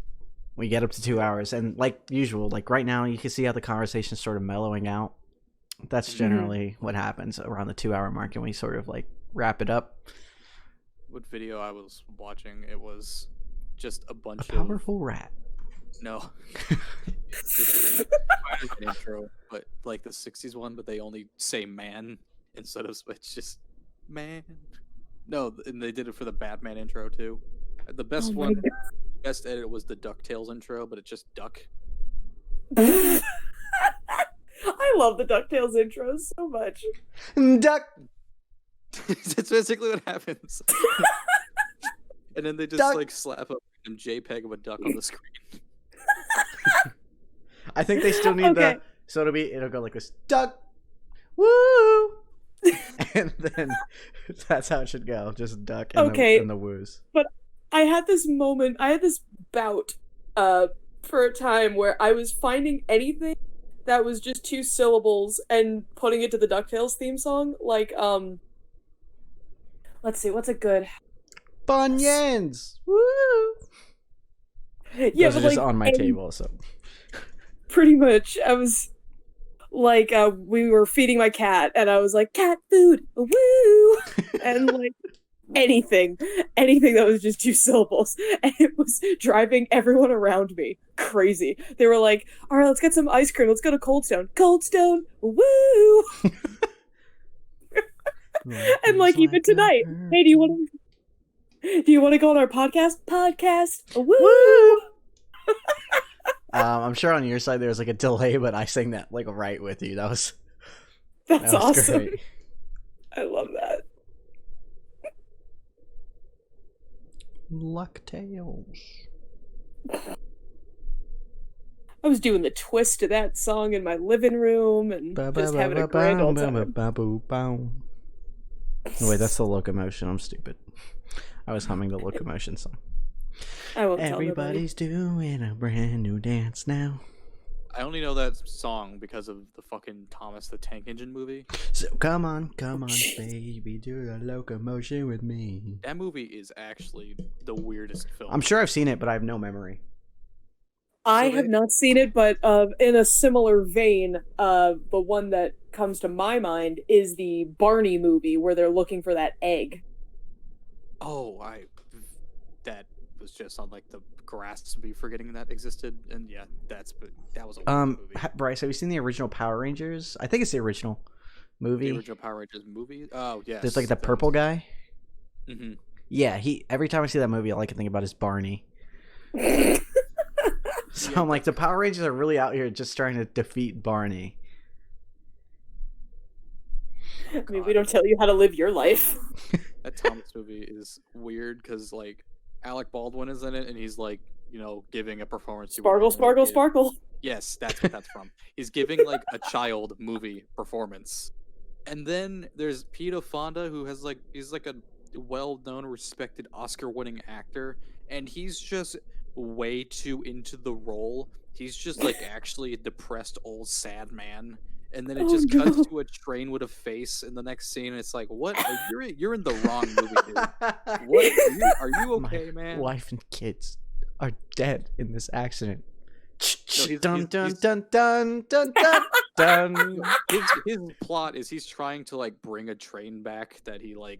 we get up to 2 hours, and like usual, like right now, you can see how the conversation's sort of mellowing out. That's generally what happens around the 2 hour mark, and we sort of like wrap it up. What video I was watching? It was just a bunch A powerful rat. No. Just an intro, but like the '60s one, but they only say "man" instead of it's just "man." No, and they did it for the Batman intro too. The best Oh my one, God. the best edit was the DuckTales intro, but it's just duck. I love the DuckTales intros so much. Duck. That's basically what happens. And then they just Duck. like slap a JPEG of a duck on the screen. I think they still need Okay. the. So it'll go like this. Duck. Woo. And then that's how it should go. Just duck and, Okay. and the woos. I had this bout for a time where I was finding anything that was just 2 syllables and putting it to the DuckTales theme song. Like, let's see, what's a good... Funyuns. Woo. Yeah, Those but are just like, on my table. So pretty much, I was... Like, we were feeding my cat, and I was like, cat food, woo! And, like, anything that was just 2 syllables. And it was driving everyone around me crazy. They were like, all right, let's get some ice cream. Let's go to Cold Stone. Cold Stone, woo! And, like, even tonight, hey, do you want to go on our podcast? Podcast, woo! I'm sure on your side there was like a delay, but I sang that like right with you. That was That's awesome. great. I love that. Lucktails. I was doing the twist to that song in my living room and just having a grand old time. Wait, that's the Locomotion. I'm stupid. I was humming the Locomotion song. I won't tell nobody. Everybody's doing a brand new dance now. I only know that song because of the fucking Thomas the Tank Engine movie. So come on, baby, do the locomotion with me. That movie is actually the weirdest film. I'm sure I've seen it, but I have no memory. I So have they- not seen it, but in a similar vein, the one that comes to my mind is the Barney movie where they're looking for that egg. Oh, that was just on like the grass to be forgetting that existed, and yeah, that was a weird movie. Bryce, have you seen the original Power Rangers? I think it's the original movie. The original Power Rangers movie. Oh yes. There's like the purple guy. Mm-hmm. Yeah, every time I see that movie, all I can think about is Barney. So Yeah. I'm like, the Power Rangers are really out here just trying to defeat Barney. I mean, we don't tell you how to live your life. That Thomas movie is weird because like Alec Baldwin is in it, and he's like, giving a performance. he would Sparkle, normally sparkle, give. sparkle. Yes, that's what that's from. He's giving like a child movie performance. And then there's Peter Fonda, who he's like a well-known, respected Oscar-winning actor, and he's just way too into the role. He's just like actually a depressed old sad man. And then it Oh, just cuts no. to a train with a face in the next scene. And it's like, what? You're in the wrong movie, dude. What? Are you okay, My man? wife and kids are dead in this accident. he's- Dun he's- dun he's- dun dun dun dun dun. His plot is he's trying to like bring a train back that he I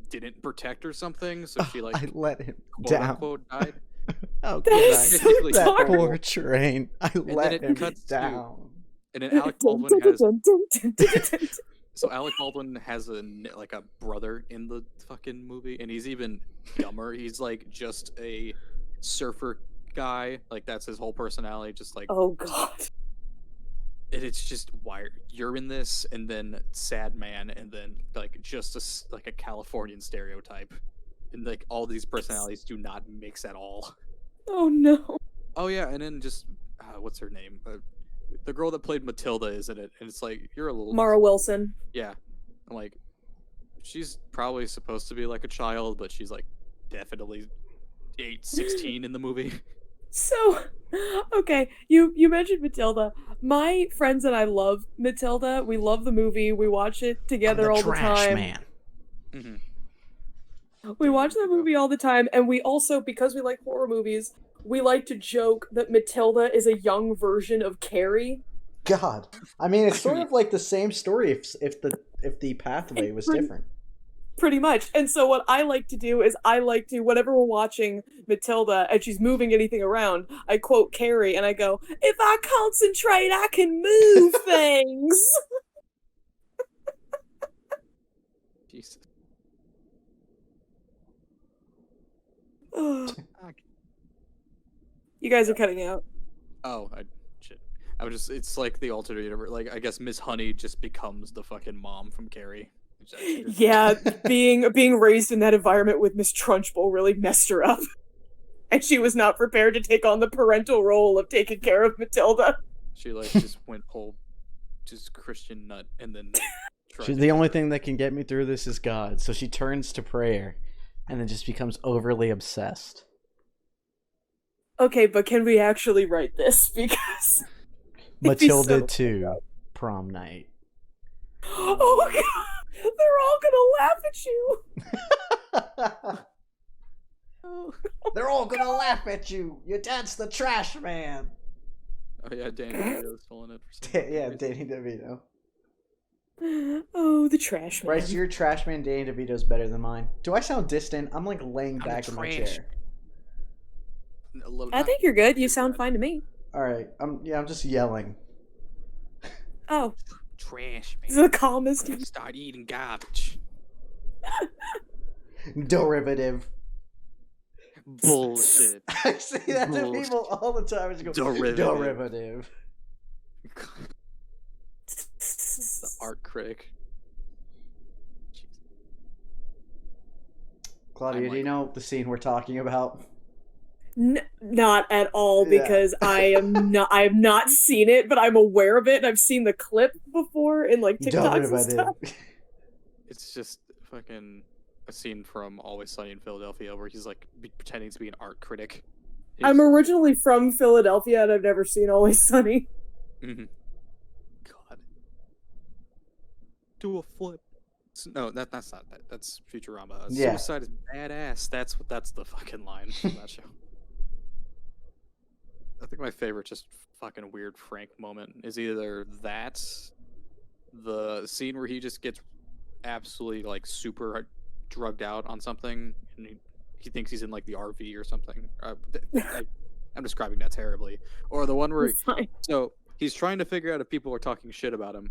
didn't protect or something, so she I let him quote down. unquote died. How That could is I? so Basically, That dark. poor train. I then let it him cuts to- down. And then Alec Baldwin has a brother in the fucking movie, and he's even dumber. He's like just a surfer guy, like that's his whole personality, just like Oh god. and it's just why you're in this, and then sad man, and then like just a Californian stereotype, and like all these personalities do not mix at all. Oh no. Oh yeah, and then just what's her name? The girl that played Matilda is in it, and it's like you're a little Mara Wilson. yeah, I'm like she's probably supposed to be like a child, but she's like definitely 16 in the movie. So, okay, you mentioned Matilda. My friends and I love Matilda. We love the movie. We watch it together all the Trash time. man. Mm-hmm. We watch that movie all the time, and we also, because we like horror movies, we like to joke that Matilda is a young version of Carrie. God, I mean, it's sort of like the same story if the pathway was different. Pretty much. And so what I like to do is whenever we're watching Matilda and she's moving anything around, I quote Carrie and I go, "If I concentrate, I can move things." Jesus. You guys are cutting out. Oh, shit. It's like the alternate universe. Like, I guess Miss Honey just becomes the fucking mom from Carrie. Yeah, being raised in that environment with Miss Trunchbull really messed her up. And she was not prepared to take on the parental role of taking care of Matilda. She just went whole, just Christian nut, and then. The only thing that can get me through this is God. So she turns to prayer, and then just becomes overly obsessed. Okay, but can we actually write this? Because Matilda so 2, prom night. oh god, they're all gonna laugh at you. They're all gonna laugh at you. Your dad's the trash man. Oh yeah, Danny DeVito's still in it. For some Yeah, reason. Danny DeVito. Oh, the trash man. Right, so your trash man Danny DeVito's better than mine. Do I sound distant? I'm like laying I'm back in my trash. chair. I think you're good. You sound fine to me. All right, I'm just yelling. Oh, Trash this is man. the calmest. Start eating garbage. Derivative. Bullshit. I say that to Bullshit. people all the time. I just go, Derivative. derivative. The art critic. Claudia, do you know the scene we're talking about? Not at all, Yeah. because I have not seen it, but I'm aware of it, and I've seen the clip before in like TikToks and stuff. It's just fucking a scene from Always Sunny in Philadelphia where he's like pretending to be an art critic. I'm originally from Philadelphia, and I've never seen Always Sunny. Mhm. God. Do a flip. No, that's not that. That's Futurama. Yeah. Suicide is badass. That's the fucking line from that show. I think my favorite just fucking weird Frank moment is either that, the scene where he just gets absolutely like super drugged out on something and he thinks he's in like the RV or something. I'm describing that terribly. Or the one where It's fine. so he's trying to figure out if people are talking shit about him.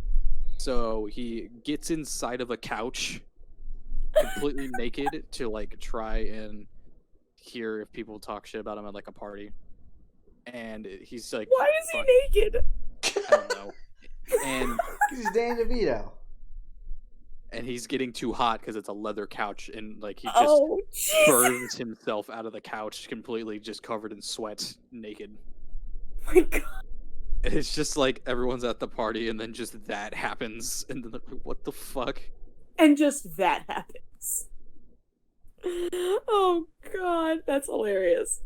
So he gets inside of a couch completely naked to like try and hear if people talk shit about him at like a party. and he's like, Why is he naked? I don't know. And He's Dan DeVito. and he's getting too hot because it's a leather couch, and like he just Oh, Jesus. burns himself out of the couch completely, just covered in sweat, naked. Oh my God. And it's just like everyone's at the party, and then just that happens, and then what the fuck? And just that happens. Oh God, that's hilarious.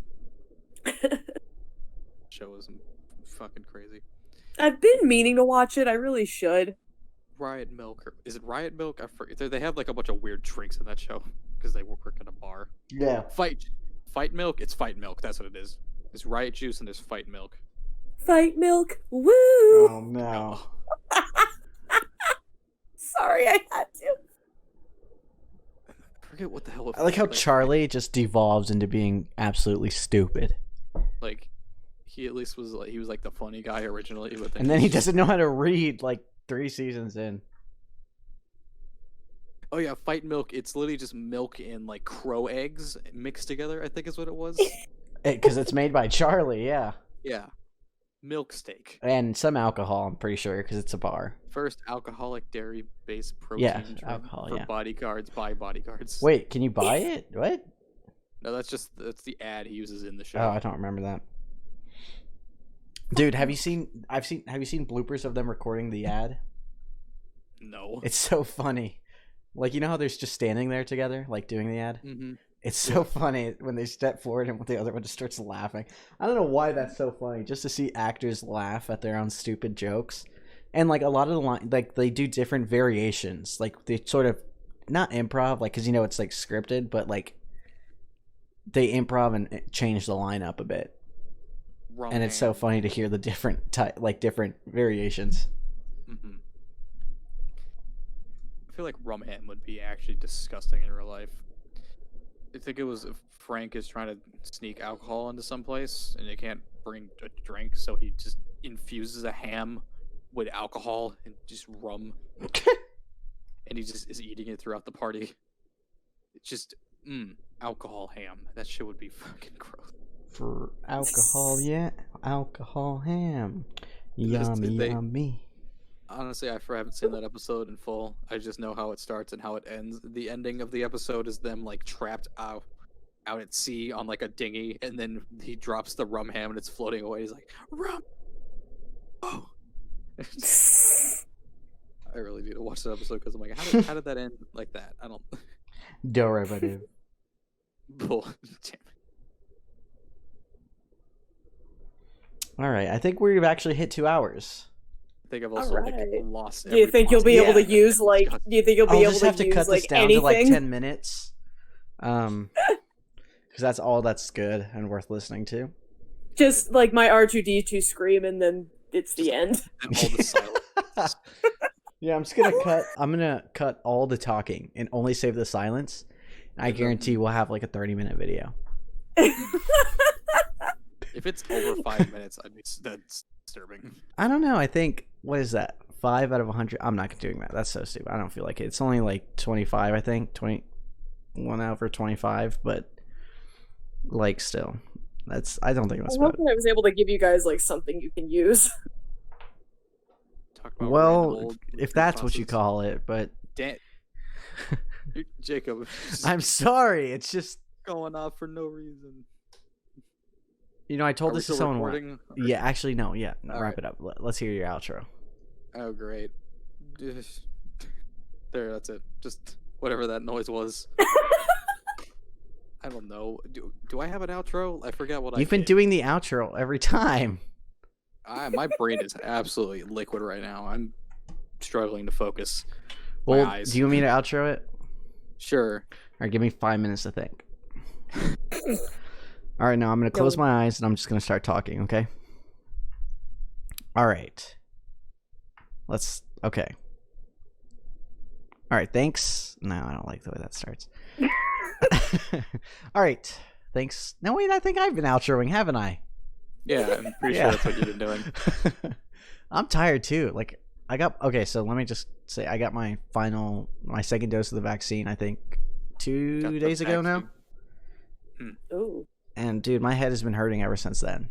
Show is fucking crazy. I've been meaning to watch it. I really should. Riot Milk, or is it Riot Milk? I forget. They have like a bunch of weird drinks in that show because they work in a bar. Yeah. Fight Milk. It's Fight Milk. That's what it is. There's Riot Juice and there's Fight Milk. Fight Milk. Woo! Oh no. Sorry, I had to. I forget what the hell. I like how Charlie just devolves into being absolutely stupid. Like, he at least was like, he was like the funny guy originally, but And then he doesn't know how to read like 3 seasons in. Oh yeah, Fight Milk. It's literally just milk and like crow eggs mixed together, I think is what it was. Because it's made by Charlie, yeah. Yeah. Milk steak. And some alcohol, I'm pretty sure, because it's a bar. First alcoholic dairy-based protein Yeah, drink alcohol, for yeah. bodyguards by bodyguards. Wait, can you buy it? What? No, that's the ad he uses in the show. Oh, I don't remember that. Dude, have you seen bloopers of them recording the ad? No. It's so funny. Like, you know how they're just standing there together, like doing the ad? Mm-hmm. It's so funny when they step forward and the other one just starts laughing. I don't know why that's so funny, just to see actors laugh at their own stupid jokes. And like a lot of the line, like they do different variations. Like they sort of not improv, like because it's like scripted, but like they improv and change the line up a bit. And it's so funny to hear the different different variations. Mm-hmm. I feel like rum ham would be actually disgusting in real life. I think it was if Frank is trying to sneak alcohol into some place and they can't bring a drink, so he just infuses a ham with alcohol and just rum, and he just is eating it throughout the party. It's just alcohol ham. That shit would be fucking gross. For alcohol, yeah, alcohol ham, yummy, yummy. Honestly, I haven't seen that episode in full. I just know how it starts and how it ends. The ending of the episode is them like trapped out at sea on like a dinghy, and then he drops the rum ham and it's floating away. He's like, rum. Oh. I really need to watch that episode because I'm like, how did that end like that? I don't. Don't worry about it. Bull. Damn it. All right, I think we've actually hit 2 hours. I think I've also like, lost. Do you think you'll be able to use like? Do you think you'll be I'll able just to have to use cut like this down anything? to like 10 minutes, because that's all that's good and worth listening to. Just like my R2D2 scream, and then it's the end. And all the silence. Yeah, I'm gonna cut all the talking and only save the silence. I guarantee we'll have like a 30-minute video. If it's over 5 minutes, that's disturbing. I don't know. I think what is that? 5 out of 100. I'm not doing that. That's so stupid. I don't feel like it. It's only like 25. I think 21 out of 25. But like still, I don't think that's bad. I was able to give you guys like something you can use. Talk about Well, if that's what you call it, but Jacob, I'm sorry. It's just going off for no reason. I told this to someone. Recording? Yeah, actually, no. Yeah, no, wrap right. it up. Let's hear your outro. Oh, great. There, that's it. Just whatever that noise was. I don't know. Do I have an outro? I forgot what You've been doing the outro every time. My brain is absolutely liquid right now. I'm struggling to focus. Well, my eyes. do you want me to outro it? Sure. All right, give me 5 minutes to think. All right, now I'm going to close my eyes and I'm just going to start talking, okay? All right. Okay. All right, thanks. No, I don't like the way that starts. All right, thanks. No, wait, I think I've been outroing, haven't I? Yeah, I'm pretty sure that's what you've been doing. I'm tired too. Like, okay, so let me just say I got my second dose of the vaccine, I think 2 days ago now. Ooh. And dude, my head has been hurting ever since then.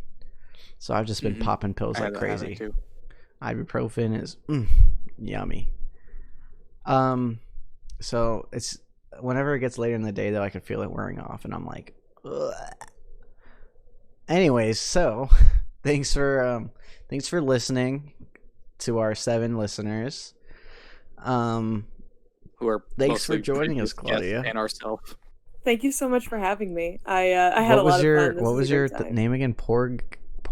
So I've just been popping pills like crazy. Too. Ibuprofen is yummy. So it's whenever it gets later in the day though, I can feel it wearing off, and I'm like, ugh. Anyways, so thanks for listening to our 7 listeners. Who are thanks for joining us, Claudia, and ourselves. Thank you so much for having me. I had a lot of fun. What was your name again? Porgwitch.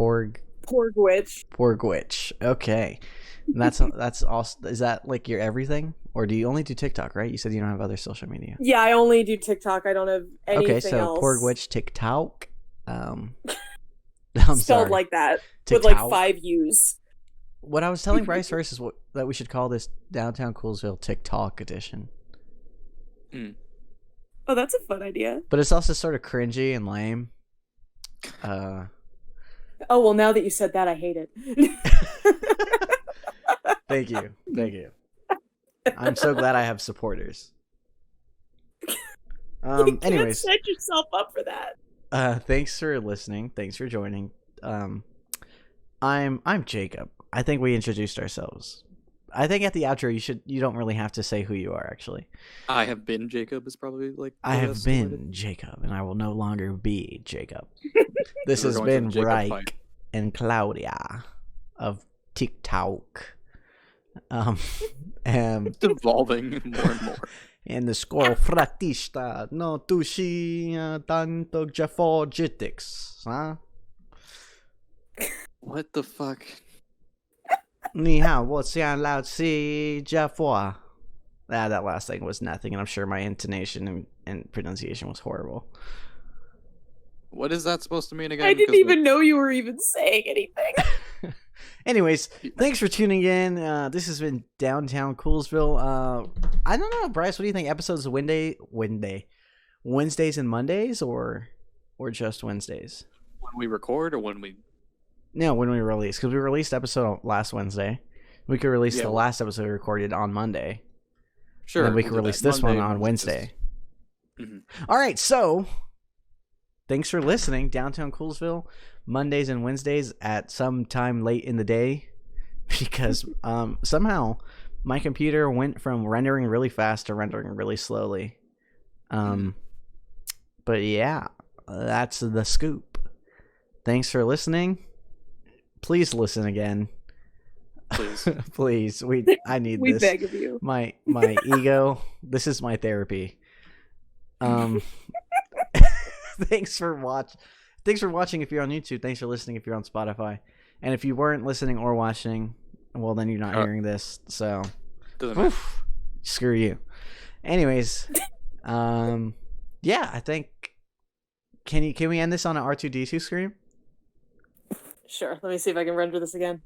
Okay, that's awesome. Is that like your everything, or do you only do TikTok? Right? You said you don't have other social media. Yeah, I only do TikTok. I don't have anything else. Okay, so Porgwitch TikTok. I'm spelled sorry. like that TikTok. with like 5 U's. What I was telling Bryce first is that we should call this Downtown Coolsville TikTok edition. Oh, that's a fun idea. But it's also sort of cringy and lame. Oh, well, now that you said that, I hate it. Thank you. I'm so glad I have supporters. You can't anyways, set yourself up for that. Thanks for listening. Thanks for joining. I'm Jacob. I think we introduced ourselves. I think at the outro you don't really have to say who you are, actually. I have been Jacob is probably like I have been Jacob, and I will no longer be Jacob. This has been Reich and Claudia of TikTok. And it's evolving more and more. And the score fratista no tushi tanto jafogitics, huh? What the fuck? 你好，我想老吃家伙. That last thing was nothing, and I'm sure my intonation and pronunciation was horrible. What is that supposed to mean again? I didn't even know you were even saying anything. Anyways, thanks for tuning in. This has been Downtown Coolsville. I don't know, Bryce. What do you think? Episodes of Wednesdays and Mondays, or just Wednesdays? When we record or when we? No, when we release, because we released episode last Wednesday. We could release the last episode we recorded on Monday. Sure. And then we could release this one on Wednesday. All right, so thanks for listening. Downtown Coolsville, Mondays and Wednesdays at some time late in the day, because somehow my computer went from rendering really fast to rendering really slowly. But yeah, that's the scoop. Thanks for listening. Please listen again. Please. Please. I need we this. We beg of you. My ego. This is my therapy. Thanks for watching if you're on YouTube. Thanks for listening if you're on Spotify. And if you weren't listening or watching, well then you're not hearing this. So screw you. Anyways, yeah, I think can we end this on an R2D2 scream? Sure. Let me see if I can render this again.